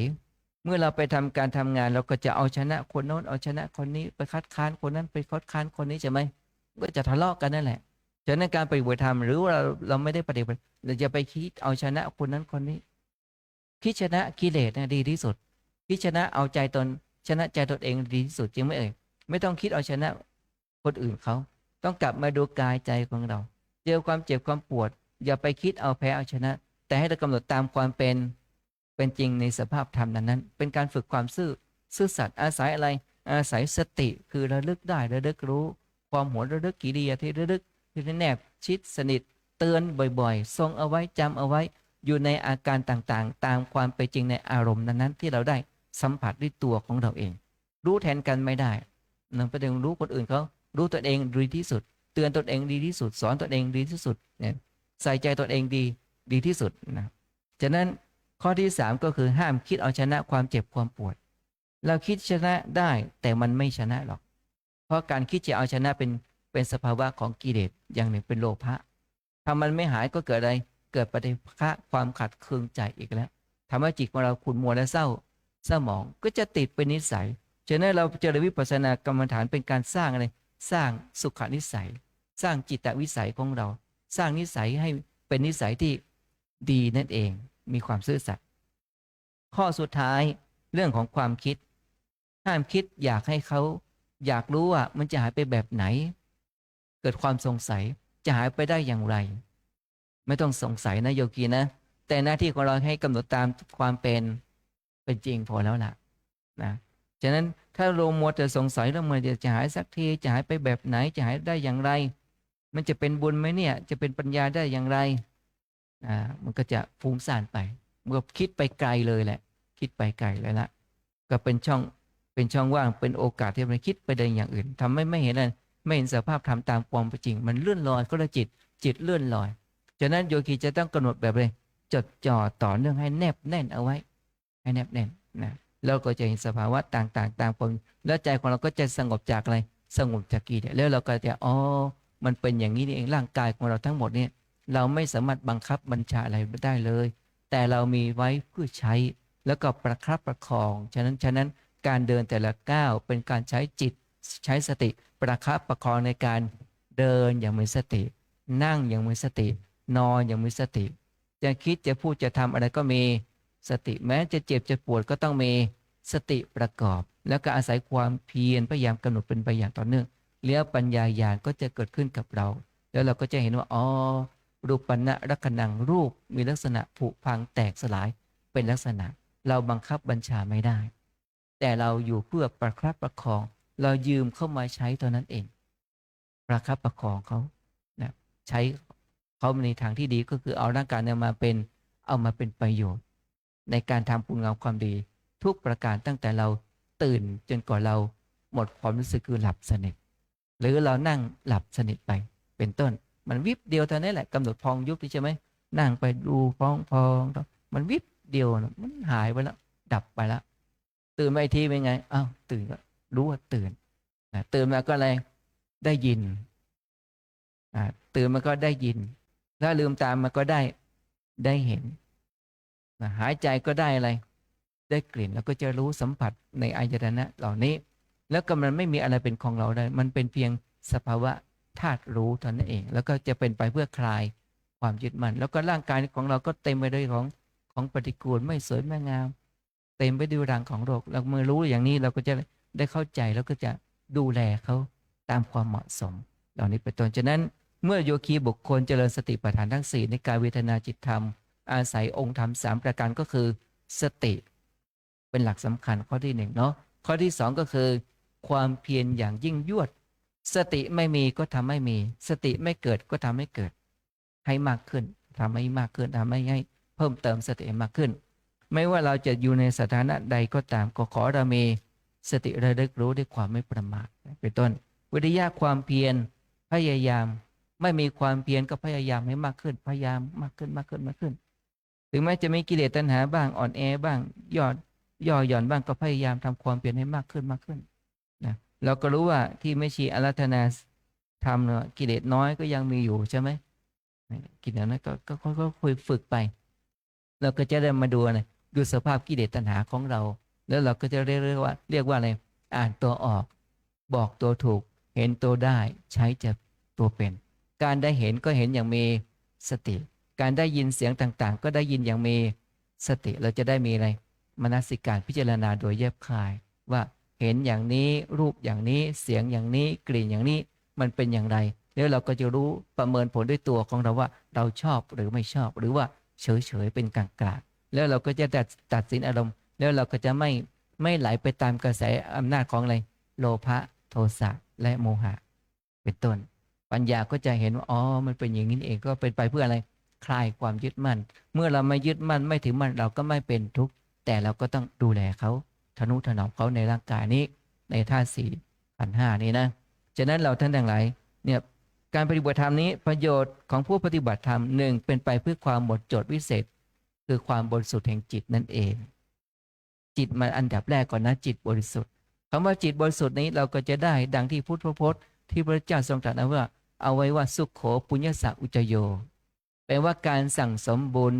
เมื่อเราไปทำการทำงานเราก็จะเอาชนะคนโน้นเอาชนะคนนี้ไปคัดค้านคนนั้นไปคัดค้านคนนี้ใช่ไหมก็จะทะเลาะกันนั่นแหละฉะนั้นการปฏิบัติธรรมหรือว่าเราไม่ได้ปฏิบัติเราจะไปคิดเอาชนะคนนั้นคนนี้คิดชนะกิเลสนะดีที่สุดคิดชนะเอาใจตนชนะใจตนเองดีที่สุดจริงไหมเอ่ยไม่ต้องคิดเอาชนะคนอื่นเขาต้องกลับมาดูกายใจของเราเจอความเจ็บความปวดอย่าไปคิดเอาแพ้เอาชนะแต่ให้เรากำหนดตามความเป็นจริงในสภาพธรรมนั้นเป็นการฝึกความซื่อสัตย์อาศัยอะไรอาศัยสติคือระลึกได้ระลึกรู้ความหัวระลึกกิริยาที่ระลึกที่แนบชิดสนิทเตือนบ่อยๆทรงเอาไว้จำเอาไว้อยู่ในอาการต่างๆตามความเป็นจริงในอารมณ์นั้นๆที่เราได้สัมผัสด้วยตัวของเราเองรู้แทนกันไม่ได้นั่นประเด็นรู้คนอื่นเขารู้ตัวเองดีที่สุดเตือนตัวเองดีที่สุดสอนตัวเองดีที่สุดเนี่ยใส่ใจตัวเองดีที่สุดนะฉะนั้นข้อที่สามก็คือห้ามคิดเอาชนะความเจ็บความปวดเราคิดชนะได้แต่มันไม่ชนะหรอกเพราะการคิดจะเอาชนะเป็นสภาวะของกิเลสอย่างหนึ่งเป็นโลภะถ้ามันไม่หายก็เกิดอะไรเกิดปฏิฆะความขัดเคืองใจอีกแล้วทำให้จิตของเราขุ่นมัวและเศร้าหมองก็จะติดเป็นนิสัยฉะนั้นเราเจริญวิปัสสนากรรมฐานเป็นการสร้างอะไรสร้างสุขนิสัยสร้างจิตวิสัยของเราสร้างนิสัยให้เป็นนิสัยที่ดีนั่นเองมีความซื่อสัตย์ข้อสุดท้ายเรื่องของความคิดห้ามคิดอยากให้เขาอยากรู้ว่ามันจะหายไปแบบไหนเกิดความสงสัยจะหายไปได้อย่างไรไม่ต้องสงสัยนะโยคีนะแต่หน้าที่ของเราให้กำหนดตามความเป็นจริงพอแล้วล่ะนะฉะนั้นถ้าเรามัวแต่สงสัยแล้วมันจะหายสักทีจะหายไปแบบไหนจะหายได้อย่างไรมันจะเป็นบุญไหมเนี่ยจะเป็นปัญญาได้อย่างไรมันก็จะฟุ้งซ่านไปมันก็คิดไปไกลเลยแหละคิดไปไกลเลยละก็เป็นช่องว่างเป็นโอกาสที่มันคิดไปในอย่างอื่นทำให้ไม่เห็นอะไรไม่เห็นสภาพธรรมตามความเป็นจริงมันเลื่อนลอยก็เลยจิตเลื่อนลอยฉะนั้นโยคีจะต้องกำหนดแบบเลยจดจ่อต่อเนื่องให้แนบแน่นเอาไว้ให้แนบแน่นนะเราก็จะเห็นสภาวะต่างๆตามความแล้วใจของเราก็จะสงบจากอะไรสงบจากกิเลสแล้วเราก็จะมันเป็นอย่างนี้นี่เองร่างกายของเราทั้งหมดเนี่ยเราไม่สามารถบังคับบัญชาอะไรไม่ได้เลยแต่เรามีไว้เพื่อใช้แล้วก็ประคับประคองฉะนั้นการเดินแต่ละก้าวเป็นการใช้จิตใช้สติประคับประคองในการเดินอย่างมีสตินั่งอย่างมีสตินอนอย่างมีสติจะคิดจะพูดจะทำอะไรก็มีสติแม้จะเจ็บจะปวดก็ต้องมีสติประกอบแล้วก็อาศัยความเพียรพยายามกำหนดเป็นไปอย่างต่อเนื่องแล้วปัญญาญาณก็จะเกิดขึ้นกับเราแล้วเราก็จะเห็นว่ารูปณะลักขณังรูปมีลักษณะผุพังแตกสลายเป็นลักษณะเราบังคับบัญชาไม่ได้แต่เราอยู่เพื่อประคับประคองเรายืมเข้ามาใช้เท่านั้นเองประคับประคองเขานะใช้เขาในทางที่ดีก็คือเอาร่างกายเอามาเป็นประโยชน์ในการทำคุณงามความดีทุกประการตั้งแต่เราตื่นจนกว่าเราหมดความรู้สึกคือหลับสนิทหรือเรานั่งหลับสนิทไปเป็นต้นมันวิบเดียวเท่านั้นแหละกำหนดพองยุบใช่ไหมนั่งไปดูพองมันวิบเดียวมันหายไปแล้วดับไปแล้วตื่นมาอีกทีเป็นไงตื่นก็รู้ว่าตื่นตื่นมาก็อะไรได้ยินตื่นมาก็ได้ยินถ้าลืมตามมาก็ได้เห็น นะหายใจก็ได้อะไรได้กลิ่นแล้วก็จะรู้สัมผัสในอายตนะเหล่านี้ แล้วก็มันไม่มีอะไรเป็นของเราได้มันเป็นเพียงสภาวะธาตุรู้เท่านั้นเอง แล้วก็จะเป็นไปเพื่อคลายความยึดมั่นแล้วก็ร่างกายของเราก็เต็มไปด้วยของปฏิกูลไม่สวยไม่งาม เต็มไปด้วยรังของโรคเราเมื่อรู้อย่างนี้เราก็จะได้เข้าใจแล้วก็จะดูแลเขาตามความเหมาะสมเหล่านี้เป็นต้นฉะนั้นเมื่อโยคีบุคคลเจริญสติปัฏฐานทั้ง4ในกายเวทนาจิตธรรมอาศัยองค์ธรรม3ประการก็คือสติเป็นหลักสำคัญข้อที่1เนาะข้อที่2ก็คือความเพียรอย่างยิ่งยวดสติไม่มีก็ทำให้มีสติไม่เกิดก็ทำให้เกิดให้มากขึ้นทำให้มากขึ้นทำให้เพิ่มเติมสติมากขึ้นไม่ว่าเราจะอยู่ในสถานะใดก็ตามก็ขอเรามีสติระลึกรู้ด้วยความไม่ประมาทเป็นต้นวิริยะความเพียรพยายามไม่มีความเพียรก็พยายามให้มากขึ้นพยายามมากขึ้นถึงแม้จะมีกิเลสตัณหาบ้างอ่อนแอบ้างย่อหย่อนบ้างก็พยายามทำความเพียรให้มากขึ้นนะเราก็รู้ว่าที่ไม่ชีอาราธนาทำเนี่ยกิเลสน้อยก็ยังมีอยู่ใช่ไหมกิเลสนั้นก็ค่อยฝึกไปเราก็จะได้มาดูอะไรดูสภาพกิเลสตัณหาของเราแล้วเราก็จะเรียกว่าอะไรอ่านตัวออกบอกตัวถูกเห็นตัวได้ใช้จะตัวเป็นการได้เห็นก็เห็นอย่างมีสติการได้ยินเสียงต่างๆก็ได้ยินอย่างมีสติเราจะได้มีอะไรมนสิการพิจารณาโดยแยบคายว่าเห็นอย่างนี้รูปอย่างนี้เสียงอย่างนี้กลิ่นอย่างนี้มันเป็นอย่างไรแล้วเราก็จะรู้ประเมินผลด้วยตัวของเราว่าเราชอบหรือไม่ชอบหรือว่าเฉยเป็นกลางๆแล้วเราก็จะตัดสินอารมณ์แล้วเราก็จะไม่ไหลไปตามกระแสอำนาจของอะไรโลภะโทสะและโมหะเป็นต้นปัญญาก็จะเห็นว่าอ๋อมันเป็นอย่างนี้เองก็เป็นไปเพื่ออะไรคลายความยึดมั่นเมื่อเราไม่ยึดมั่นไม่ถือมั่นเราก็ไม่เป็นทุกข์แต่เราก็ต้องดูแลเขาทนุถนอมเขาในร่างกายนี้ในธาตุสี่ขันธ์ห้านี้นะฉะนั้นเราท่านทั้งหลายเนี่ยการปฏิบัติธรรมนี้ประโยชน์ของผู้ปฏิบัติธรรมหนึ่งเป็นไปเพื่อความหมดจดวิเศษคือความบริสุทธิ์แห่งจิตนั่นเองจิตมันอันดับแรกก่อนนะจิตบริสุทธิ์คำว่าจิตบริสุทธิ์นี้เราก็จะได้ดังที่พุทธพจน์ที่พระเจ้าทรงตรัสว่าเอาไว้ว่าสุขโขปุญญสักอุจโยแปลว่าการสั่งสมบุญ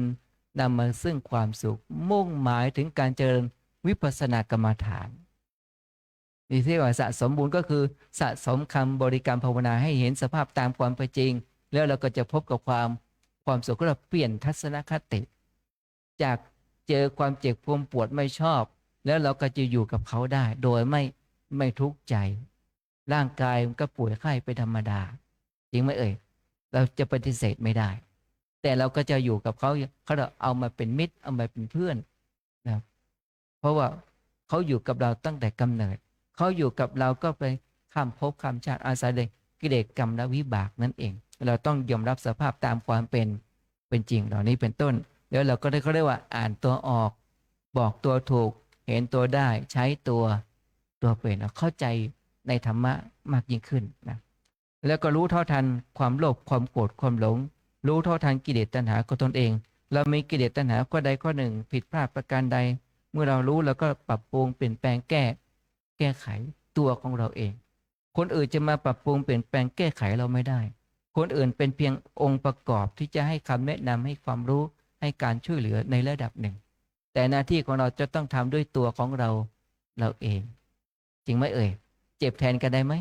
นำมาซึ่งความสุขมุ่งหมายถึงการเจริญวิปัสสนากรรมฐานนี่ที่ว่าสะสมบุญก็คือสะสมคำบริกรรมภาวนาให้เห็นสภาพตามความเป็นจริงแล้วเราก็จะพบกับความสุขก็เราเปลี่ยนทัศนคติจากเจอความเจ็บความปวดไม่ชอบแล้วเราก็จะอยู่กับเขาได้โดยไม่ทุกข์ใจร่างกายมันก็ป่วยไข้เป็นธรรมดาจริงไหมเอ่ยเราจะปฏิเสธไม่ได้แต่เราก็จะอยู่กับเขาเอามาเป็นมิตรเอามาเป็นเพื่อนนะเพราะว่าเขาอยู่กับเราตั้งแต่กำเนิดเขาอยู่กับเราก็ไปข้ามภพข้ามชาติอาศัยเลยกิเลสกรรมและวิบากนั่นเองเราต้องยอมรับสภาพตามความเป็นจริงเหล่านี้เป็นต้นแล้วเราก็ได้เขาเรียกว่าอ่านตัวออกบอกตัวถูกเห็นตัวได้ใช้ตัวเป็นเข้าใจในธรรมะมากยิ่งขึ้นนะแล้วก็รู้เท่าทันความโลภความโกรธความหลงรู้เท่าทันกิเลสตัณหาของตนเองเรามีกิเลสตัณหาข้อใดข้อหนึ่งผิดพลาดประการใดเมื่อเรารู้แล้วก็ปรับปรุงเปลี่ยนแปลงแก้ไขตัวของเราเองคนอื่นจะมาปรับปรุงเปลี่ยนแปลงแก้ไขเราไม่ได้คนอื่นเป็นเพียงองค์ประกอบที่จะให้คำแนะนำให้ความรู้ให้การช่วยเหลือในระดับหนึ่งแต่หน้าที่ของเราจะต้องทำด้วยตัวของเราเองจริงไหมเอ่ยเจ็บแทนกันได้ไหม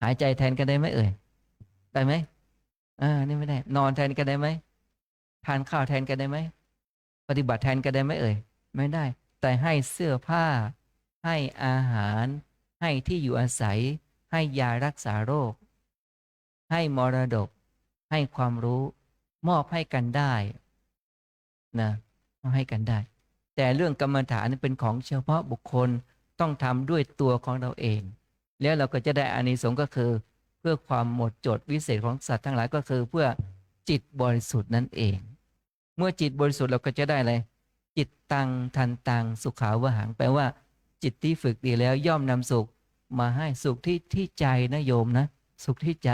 หายใจแทนกันได้ไหมเอ่ยได้ไหมนี่ไม่ได้นอนแทนกันได้ไหมทานข้าวแทนกันได้ไหมปฏิบัติแทนกันได้ไหมเอ่ยไม่ได้แต่ให้เสื้อผ้าให้อาหารให้ที่อยู่อาศัยให้ยารักษาโรคให้มรดกให้ความรู้มอบให้กันได้นะมอบให้กันได้แต่เรื่องกรรมฐานนี่เป็นของเฉพาะบุคคลต้องทำด้วยตัวของเราเองแล้วเราก็จะได้อานิสงส์ก็คือเพื่อความหมดจดวิเศษของสัตว์ทั้งหลายก็คือเพื่อจิตบริสุทธิ์นั่นเองเมื่อจิตบริสุทธิ์เราก็จะได้อะไรจิตตังทันตังสุขาวหังแปลว่าจิตที่ฝึกดีแล้วย่อมนำสุขมาให้สุขที่ใจนะโยมนะสุขที่ใจ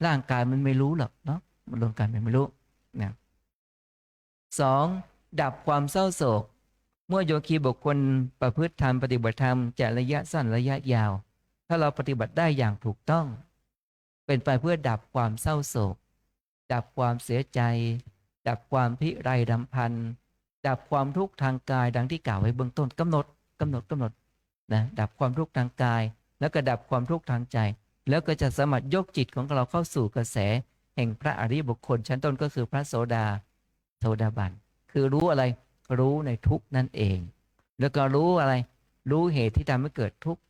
ร่างกายมันไม่รู้หรอกเนาะมันร่างกายมันไม่รู้นะ2ดับความเศร้าโศกเมื่อโยคีบุคคลประพฤติธรรมปฏิบัติธรรมจะระยะสั้นระยะยาวถ้าเราปฏิบัติได้อย่างถูกต้องเป็นไปเพื่อดับความเศร้าโศกดับความเสียใจดับความพิไรรำพัน ดับความทุกข์ทางกายดังที่กล่าวไว้เบื้องต้นกำหนดนะดับความทุกข์ทางกาย แล้วก็ดับความทุกข์ทางใจ แล้วก็จะสามารถยกจิตของเราเข้าสู่กระแสแห่งพระอริยบุคคลชั้นต้นก็คือพระโสดาบันคือรู้อะไรรู้ในทุกข์นั่นเอง แล้วก็รู้อะไรรู้เหตุที่ทำให้เกิดทุกข์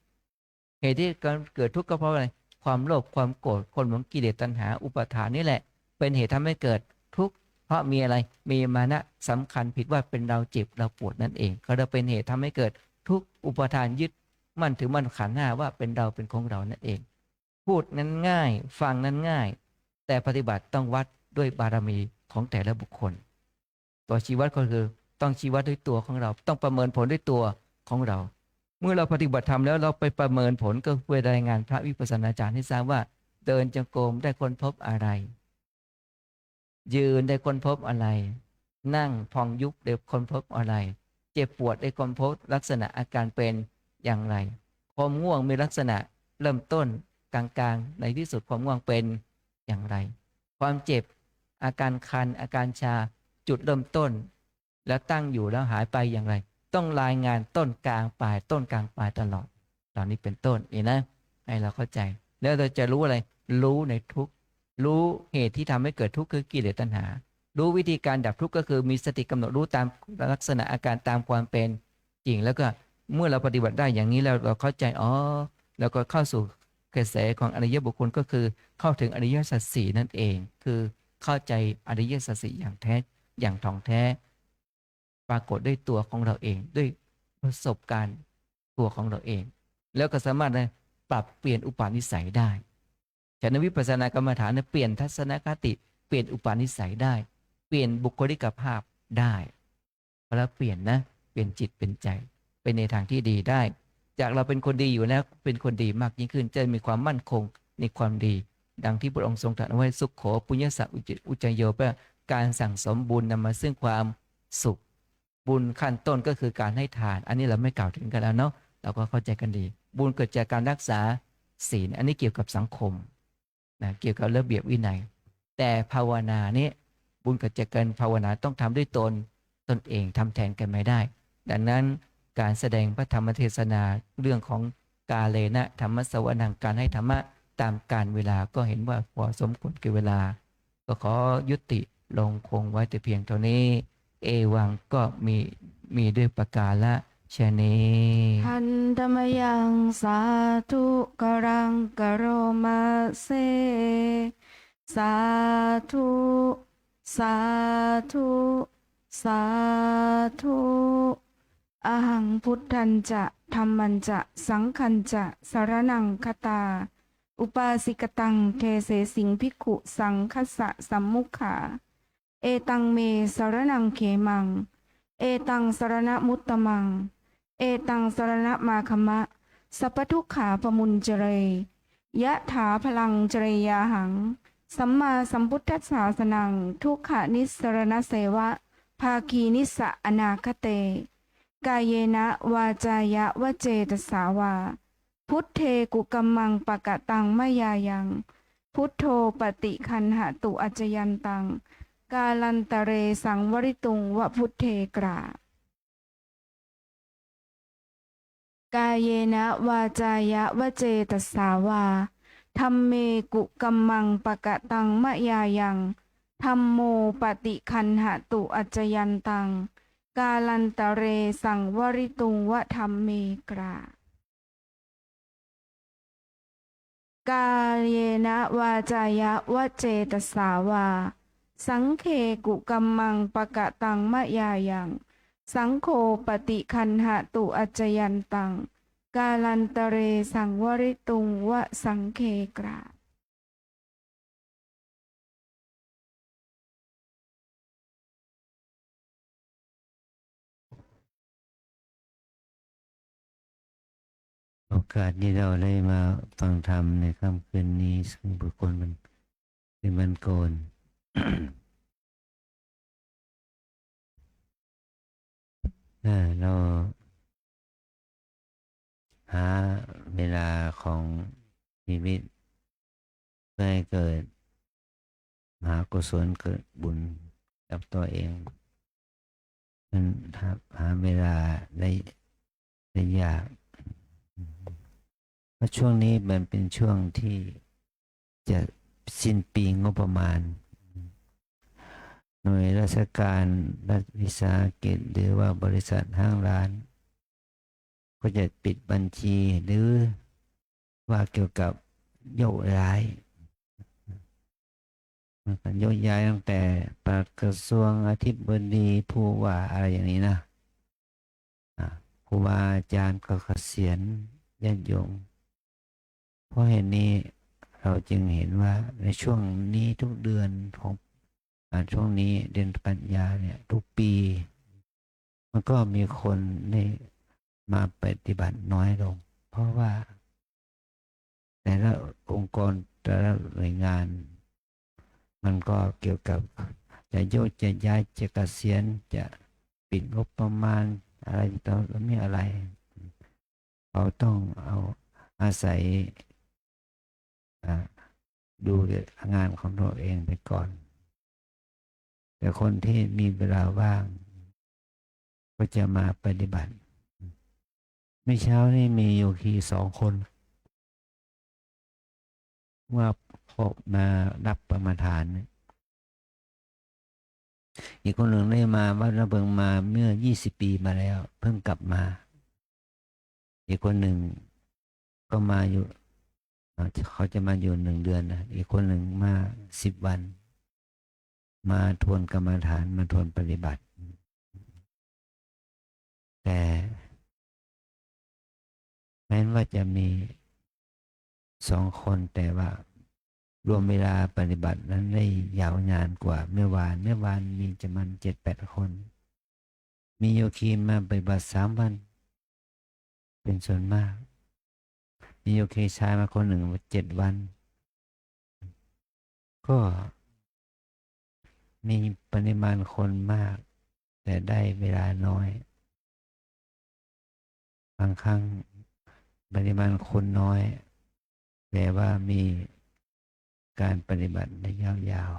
เหตุที่เกิดทุกข์ก็เพราะอะไรความโลภความโกรธคนของกิเลสตัณหาอุปาทานนี่แหละเป็นเหตุทำให้เกิดทุกข์เพราะมีอะไรมีมานะสำคัญผิดว่าเป็นเราเจ็บเราปวดนั่นเองก็จะเป็นเหตุทำให้เกิดทุกข์อุปาทานยึดมั่นถือมั่นขันธ์ห้าว่าเป็นเราเป็นของเรานั่นเอง พูดนั้นง่ายฟังนั้นง่ายแต่ปฏิบัติต้องวัดด้วยบารมีของแต่ละบุคคลตัวชี้วัดก็คือต้องชี้วัดด้วยตัวของเราต้องประเมินผลด้วยตัวของเราเมื่อเราปฏิบัติธรรมแล้วเราไปประเมินผลก็เพื่อรายงานพระวิปัสสนาจารย์ให้ทราบว่าเดินจงกรมได้ค้นพบอะไรยืนได้ค้นพบอะไรนั่งพองยุบได้ค้นพบอะไรเจ็บปวดได้ค้นพบลักษณะอาการเป็นอย่างไรความง่วงมีลักษณะเริ่มต้นกลางๆในที่สุดความง่วงเป็นอย่างไรความเจ็บอาการคันอาการชาจุดเริ่มต้นแล้วตั้งอยู่แล้วหายไปอย่างไรต้องรายงานต้นกลางปลายต้นกลางปลายตลอดเหล่านี้เป็นต้นนี่นะให้เราเข้าใจแล้วเราจะรู้อะไรรู้ในทุกข์รู้เหตุที่ทำให้เกิดทุกข์คือกิเลสตัณหารู้วิธีการดับทุกข์ก็คือมีสติกำหนดรู้ตามลักษณะอาการตามความเป็นจริงแล้วก็เมื่อเราปฏิบัติได้อย่างนี้แล้วเราเข้าใจแล้วก็เข้าสู่กระแสของอริยบุคคลก็คือเข้าถึงอริยสัจสี่นั่นเองคือเข้าใจอริยสัจสี่อย่างแท้อย่างท่องแท้ปรากฏด้วยตัวของเราเองด้วยประสบการณ์ตัวของเราเองแล้วก็สามารถปรับเปลี่ยนอุปาณิสัยได้ฉะนั้นวิปัสสนากรรมฐานเปลี่ยนทัศนคติเปลี่ยนอุปาณิสัยได้เปลี่ยนบุคลิกภาพได้แล้วเปลี่ยนเปลี่ยนจิตเป็นใจเป็นในทางที่ดีได้จากเราเป็นคนดีอยู่แล้วเป็นคนดีมากยิ่งขึ้นจะมีความมั่นคงในความดีดังที่พระองค์ทรงตรัสไว้สุขโขปุญญสักอุจโยแปลการสั่งสมบุญนำมาซึ่งความสุขบุญขั้นต้นก็คือการให้ทานอันนี้เราไม่กล่าวถึงกันแล้วเนาะเราก็เข้าใจกันดีบุญเกิดจากการรักษาศีลอันนี้เกี่ยวกับสังคมเกี่ยวกับระเบียบวินัยแต่ภาวนานี้บุญเกิดจากการภาวนาต้องทำด้วยตนเองทำแทนกันไม่ได้ดังนั้นการแสดงพระธรรมเทศนาเรื่องของกาเลนะธรรมสวนังการให้ธรรมะตามกาลเวลาก็เห็นว่าพอสมควรแก่เวลาก็ขอยุติลงคงไว้แต่เพียงเท่านี้เอวังก็มีด้วยประกาละชะนี้หันธรรมยังสาธุกรังกโรมาเซสาธุสาธุสาธุอหังพุทธันจะธัมมันจะสังฆันจะสรณังคตาอุปาสิกตังเทเสสิงภิกขุสังคัสสะสัมมุขาเอตังเมสรณังเขมังเอตังสรณมุตตมังเอตังสรณมาคมะสัพพทุกขาปมุญเจเรยะถาพลังเจริยาหังสัมมาสัมพุทธัสสะสนังทุกขานิสรณเสวะภาคีนิสสะอนาคเตกายเยนะวาจายะวเจตสาวาพุทเทกุกัมมังปะกะตังมะยายังพุทโธปฏิคันหตุอัจจยันตังกาลันตะเรสังวริตุงวะพุทเทกราบกายเยนะวาจายะวเจตสาวาธัมเมกุกัมมังปะกะตังมะยายังธัมโมปฏิคันหตุอัจจยันตังกาลันตะเรสังวริตุงวะธัมเมกราบกาเยนะวาจายะวเจตสาวาสังเคกุกัมมังปะกะตังมะยายังสังโฆปฏิคันหตุอัจจยันตังกาลันตะเรสังวริตุงวะสังเคกราบโอกาสที่เราได้มาฟังธรรมในค่ำคืนนี้ซึ่งบุคคลมันเป็นวันโกน เราหาเวลาของชีวิตเพื่อให้เกิดมหากุศลเกิดบุญกับตัวเอง มันหาเวลาได้ยากเพราะช่วงนี้มันเป็นช่วงที่จะสิ้นปีงบประมาณ หน่วยราชการรัฐวิสาหกิจหรือว่าบริษัทห้างร้าน ก็จะปิดบัญชีหรือว่าเกี่ยวกับโยกย้ายโยกย้ายตั้งแต่ปลัดกระทรวงอธิบดีผู้ว่าอะไรอย่างนี้นะครูบาอาจารย์ก็เกษียณญาติโยมเพราะเหตุนี้เราจึงเห็นว่าในช่วงนี้ทุกเดือนของช่วงนี้เดือนกันยาเนี่ยทุกปี มันก็มีคนได้มาปฏิบัติน้อยลง เพราะว่าแต่ละองค์กรแต่ละหน่วยงาน มันก็เกี่ยวกับจะโยกจะย้ายจะเกษียณจะปิดงบประมาณอะไรต่อมีอะไรเขาต้องเอาอาศัยดูงานของตัวเองไปก่อน แต่คนที่มีเวลาว่าง ก็จะมาปฏิบัติเมื่อเช้านี่มีโยคี2 คนว่าพบมารับประมาทาน อีกคนหนึ่งได้มาวัดระเบิงมาเมื่อ20 ปีมาแล้ว เพิ่งกลับมา อีกคนหนึ่งก็มาอยู่เขาจะมาอยู่1 เดือนนะอีกคนหนึ่งมา10 วัน มาทวนกรรมฐานมาทวนปฏิบัติ แต่แม้ว่าจะมี2 คนแต่ว่ารวมเวลาปฏิบัตินั้นได้ยาวนานกว่าเมื่อวานมีจำนวน7-8 คน มีโยคีมาปฏิบัติ3 วันเป็นส่วนมาก มีโยคีชายมาคนหนึ่ง7 วัน ก็มีปริมาณคนมาก แต่ได้เวลาน้อย บางครั้งปริมาณคนน้อยแต่ว่ามีการปฏิบัติในยาว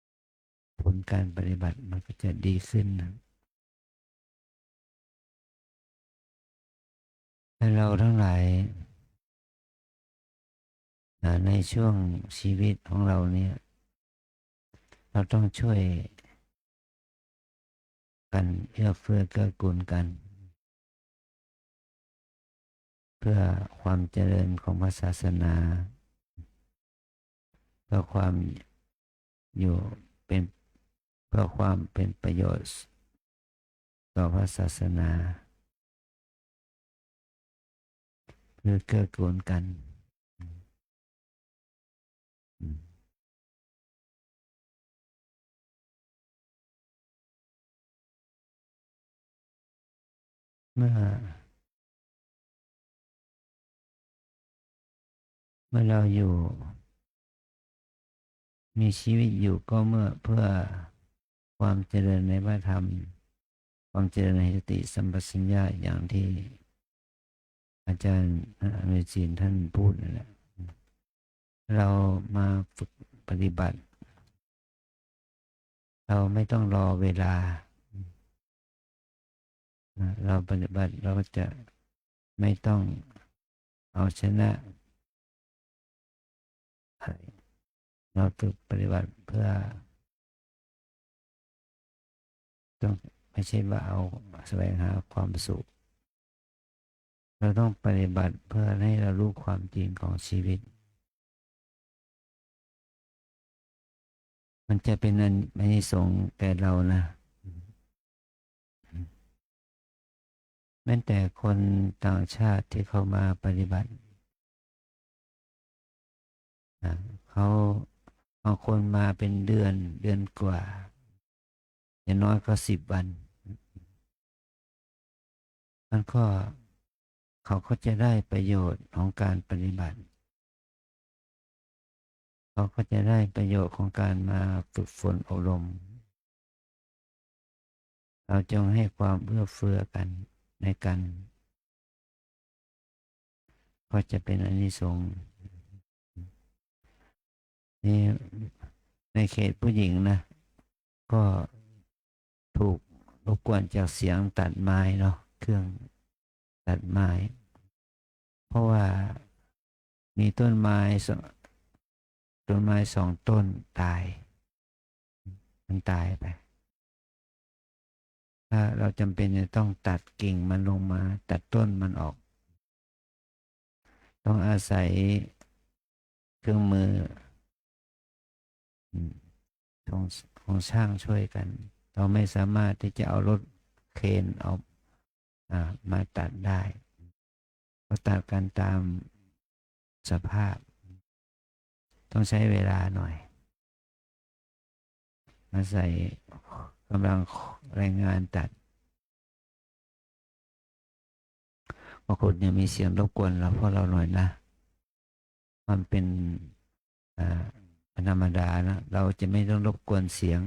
ๆผลการปฏิบัติมันก็จะดีขึ้นนะและเราทั้งหลายในช่วงชีวิตของเราเนี่ยเราต้องช่วยกันเอื้อเฟื้อเกื้อกูลกัน เพื่อความเจริญของพระศาสนาเพื่อความอยู่เป็นเพื่อความเป็นประโยชน์ต่อพระศาสนาเพื่อเกื้อกูลกันเมื่อเราอยู่มีชีวิตอยู่ก็เพื่อความเจริญในพระธรรมความเจริญในสติสัมปชัญญะอย่างที่อาจารย์อนุชินท่านพูดนั่นแหละเรามาฝึกปฏิบัติเราไม่ต้องรอเวลาเราปฏิบัติเราจะไม่ต้องเอาชนะเราฝึกปฏิบัติเพื่อต้องไม่ใช่ว่าเอาแสวงหาความสุขเราต้องปฏิบัติเพื่อให้เรารู้ความจริงของชีวิตมันจะเป็นอานิสงส์แก่เรานะแม้แต่คนต่างชาติที่เข้ามาปฏิบัติเขาบางคนมาเป็นเดือนกว่าอย่างน้อยก็10 วันมันก็เขาก็จะได้ประโยชน์ของการปฏิบัติเขาก็จะได้ประโยชน์ของการมาฝึกฝนอบรมเราจงให้ความเอื้อเฟื้อกันในกันก็จะเป็นอานิสงส์นี่ในเขตผู้หญิงนะก็ถูก รบกวนจากเสียงตัดไม้เนาะเครื่องตัดไม้ เพราะว่ามีต้นไม้สองต้นตาย มันตายไป ถ้าเราจำเป็นจะต้องตัดกิ่งมันลงมา ตัดต้นมันออก ต้องอาศัยเครื่องมือของช่างช่วยกัน เราไม่สามารถที่จะเอารถเครนเอามาตัดได้เราตัดกันตามสภาพ ต้องใช้เวลาหน่อย มาใส่กำลังแรงงานตัดบางคนยังมีเสียงรบกวนเราเพราะเราหน่อยนะ มันเป็นธรรมดานะเราจะไม่ต้องรบกวนเสียง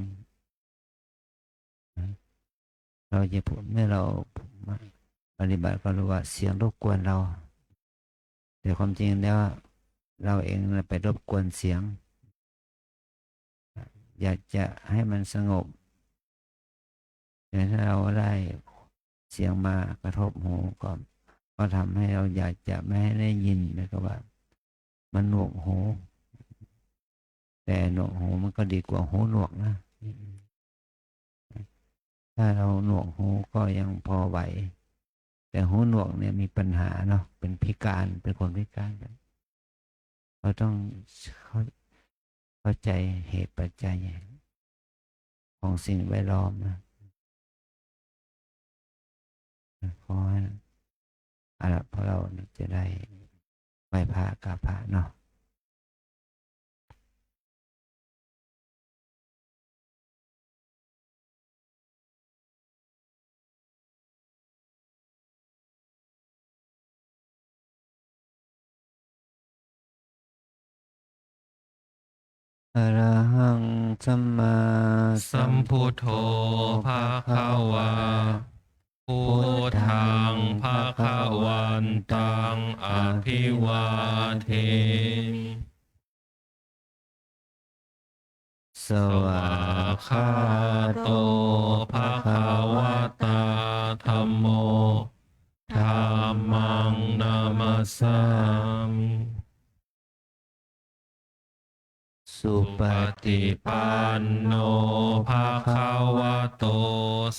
เราจะเมื่อเราปฏิบัติก็รู้ว่าเสียงรบกวนเรา แต่ความจริงแล้วเราเองไปรบกวนเสียง อยากจะให้มันสงบแต่ถ้าเราได้เสียงมากระทบหูก็ทำให้เราอยากจะไม่ให้ได้ยินนะครับว่ามันหนวกหู แต่หนวกหูมันก็ดีกว่าหูหนวกนะ ถ้าเราหนวกหูก็ยังพอไหว แต่หูหนวกเนี่ยมีปัญหาเนาะเป็นพิการเป็นคนพิการกันเราต้องเข้าใจเหตุปัจจัยของสิ่งแวดล้อมนะขอให้เพราะเราจะได้ไหว้พระกราบพระเนาะอะระหังสัมมาสัสัม ม พุทโธภาคะวาพุทธังภาคะวันตังอภิวาเทมิ สวา คาโตภะคะวะตาธัมโมธัมมังนามัสสามิ สุป ป ฏิ ฏิปันโนภะคะวะโต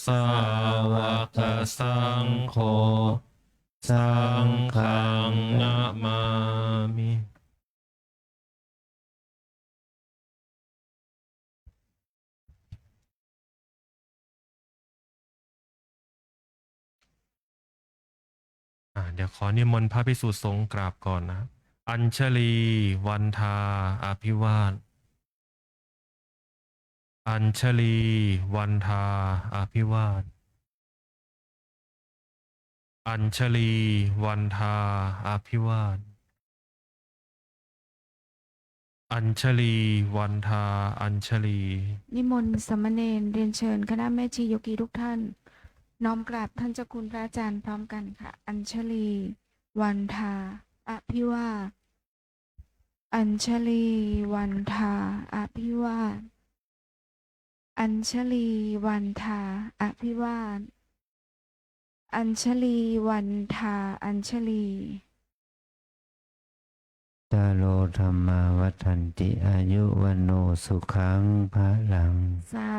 สาวกสังโฆสังฆังนะมามิ เดี๋ยวขอนิมนต์พระภิกษุสงฆ์กราบก่อนนะ อัญชลีวันทาอภิวาท อัญชลีวันทาอภิวาท อัญชลีวันทาอภิวาท อัญชลีวันทาอัญชลี นิมนต์สามเณรเรียนเชิญคณะแม่ชีโยคีทุกท่าน น้อมกราบท่านเจ้าคุณพระอาจารย์พร้อมกันค่ะ อัญชลีวันทาอภิวาท อัญชลีวันทาอภิวาท อัญชลีวันทาอภิวาท อัญชลีวันทาอัญชลี ตาโลธรรมาวัฏันติอายุวันโนสุขังพลัง สา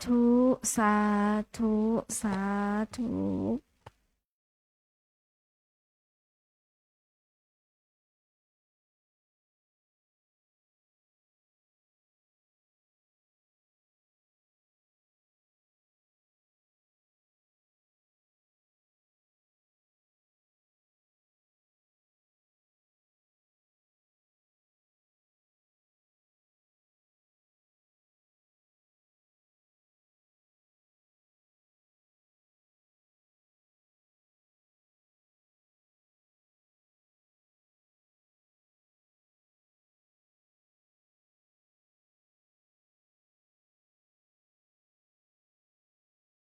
ธุ สาธุ สาธุ